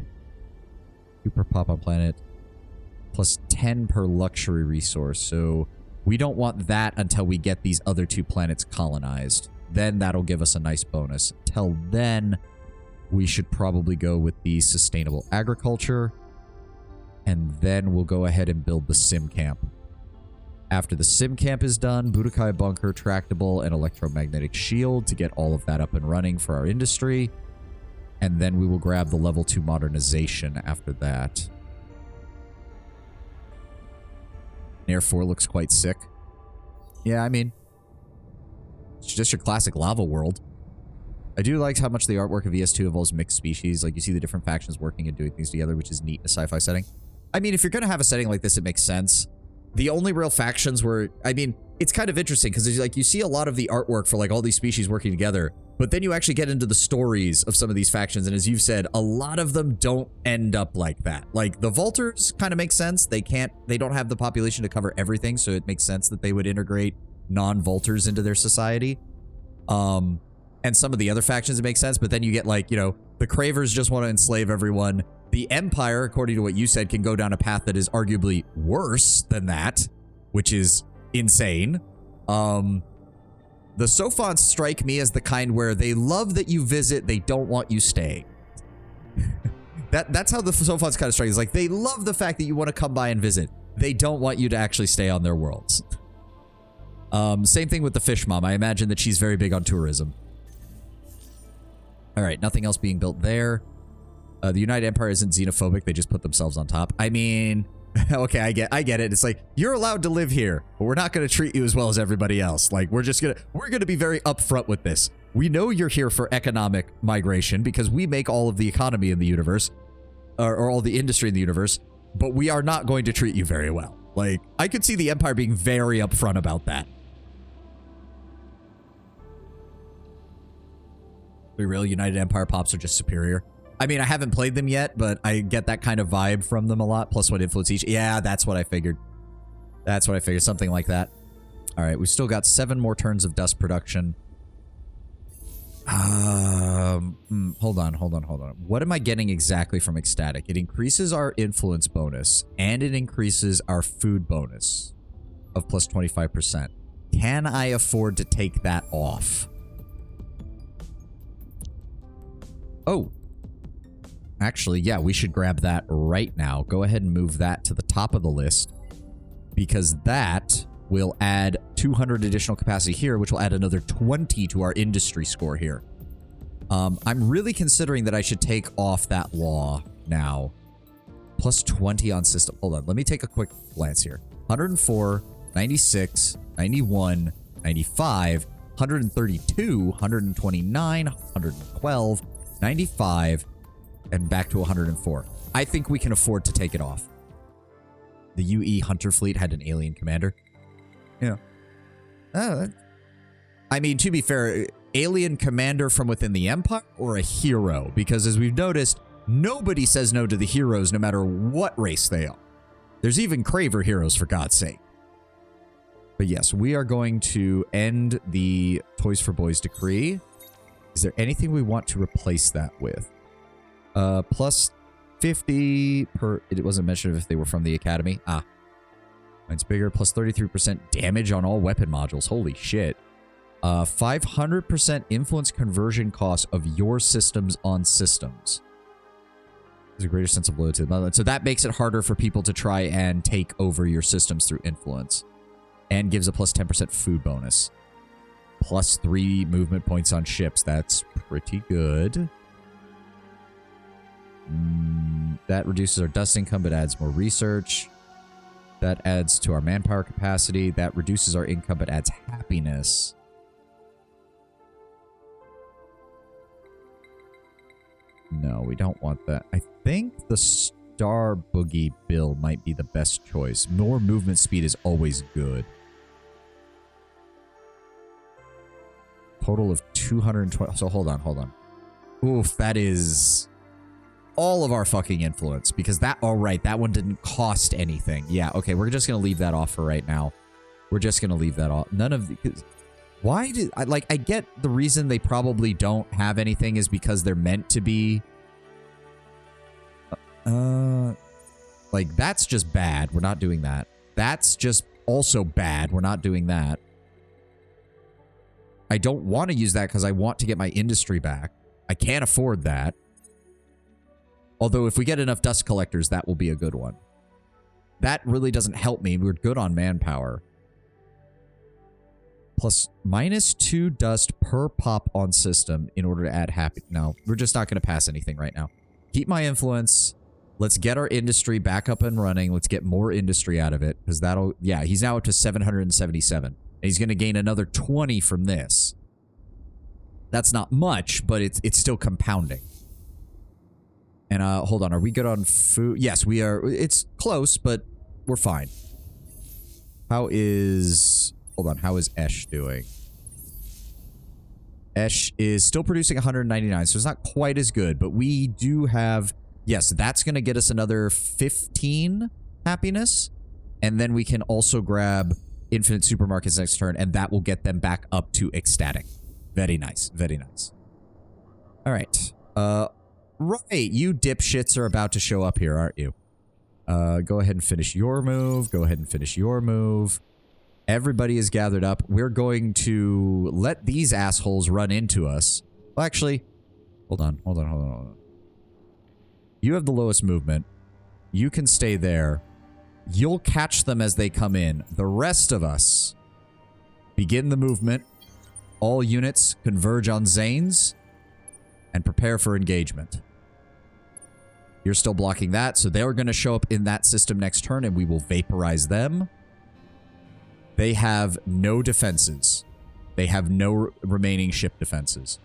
2 per pop on planet. Plus 10 per luxury resource. So We don't want that until we get these other 2 planets colonized. Then that'll give us a nice bonus. Till then, we should probably go with the sustainable agriculture. And then we'll go ahead and build the sim camp. After the sim camp is done, Budokai bunker, tractable, and electromagnetic shield to get all of that up and running for our industry. And then we will grab the level 2 modernization after that. Air 4 looks quite sick. Yeah, I mean, it's just your classic lava world. I do like how much the artwork of ES2 involves mixed species. Like, you see the different factions working and doing things together, which is neat in a sci-fi setting. I mean, if you're going to have a setting like this, it makes sense. The only real factions were... I mean, it's kind of interesting, because like you see a lot of the artwork for like all these species working together, but then you actually get into the stories of some of these factions, and as you've said, a lot of them don't end up like that. Like, the Vultures kind of make sense. They don't have the population to cover everything, so it makes sense that they would integrate non-Vultures into their society. And some of the other factions, it makes sense, but then you get like, you know, the Cravers just want to enslave everyone. The Empire, according to what you said, can go down a path that is arguably worse than that, which is insane. The Sophons strike me as the kind where they love that you visit, they don't want you staying. That's how the Sophons kind of strike. It's like, they love the fact that you want to come by and visit. They don't want you to actually stay on their worlds. Same thing with the Fish Mom. I imagine that she's very big on tourism. All right, nothing else being built there. The United Empire isn't xenophobic. They just put themselves on top. I mean, okay, I get it. It's like, you're allowed to live here, but we're not going to treat you as well as everybody else. Like, we're going to be very upfront with this. We know you're here for economic migration because we make all of the economy in the universe, or all the industry in the universe, but we are not going to treat you very well. Like, I could see the Empire being very upfront about that. The real United Empire pops are just superior. I mean, I haven't played them yet, but I get that kind of vibe from them a lot. Plus what influence each. Yeah, that's what I figured. That's what I figured. Something like that. All right, we've still got 7 more turns of dust production. Hold on. What am I getting exactly from Ecstatic? It increases our influence bonus, and it increases our food bonus of plus 25%. Can I afford to take that off? Oh. Actually, yeah, we should grab that right now. Go ahead and move that to the top of the list, because that will add 200 additional capacity here, which will add another 20 to our industry score here. I'm really considering that I should take off that law now. Plus 20 on system. Hold on, let me take a quick glance here. 104, 96, 91, 95, 132, 129, 112, 95, and back to 104. I think we can afford to take it off. The UE Hunter fleet had an alien commander. Yeah. I mean, to be fair, alien commander from within the Empire or a hero? Because as we've noticed, nobody says no to the heroes no matter what race they are. There's even Craver heroes, for God's sake. But yes, we are going to end the Toys for Boys decree. Is there anything we want to replace that with? Plus 50 per... It wasn't mentioned if they were from the Academy. Ah. Mine's bigger. Plus 33% damage on all weapon modules. Holy shit. 500% influence conversion cost of your systems on systems. There's a greater sense of loyalty to the motherland. So that makes it harder for people to try and take over your systems through influence. And gives a plus 10% food bonus. Plus 3 movement points on ships. That's pretty good. That reduces our dust income, but adds more research. That adds to our manpower capacity. That reduces our income, but adds happiness. No, we don't want that. I think the Star Boogie bill might be the best choice. More movement speed is always good. Total of 220. So hold on. Oof, that is all of our fucking influence, because that, all right, that one didn't cost anything. Yeah, okay, we're just gonna leave that off for right now. We're just gonna leave that off. None of the... Why did... I get the reason they probably don't have anything is because they're meant to be... Like, that's just bad. We're not doing that. That's just also bad. We're not doing that. I don't want to use that because I want to get my industry back. I can't afford that. Although if we get enough dust collectors, that will be a good one. That really doesn't help me. We're good on manpower. Plus -2 dust per pop on system in order to add happy. No, we're just not going to pass anything right now. Keep my influence. Let's get our industry back up and running. Let's get more industry out of it. Because that'll... Yeah, he's now up to 777. And he's going to gain another 20 from this. That's not much, but it's still compounding. And hold on, are we good on food? Yes, we are. It's close, but we're fine. How is... Hold on, how is Esh doing? Esh is still producing 199, so it's not quite as good, but we do have... Yes, that's going to get us another 15 happiness, and then we can also grab Infinite Supermarkets next turn, and that will get them back up to ecstatic. Very nice, very nice. All right. Right, you dipshits are about to show up here, aren't you? Go ahead and finish your move. Go ahead and finish your move. Everybody is gathered up. We're going to let these assholes run into us. Well, actually, hold on. You have the lowest movement. You can stay there. You'll catch them as they come in. The rest of us begin the movement. All units converge on Zane's and prepare for engagement. You're still blocking that, so they're going to show up in that system next turn, and we will vaporize them. They have no defenses. They have no remaining ship defenses.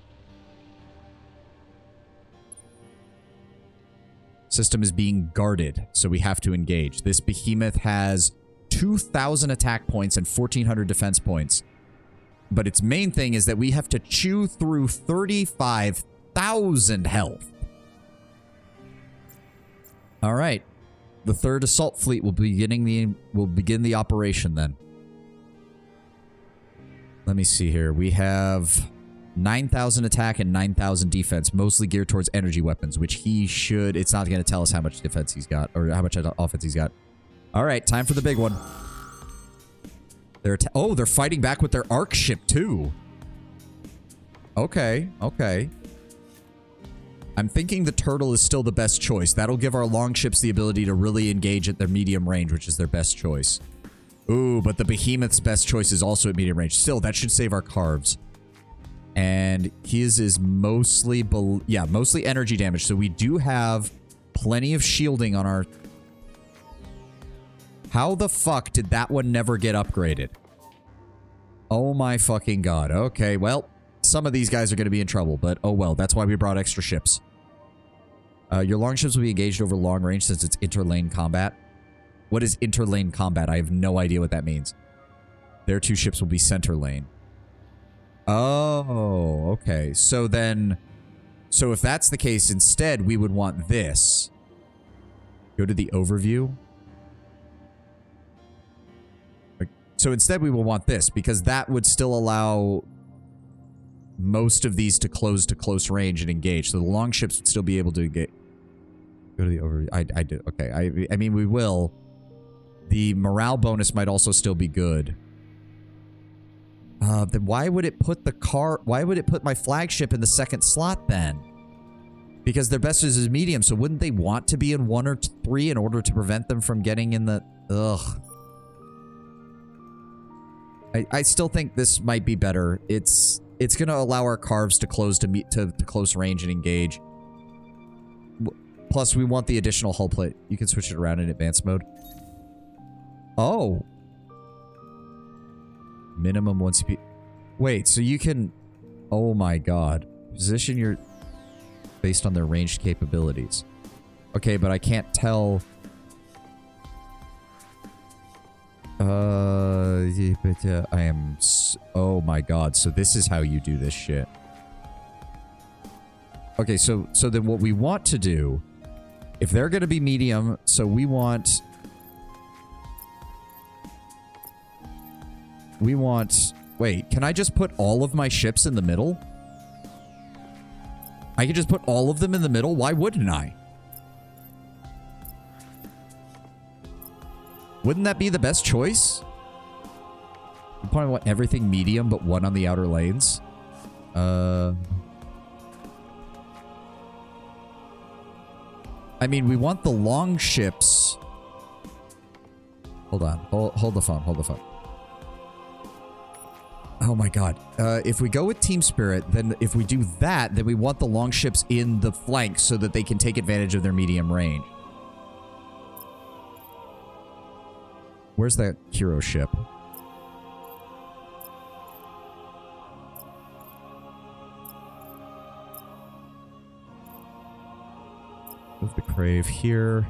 System is being guarded, so we have to engage. This behemoth has 2,000 attack points and 1,400 defense points. But its main thing is that we have to chew through 35,000 health. All right. The 3rd Assault Fleet will begin the operation then. Let me see here. We have 9,000 attack and 9,000 defense, mostly geared towards energy weapons, which he should... It's not going to tell us how much defense he's got, or how much offense he's got. All right, time for the big one. They're fighting back with their arc ship, too. Okay, okay. I'm thinking the turtle is still the best choice. That'll give our long ships the ability to really engage at their medium range, which is their best choice. Ooh, but the behemoth's best choice is also at medium range. Still, that should save our carves. And his is mostly... mostly energy damage. So we do have plenty of shielding on our... How the fuck did that one never get upgraded? Oh my fucking god. Okay, well, some of these guys are going to be in trouble, but oh well. That's why we brought extra ships. Your longships will be engaged over long range since it's interlane combat. What is interlane combat? I have no idea what that means. Their 2 ships will be center lane. Oh, okay. So then... So if that's the case, instead, we would want this. Go to the overview. So instead, we will want this, because that would still allow most of these to close range and engage. So the long ships would still be able to get... Go to the overview. I do. Okay. I mean, we will. The morale bonus might also still be good. Then why would it put why would it put my flagship in the 2nd slot then? Because their best is medium, so wouldn't they want to be in 1 or 3 in order to prevent them from getting in the... Ugh. I still think this might be better. It's going to allow our carves to close to close range and engage. Plus, we want the additional hull plate. You can switch it around in advanced mode. Oh. Minimum 1 CP. Wait, so you can... Oh my god. Position your... Based on their ranged capabilities. Okay, but I can't tell... I am... Oh my god, so this is how you do this shit. Okay, so then what we want to do... If they're going to be medium, so we want... Wait, can I just put all of my ships in the middle? I could just put all of them in the middle? Why wouldn't I? Wouldn't that be the best choice? We probably want everything medium, but one on the outer lanes. I mean, we want the long ships. Hold on. Hold the phone. Hold the phone. Oh my god. If we go with Team Spirit, then if we do that, then we want the long ships in the flank so that they can take advantage of their medium range. Where's that hero ship? Move the Crave here.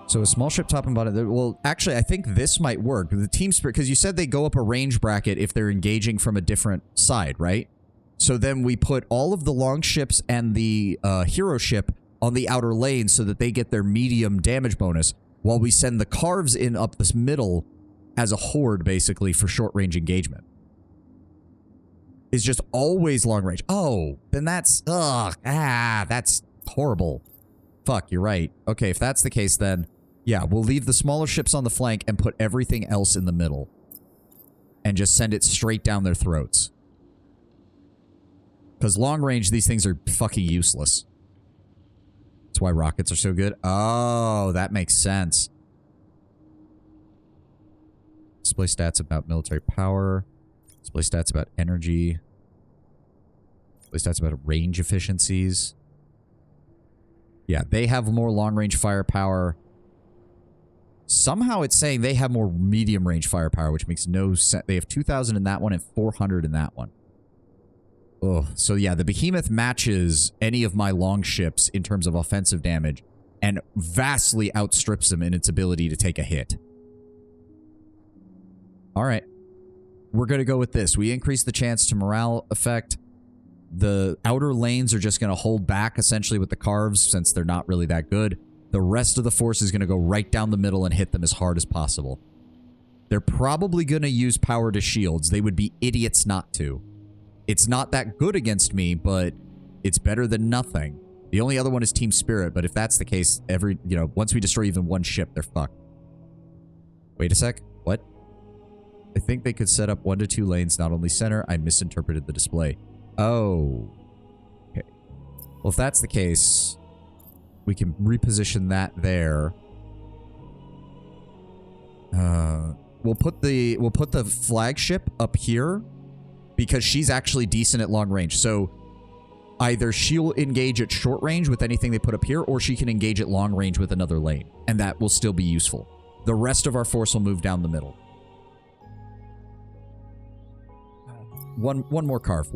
So a small ship top and bottom. Well, actually, I think this might work. The Team Spirit, because you said they go up a range bracket if they're engaging from a different side, right? So then we put all of the long ships and the hero ship on the outer lane so that they get their medium damage bonus, while we send the Carves in up this middle as a horde, basically, for short-range engagement. It's just always long range. Oh, then that's... that's horrible. Fuck, you're right. Okay, if that's the case, then... yeah, we'll leave the smaller ships on the flank and put everything else in the middle. And just send it straight down their throats. Because long range, these things are fucking useless. That's why rockets are so good. Oh, that makes sense. Display stats about military power. Display stats about energy. Display stats about range efficiencies. Yeah, they have more long-range firepower. Somehow it's saying they have more medium-range firepower, which makes no sense. They have 2,000 in that one and 400 in that one. Oh, so yeah, the Behemoth matches any of my long ships in terms of offensive damage and vastly outstrips them in its ability to take a hit. All right. We're going to go with this. We increase the chance to morale effect. The outer lanes are just going to hold back, essentially, with the Carves, since they're not really that good. The rest of the force is going to go right down the middle and hit them as hard as possible. They're probably going to use power to shields. They would be idiots not to. It's not that good against me, but it's better than nothing. The only other one is Team Spirit, but if that's the case, once we destroy even one ship, they're fucked. Wait a sec. What? I think they could set up 1 to 2 lanes, not only center. I misinterpreted the display. Oh. Okay. Well, if that's the case, we can reposition that there. We'll put the flagship up here because she's actually decent at long range. So either she'll engage at short range with anything they put up here, or she can engage at long range with another lane, and that will still be useful. The rest of our force will move down the middle. One more carve.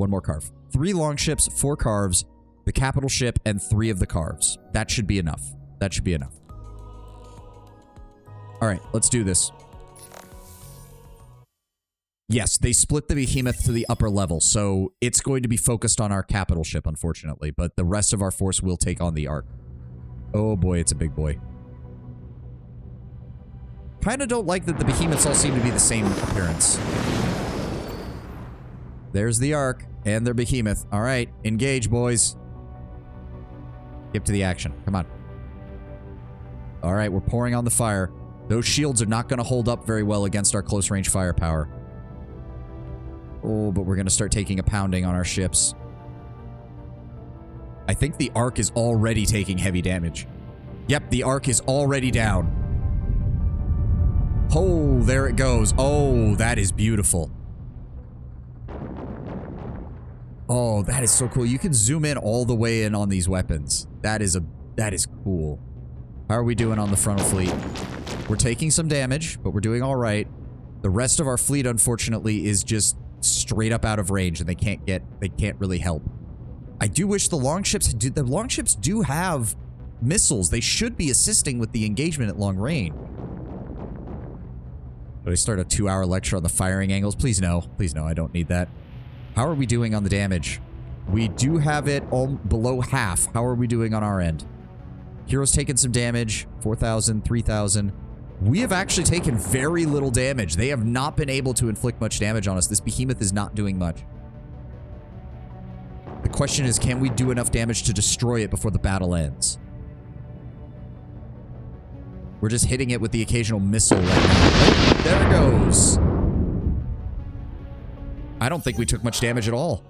3 long ships, 4 carves, the capital ship, and 3 of the carves. That should be enough. All right, let's do this. Yes, they split the Behemoth to the upper level, so it's going to be focused on our capital ship, unfortunately, but the rest of our force will take on the Ark. Oh boy, it's a big boy. Kinda don't like that the Behemoths all seem to be the same appearance. There's the Ark and their Behemoth. All right, engage, boys. Get to the action. Come on. All right, we're pouring on the fire. Those shields are not going to hold up very well against our close-range firepower. Oh, but we're going to start taking a pounding on our ships. I think the Ark is already taking heavy damage. Yep, the Ark is already down. Oh, there it goes. Oh, that is beautiful. Oh, that is so cool. You can zoom in all the way in on these weapons. That is cool. How are we doing on the frontal fleet? We're taking some damage, but we're doing all right. The rest of our fleet, unfortunately, is just straight up out of range, and they can't really help. I do wish the longships do have missiles. They should be assisting with the engagement at long range. Should I start a 2-hour lecture on the firing angles? Please no. Please no, I don't need that. How are we doing on the damage? We do have it all below half. How are we doing on our end? Heroes taking some damage. 4,000, 3,000. We have actually taken very little damage. They have not been able to inflict much damage on us. This Behemoth is not doing much. The question is, can we do enough damage to destroy it before the battle ends? We're just hitting it with the occasional missile right now. Oh, there it goes. I don't think we took much damage at all.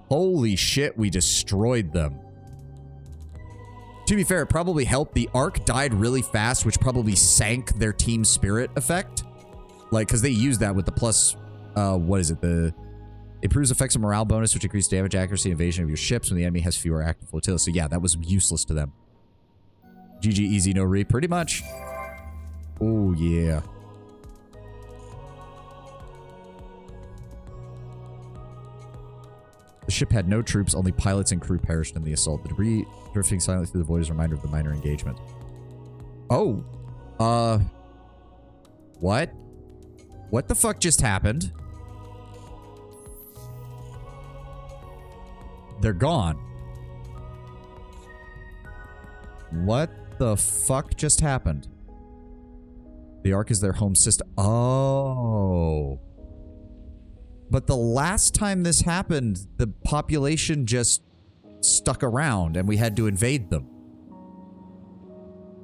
Holy shit, we destroyed them. To be fair, it probably helped. The Ark died really fast, which probably sank their team spirit effect. Like, because they used that with the plus, what is it? The improves effects of morale bonus, which increases damage, accuracy, and evasion of your ships when the enemy has fewer active flotillas. So yeah, that was useless to them. GG, easy, no re. Pretty much. Oh, yeah. The ship had no troops, only pilots and crew perished in the assault. The debris drifting silently through the void is a reminder of the minor engagement. Oh. What? What the fuck just happened? They're gone. What the fuck just happened? The Ark is their home system. Oh. But the last time this happened, the population just stuck around and we had to invade them.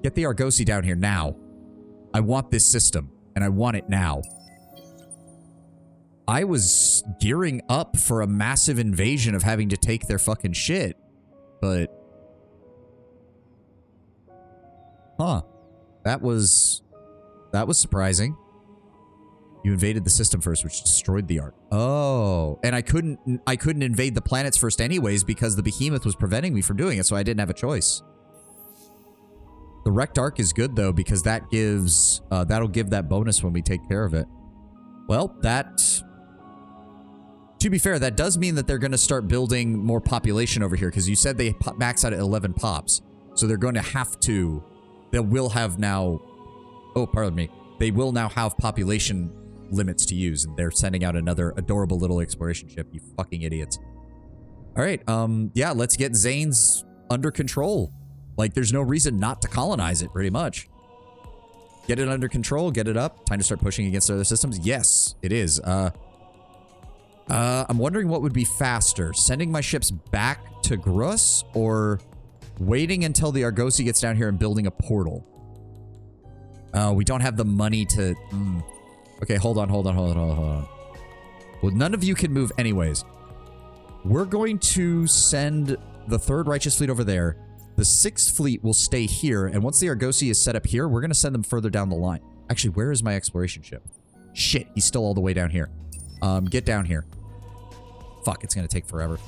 Get the Argosy down here now. I want this system, and I want it now. I was gearing up for a massive invasion of having to take their fucking shit, but... Huh. That was surprising. You invaded the system first, which destroyed the Ark. Oh, and I couldn't invade the planets first anyways because the behemoth was preventing me from doing it, so I didn't have a choice. The wrecked Ark is good though because that gives that'll give that bonus when we take care of it. Well, to be fair, that does mean that they're going to start building more population over here because you said they max out at 11 pops, so they're going to have to. They will have now. Oh, pardon me. They will now have population limits to use, and they're sending out another adorable little exploration ship, you fucking idiots. All right, yeah, let's get Zane's under control. Like, there's no reason not to colonize it, pretty much. Get it under control, get it up. Time to start pushing against other systems. Yes, it is. I'm wondering what would be faster, sending my ships back to Grus or waiting until the Argosy gets down here and building a portal. We don't have the money to... Okay, hold on. Well, none of you can move anyways. We're going to send the 3rd Righteous Fleet over there. The 6th Fleet will stay here, and once the Argosy is set up here, we're going to send them further down the line. Actually, where is my exploration ship? Shit, he's still all the way down here. Get down here. Fuck, it's going to take forever.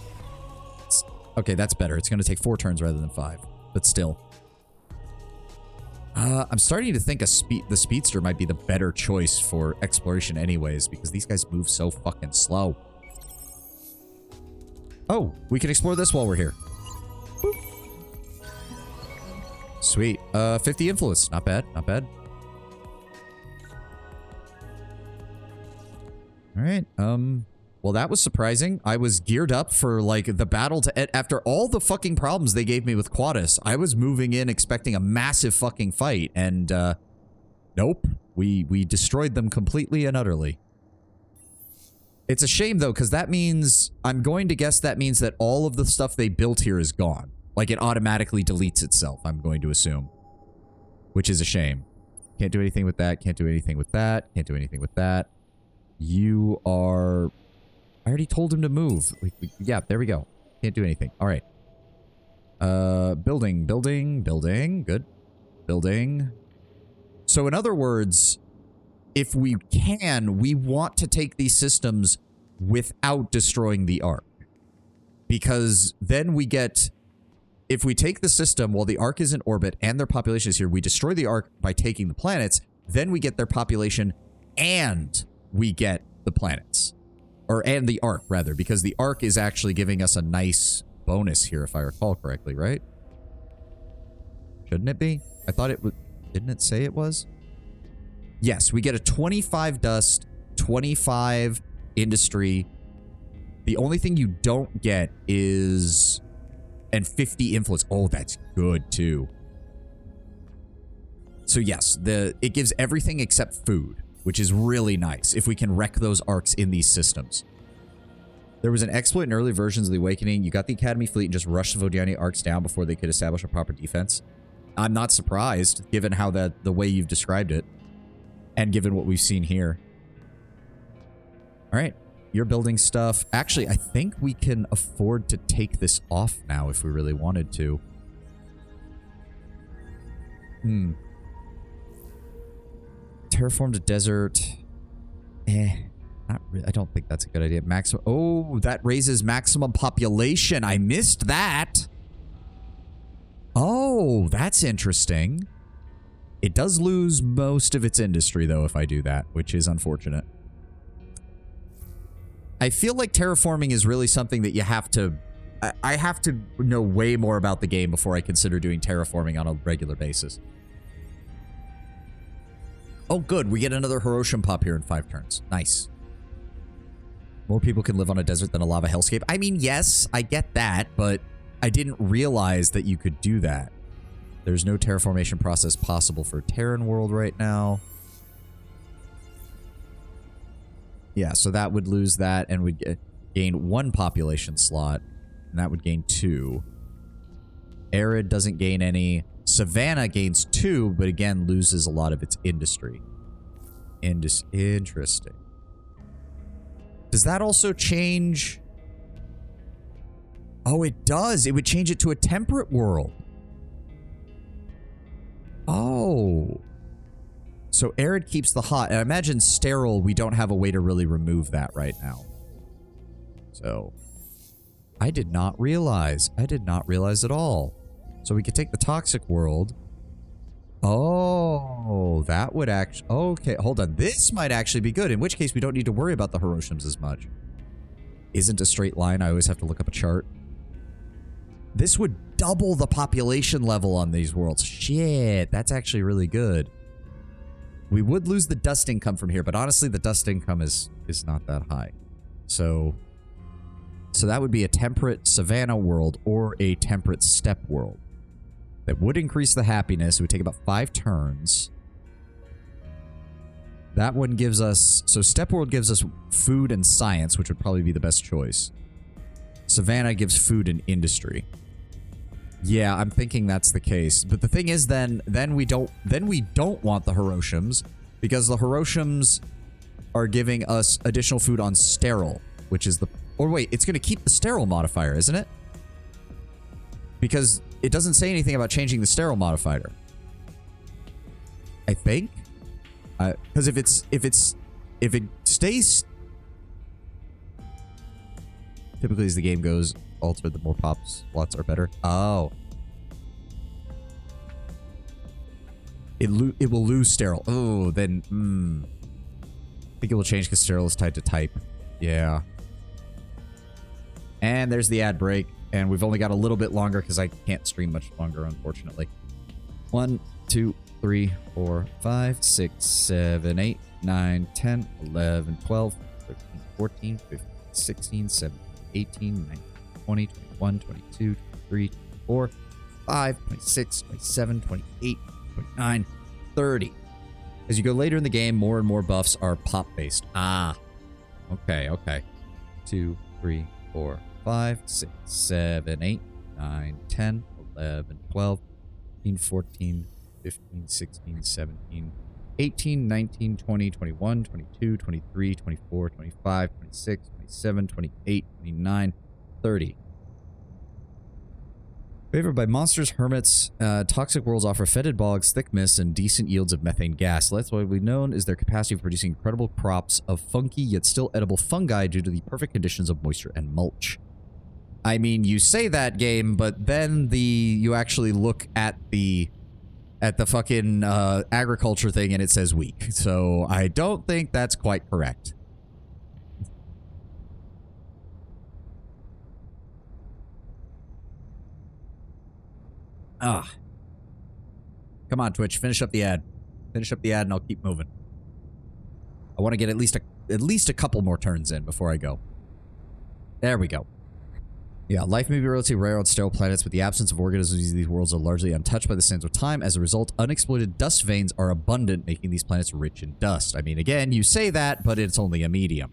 Okay, that's better. It's going to take 4 turns rather than 5, but still. I'm starting to think the Speedster might be the better choice for exploration anyways, because these guys move so fucking slow. Oh, we can explore this while we're here. Boop. Sweet. 50 influence. Not bad, not bad. Alright, well, that was surprising. I was geared up for, like, the battle to... After all the fucking problems they gave me with Quadus, I was moving in expecting a massive fucking fight, and, nope. We destroyed them completely and utterly. It's a shame, though, because that means... I'm going to guess that means that all of the stuff they built here is gone. Like, it automatically deletes itself, I'm going to assume. Which is a shame. Can't do anything with that, can't do anything with that, can't do anything with that. You are... I already told him to move. Yeah, there we go. Can't do anything. All right. Building. Good. Building. So in other words, if we can, we want to take these systems without destroying the Ark. Because then we get... If we take the system while the Ark is in orbit and their population is here, we destroy the Ark by taking the planets, then we get their population and we get the planets. And the Ark, rather, because the Ark is actually giving us a nice bonus here, if I recall correctly, right? Shouldn't it be? I thought it would... Didn't it say it was? Yes, we get a 25 dust, 25 industry. The only thing you don't get is... And 50 influence. Oh, that's good, too. So, yes, it gives everything except food, which is really nice if we can wreck those arcs in these systems. There was an exploit in early versions of the Awakening. You got the Academy fleet and just rushed the Vodiani arcs down before they could establish a proper defense. I'm not surprised, given how the way you've described it, and given what we've seen here. All right. you're building stuff. Actually, I think we can afford to take this off now if we really wanted to. Terraformed a desert. Not really. I don't think that's a good idea. Maximum. Oh, that raises maximum population. I missed that. Oh, that's interesting. It does lose most of its industry, though, if I do that, which is unfortunate. I feel like terraforming is really something that you have to... I have to know way more about the game before I consider doing terraforming on a regular basis. Oh, good. We get another Hiroshima pop here in 5 turns. Nice. More people can live on a desert than a lava hellscape. I mean, yes, I get that, but I didn't realize that you could do that. There's no terraformation process possible for Terran world right now. Yeah, so that would lose that and would gain 1 population slot. And that would gain 2. Arid doesn't gain any. Savannah gains 2, but again loses a lot of its industry. Interesting. Does that also change? Oh, it does. It would change it to a temperate world. Oh. So arid keeps the hot. And I imagine sterile, we don't have a way to really remove that right now. So I did not realize. I did not realize at all. So we could take the toxic world. Oh, that would actually... Okay, hold on. This might actually be good, in which case we don't need to worry about the Hiroshimas as much. Isn't a straight line. I always have to look up a chart. This would double the population level on these worlds. Shit, that's actually really good. We would lose the dust income from here, but honestly, the dust income is not that high. So that would be a temperate savanna world or a temperate steppe world. That would increase the happiness. It would take about 5 turns. That one gives us... So steppe world gives us food and science, which would probably be the best choice. Savannah gives food and industry. Yeah, I'm thinking that's the case. But the thing is, then we don't want the Hiroshimas, because the Hiroshimas are giving us additional food on sterile, which is the... Or wait, it's going to keep the sterile modifier, isn't it? Because it doesn't say anything about changing the sterile modifier. I think. Because if it stays... Typically, as the game goes, alter the more pop slots are better. Oh. It will lose sterile. Oh, then... I think it will change because sterile is tied to type. Yeah. And there's the ad break. And we've only got a little bit longer because I can't stream much longer, unfortunately. 1, 2, 3, 4, 5, 6, 7, 8, 9, 10, 11, 12, 13, 14, 15, 16, 17, 18, 19, 20, 21, 22, 23, 24, 25, 26, 27, 28, 29, 30. As you go later in the game, more and more buffs are pop-based. Ah. Okay, okay. 2, 3, 4, 5, 6, 7, 8, 9, 10, 11, 12, 13, 14, 15, 16, 17, 18, 19, 20, 21, 22, 23, 24, 25, 26, 27, 28, 29, 30. Favored by monsters, hermits, toxic worlds offer fetid bogs, thick mists, and decent yields of methane gas. That's why we've known is their capacity for producing incredible crops of funky yet still edible fungi due to the perfect conditions of moisture and mulch. I mean, you say that, game, but then you actually look at the fucking agriculture thing and it says weak. So I don't think that's quite correct. Ah. Come on, Twitch. Finish up the ad. Finish up the ad and I'll keep moving. I want to get at least a couple more turns in before I go. There we go. Yeah, life may be relatively rare on sterile planets, but the absence of organisms in these worlds are largely untouched by the sands of time. As a result, unexploited dust veins are abundant, making these planets rich in dust. I mean, again, you say that, but it's only a medium.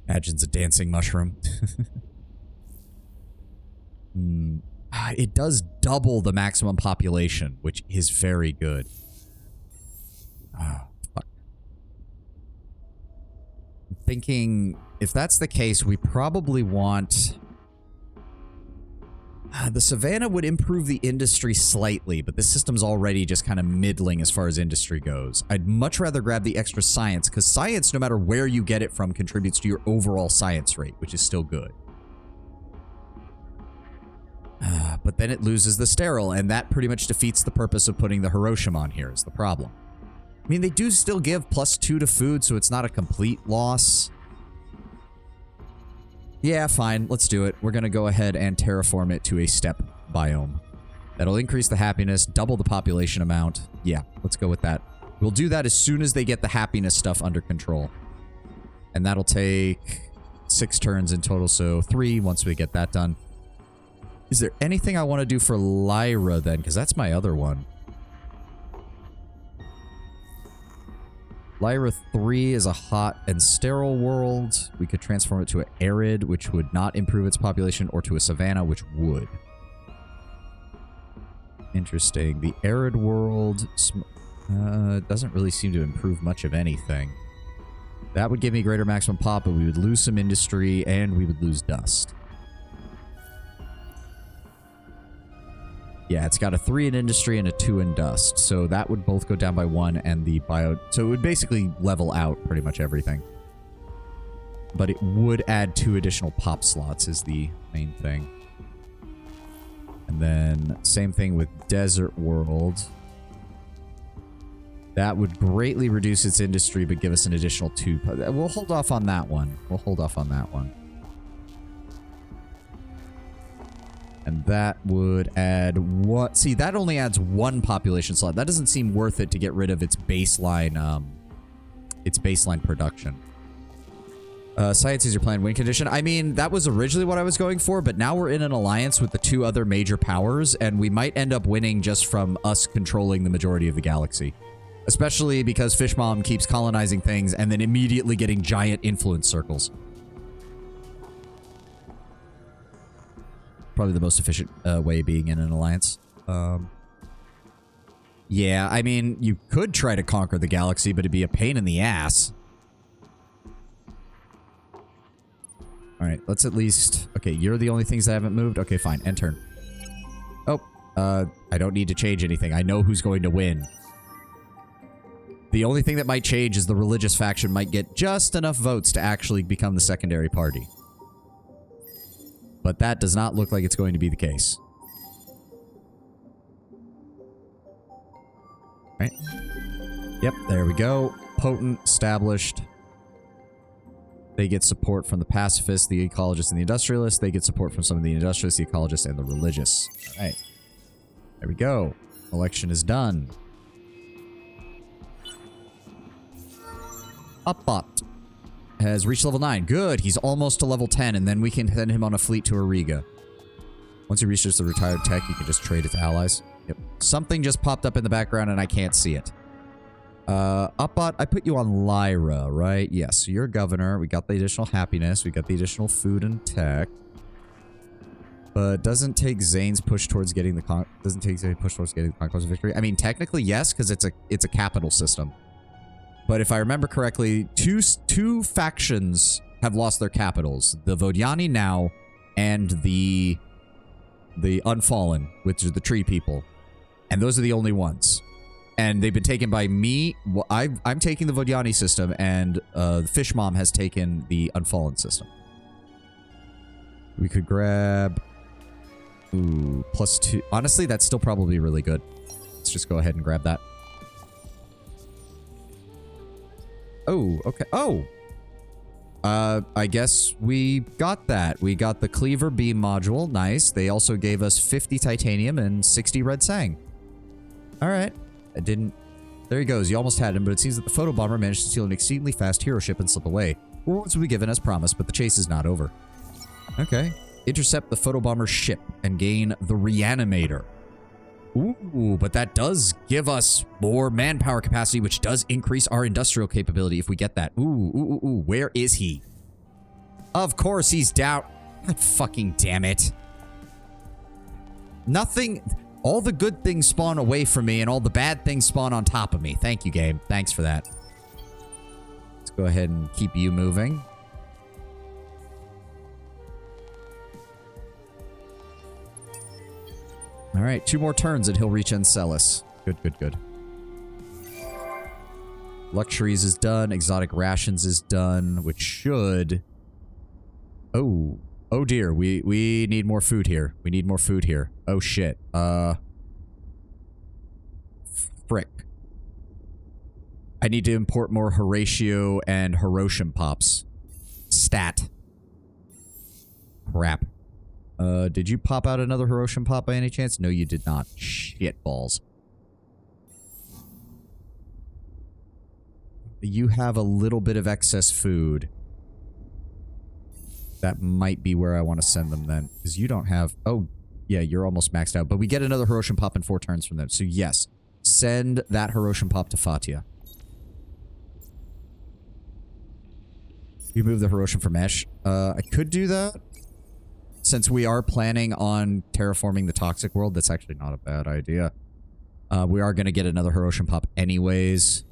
Imagine's a dancing mushroom. It does double the maximum population, which is very good. Oh, fuck. I'm thinking if that's the case, we probably want... the Savannah would improve the industry slightly, but this system's already just kind of middling as far as industry goes. I'd much rather grab the extra science, because science, no matter where you get it from, contributes to your overall science rate, which is still good. But then it loses the sterile, and that pretty much defeats the purpose of putting the Hiroshima on here, is the problem. I mean, they do still give +2 to food, so it's not a complete loss. Yeah, fine. Let's do it. We're going to go ahead and terraform it to a steppe biome. That'll increase the happiness, double the population amount. Yeah, let's go with that. We'll do that as soon as they get the happiness stuff under control. And that'll take 6 turns in total, so 3 once we get that done. Is there anything I want to do for Lyra then? Because that's my other one. Lyra 3 is a hot and sterile world. We could transform it to an arid, which would not improve its population, or to a savanna, which would. Interesting. The arid world doesn't really seem to improve much of anything. That would give me greater maximum pop, but we would lose some industry, and we would lose dust. Yeah, it's got a 3 in industry and a 2 in dust. So that would both go down by 1, and the bio... So it would basically level out pretty much everything. But it would add 2 additional pop slots is the main thing. And then same thing with Desert World. That would greatly reduce its industry, but give us an additional 2. We'll hold off on that one. We'll hold off on that one. And that would add what? See, that only adds 1 population slot. That doesn't seem worth it to get rid of its baseline production. Science is your planned win condition. I mean, that was originally what I was going for, but now we're in an alliance with the 2 other major powers, and we might end up winning just from us controlling the majority of the galaxy. Especially because Fish Mom keeps colonizing things and then immediately getting giant influence circles. Probably the most efficient way being in an alliance. Yeah, I mean, you could try to conquer the galaxy, but it'd be a pain in the ass. Alright, let's at least... Okay, you're the only things that haven't moved? Okay, fine. End turn. Oh, I don't need to change anything. I know who's going to win. The only thing that might change is the religious faction might get just enough votes to actually become the secondary party. But that does not look like it's going to be the case. Right? Yep, there we go. Potent, established. They get support from the pacifists, the ecologists, and the industrialists. They get support from some of the industrialists, the ecologists, and the religious. Alright. There we go. Election is done. Upbot has reached level 9. Good. He's almost to level 10, and then we can send him on a fleet to Auriga. Once he reaches the retired tech, you can just trade with allies. Yep. Something just popped up in the background, and I can't see it. Upbot, I put you on Lyra, right? Yes, so you're governor. We got the additional happiness. We got the additional food and tech. But doesn't take Zane's push towards getting the conquest of victory. I mean, technically, yes, because it's a capital system. But if I remember correctly, two factions have lost their capitals. The Vodiani now and the Unfallen, which are the tree people. And those are the only ones. And they've been taken by me. Well, I'm taking the Vodiani system, and Fish Mom has taken the Unfallen system. We could grab... Ooh, +2. Honestly, that's still probably really good. Let's just go ahead and grab that. Oh, okay. Oh! I guess we got that. We got the Cleaver Beam module. Nice. They also gave us 50 titanium and 60 red sang. Alright. I didn't... There he goes. You almost had him, but it seems that the photobomber managed to steal an exceedingly fast hero ship and slip away. Rewards will be given as promised, but the chase is not over. Okay. Intercept the photobomber's ship and gain the Reanimator. Ooh, but that does give us more manpower capacity, which does increase our industrial capability if we get that. Ooh. Where is he? Of course he's down. God fucking damn it. Nothing... All the good things spawn away from me, and all the bad things spawn on top of me. Thank you, game. Thanks for that. Let's go ahead and keep you moving. All right, 2 more turns and he'll reach Enceladus. Good, good, good. Luxuries is done. Exotic rations is done, which should... Oh. Oh dear, we need more food here. We need more food here. Oh shit. Frick. I need to import more Horatio and Hiroshima pops. Stat. Crap. Did you pop out another Hiroshima pop by any chance? No, you did not. Shit balls. You have a little bit of excess food. That might be where I want to send them then. Because you don't have... Oh, yeah, you're almost maxed out. But we get another Hiroshima pop in 4 turns from them. So yes, send that Hiroshima pop to Fatia. You move the Hiroshima for mesh. I could do that. Since we are planning on terraforming the toxic world, that's actually not a bad idea. We are going to get another Hiroshima pop anyways.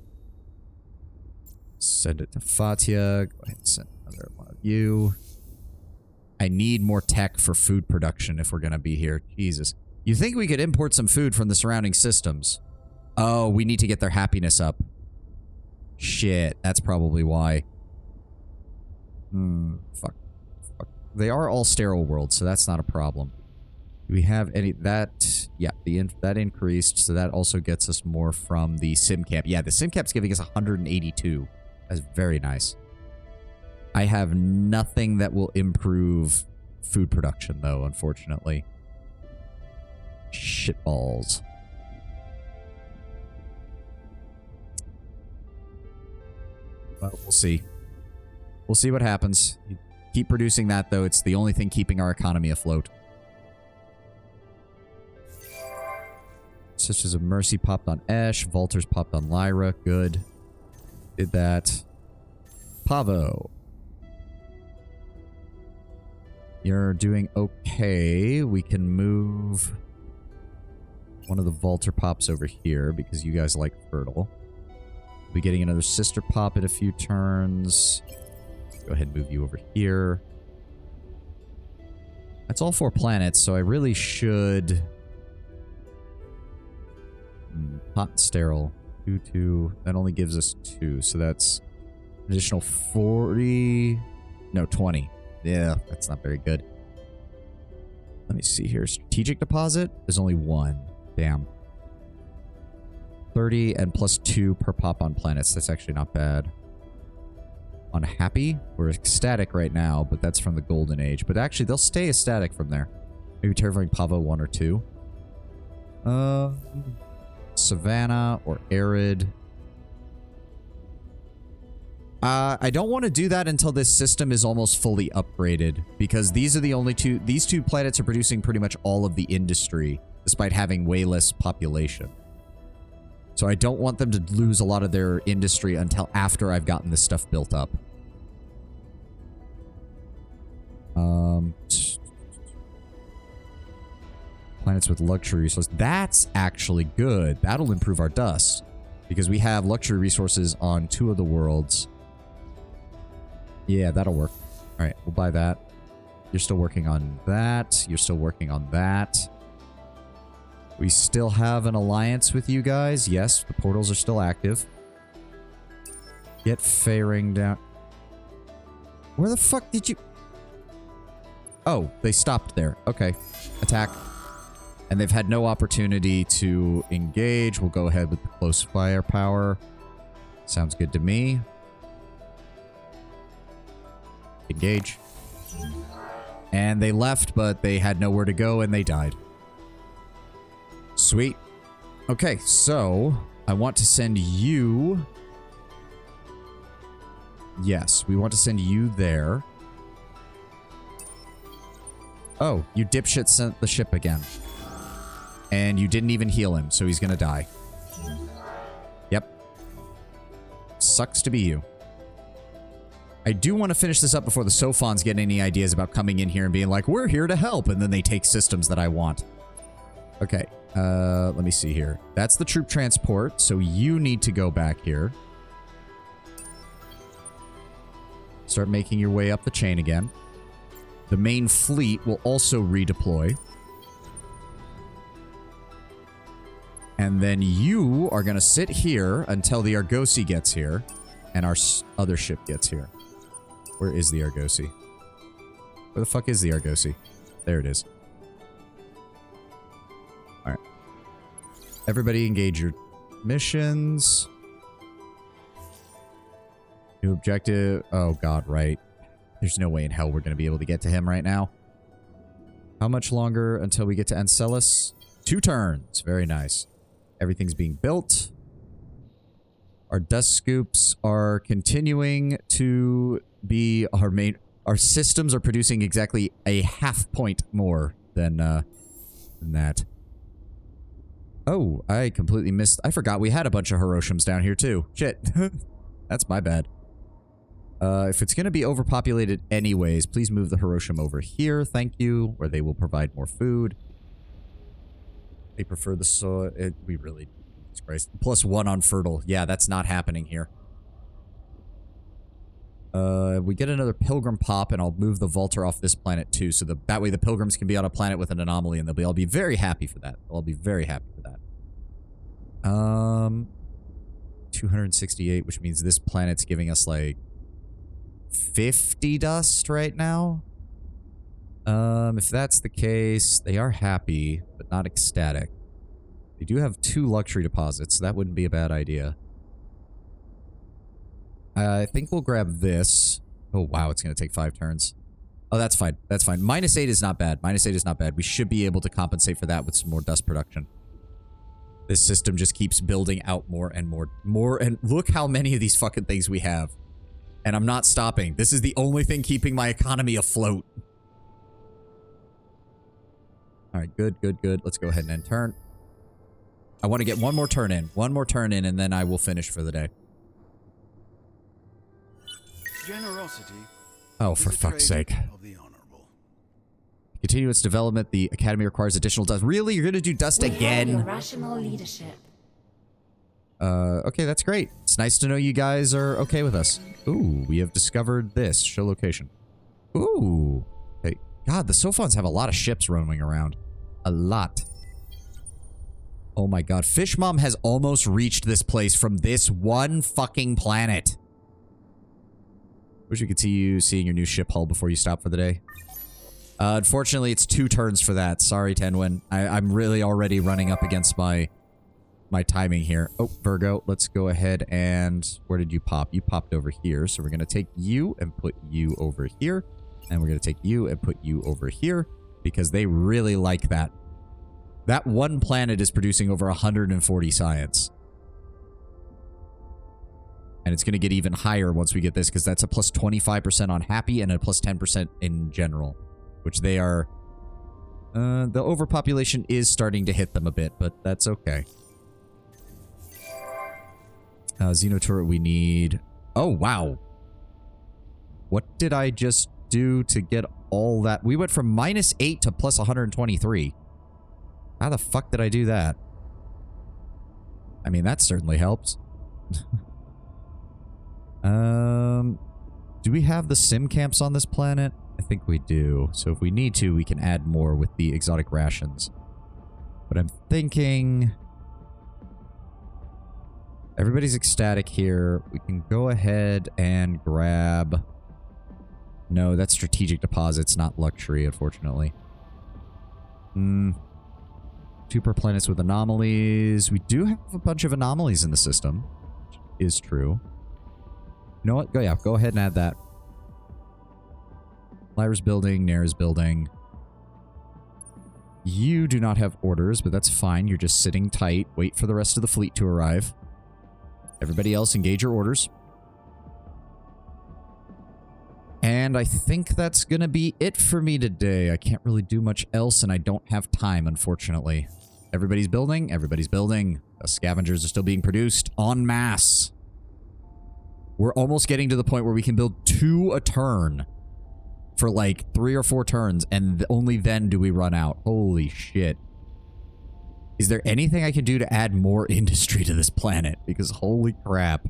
Send it to Fatia. Go ahead and send another one of you. I need more tech for food production if we're going to be here. Jesus. You think we could import some food from the surrounding systems? Oh, we need to get their happiness up. Shit, that's probably why. Fuck. They are all sterile worlds, so that's not a problem. Do we have any... That... Yeah, that increased, so that also gets us more from the sim camp. Yeah, the sim camp's giving us 182. That's very nice. I have nothing that will improve food production, though, unfortunately. Shitballs. Well, we'll see. We'll see what happens. Keep producing that, though. It's the only thing keeping our economy afloat. Such as a Mercy popped on Esh. Volters popped on Lyra. Good. Did that. Pavo. You're doing okay. We can move one of the Volter pops over here because you guys like fertile. We'll be getting another sister pop in a few turns. Go ahead and move you over here. That's all 4 planets, so I really should... Hot and sterile. 2, 2. That only gives us 2, so that's an additional 40... No, 20. Yeah, that's not very good. Let me see here. Strategic deposit? There's only 1. Damn. 30 and plus 2 per pop on planets. That's actually not bad. Unhappy? We're ecstatic right now, but that's from the Golden Age. But actually, they'll stay ecstatic from there. Maybe terraforming Pavo 1 or 2. Savannah or Arid. I don't want to do that until this system is almost fully upgraded, because these are the only two... These 2 planets are producing pretty much all of the industry, despite having way less population. So I don't want them to lose a lot of their industry until after I've gotten this stuff built up. Planets with luxury resources. That's actually good. That'll improve our dust, because we have luxury resources on 2 of the worlds. Yeah, that'll work. All right, we'll buy that. You're still working on that. You're still working on that. We still have an alliance with you guys. Yes, the portals are still active. Get Fairing down. Where the fuck did you... Oh, they stopped there. Okay. Attack. And they've had no opportunity to engage. We'll go ahead with the close firepower. Sounds good to me. Engage. And they left, but they had nowhere to go and they died. Sweet. Okay, so I want to send you... Yes, we want to send you there. Oh, you dipshit sent the ship again. And you didn't even heal him, so he's gonna die. Yep. Sucks to be you. I do want to finish this up before the Sophons get any ideas about coming in here and being like, we're here to help, and then they take systems that I want. Okay, let me see here. That's the troop transport, so you need to go back here. Start making your way up the chain again. The main fleet will also redeploy. And then you are going to sit here until the Argosy gets here. And our other ship gets here. Where is the Argosy? Where the fuck is the Argosy? There it is. Alright. Everybody engage your missions. New objective. Oh god, right. There's no way in hell we're going to be able to get to him right now. How much longer until we get to Enceladus? 2 turns. Very nice. Everything's being built. Our dust scoops are continuing to be our main... Our systems are producing exactly a half point more than that. Oh, I completely missed... I forgot we had a bunch of Hiroshims down here too. Shit. That's my bad. If it's going to be overpopulated anyways, please move the Hiroshima over here, thank you, where they will provide more food. They prefer the soil. We really... Jesus Christ. +1 on fertile. Yeah, that's not happening here. We get another pilgrim pop, and I'll move the Vaulter off this planet too, so that way the pilgrims can be on a planet with an anomaly, and they'll be very happy for that. They'll all be very happy for that. 268, which means this planet's giving us like 50 dust right now. If that's the case, they are happy, but not ecstatic. They do have 2 luxury deposits, so that wouldn't be a bad idea. I think we'll grab this. Oh, wow, it's going to take 5 turns. Oh, that's fine. That's fine. -8 is not bad. -8 is not bad. We should be able to compensate for that with some more dust production. This system just keeps building out more and more. And look how many of these fucking things we have. And I'm not stopping. This is the only thing keeping my economy afloat. Alright, good, good, good. Let's go ahead and end turn. I want to get one more turn in. One more turn in, and then I will finish for the day. Generosity. Oh, for fuck's sake. Of the honorable. Continue its development. The Academy requires additional dust. Really? You're going to do dust We have your again? rational leadership. Okay, that's great. It's nice to know you guys are okay with us. Ooh, we have discovered this. Show location. Ooh. Hey, God, the Sophons have a lot of ships roaming around. A lot. Oh my god. Fish Mom has almost reached this place from this one fucking planet. Wish we could see you seeing your new ship hull before you stop for the day. Unfortunately, it's 2 turns for that. Sorry, Tenwin. I'm really already running up against my timing here. Oh, Virgo, let's go ahead and... Where did you pop? You popped over here. So we're going to take you and put you over here. And we're going to take you and put you over here. Because they really like that. That one planet is producing over 140 science. And it's going to get even higher once we get this, because that's a plus 25% on happy and a plus 10% in general. Which they are... the overpopulation is starting to hit them a bit, but that's okay. Xenoturret we need... Oh, wow. What did I just do to get all that? We went from -8 to plus 123. How the fuck did I do that? I mean, that certainly helps. Do we have the sim camps on this planet? I think we do. So if we need to, we can add more with the exotic rations. But I'm thinking... Everybody's ecstatic here. We can go ahead and grab... No, that's strategic deposits, not luxury, unfortunately. 2 per planets with anomalies. We do have a bunch of anomalies in the system. Which is true. You know what? Go ahead and add that. Lyra's building, Nair's building. You do not have orders, but that's fine. You're just sitting tight. Wait for the rest of the fleet to arrive. Everybody else, engage your orders. And I think that's going to be it for me today. I can't really do much else, and I don't have time, unfortunately. Everybody's building. Everybody's building. The scavengers are still being produced en masse. We're almost getting to the point where we can build 2 a turn for like 3 or 4 turns, and only then do we run out. Holy shit. Is there anything I can do to add more industry to this planet? Because holy crap.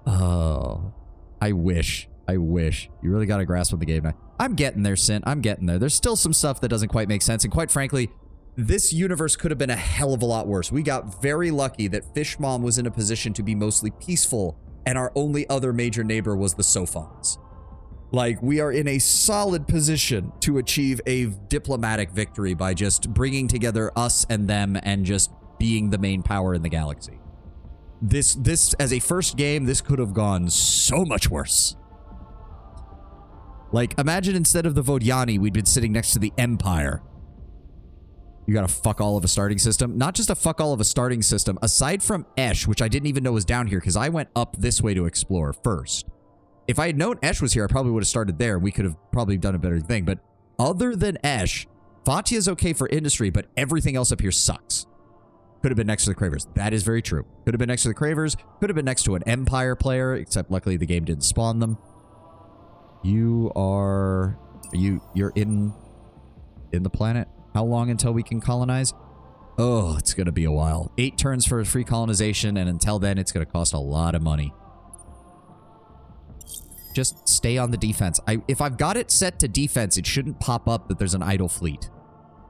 Oh, I wish. I wish. You really got to grasp with the game now. I'm getting there, Sint. I'm getting there. There's still some stuff that doesn't quite make sense. And quite frankly, this universe could have been a hell of a lot worse. We got very lucky that Fish Mom was in a position to be mostly peaceful, and our only other major neighbor was the Sophons. Like, we are in a solid position to achieve a diplomatic victory by just bringing together us and them and just being the main power in the galaxy. This as a first game, this could have gone so much worse. Like, imagine instead of the Vodiani, we'd been sitting next to the Empire. You gotta fuck all of a starting system. Not just a fuck all of a starting system. Aside from Esh, which I didn't even know was down here because I went up this way to explore first. If I had known Esh was here, I probably would have started there. We could have probably done a better thing. But other than Esh, Fatia's okay for industry, but everything else up here sucks. Could have been next to the Cravers. That is very true. Could have been next to the Cravers. Could have been next to an Empire player, except luckily the game didn't spawn them. You're in the planet? How long until we can colonize? Oh, it's going to be a while. 8 turns for free colonization, and until then, it's going to cost a lot of money. Just stay on the defense. If I've got it set to defense, it shouldn't pop up that there's an idle fleet.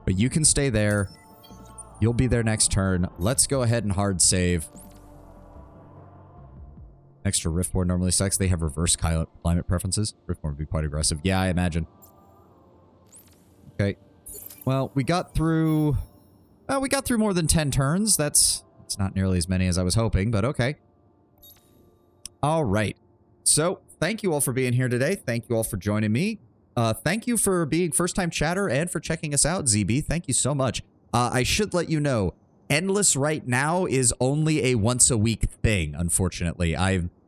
But you can stay there. You'll be there next turn. Let's go ahead and hard save. Extra Riftborn normally sucks. They have reverse climate preferences. Riftborn would be quite aggressive. Yeah, I imagine. Okay. Well, we got through more than 10 turns. It's not nearly as many as I was hoping, but okay. All right. So, thank you all for being here today. Thank you all for joining me. Thank you for being first-time chatter and for checking us out, ZB. Thank you so much. I should let you know, Endless right now is only a once-a-week thing, unfortunately.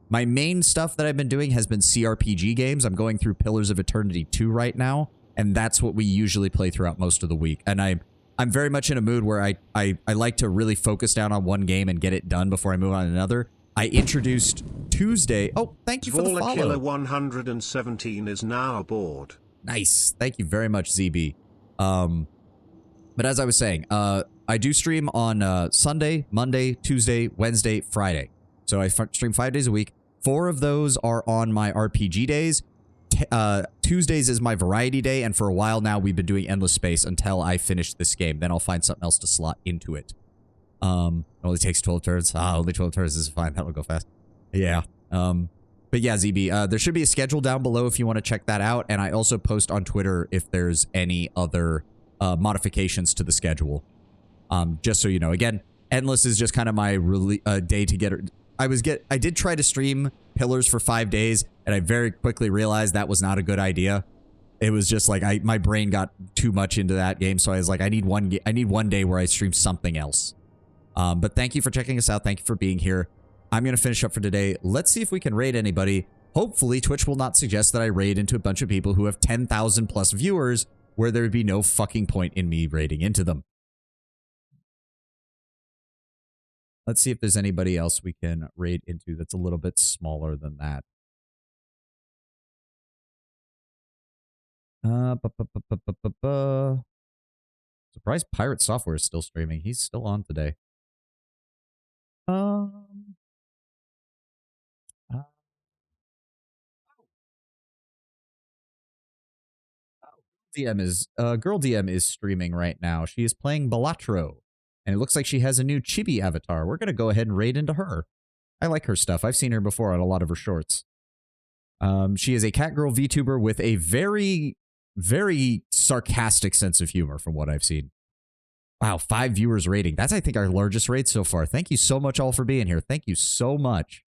My main stuff that I've been doing has been CRPG games. I'm going through Pillars of Eternity 2 right now, and that's what we usually play throughout most of the week. And I'm very much in a mood where I like to really focus down on one game and get it done before I move on to another. I introduced Tuesday. Oh, thank you for the follow. Killer 117 is now aboard. Nice. Thank you very much, ZB. But as I was saying, I do stream on Sunday, Monday, Tuesday, Wednesday, Friday. So I stream 5 days a week. 4 of those are on my RPG days. Tuesdays is my variety day, and for a while now, we've been doing Endless Space until I finish this game. Then I'll find something else to slot into it. It only takes 12 turns. Only 12 turns is fine. That'll go fast. Yeah. But yeah, ZB, there should be a schedule down below if you want to check that out. And I also post on Twitter if there's any other modifications to the schedule. Just so you know. Again, Endless is just kind of my day to get... I did try to stream Pillars for 5 days, and I very quickly realized that was not a good idea. It was just like my brain got too much into that game, so I was like, I need one day where I stream something else. But thank you for checking us out. Thank you for being here. I'm going to finish up for today. Let's see if we can raid anybody. Hopefully, Twitch will not suggest that I raid into a bunch of people who have 10,000 plus viewers, where there would be no fucking point in me raiding into them. Let's see if there's anybody else we can raid into that's a little bit smaller than that. Surprised Pirate Software is still streaming. He's still on today. Girl DM is streaming right now. She is playing Balatro, and it looks like she has a new chibi avatar. We're gonna go ahead and raid into her. I like her stuff. I've seen her before on a lot of her shorts. She is a catgirl VTuber with a very, very sarcastic sense of humor from what I've seen. Wow, 5 viewers rating. That's, I think, our largest raid so far. Thank you so much all for being here. Thank you so much.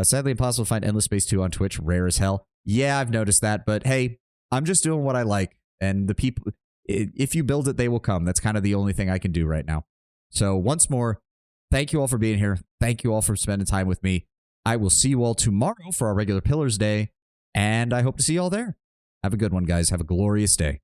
Sadly impossible to find Endless Space 2 on Twitch. Rare as hell. Yeah, I've noticed that, but hey, I'm just doing what I like. And the people, if you build it, they will come. That's kind of the only thing I can do right now. So once more, thank you all for being here. Thank you all for spending time with me. I will see you all tomorrow for our regular Pillars Day, and I hope to see you all there. Have a good one, guys. Have a glorious day.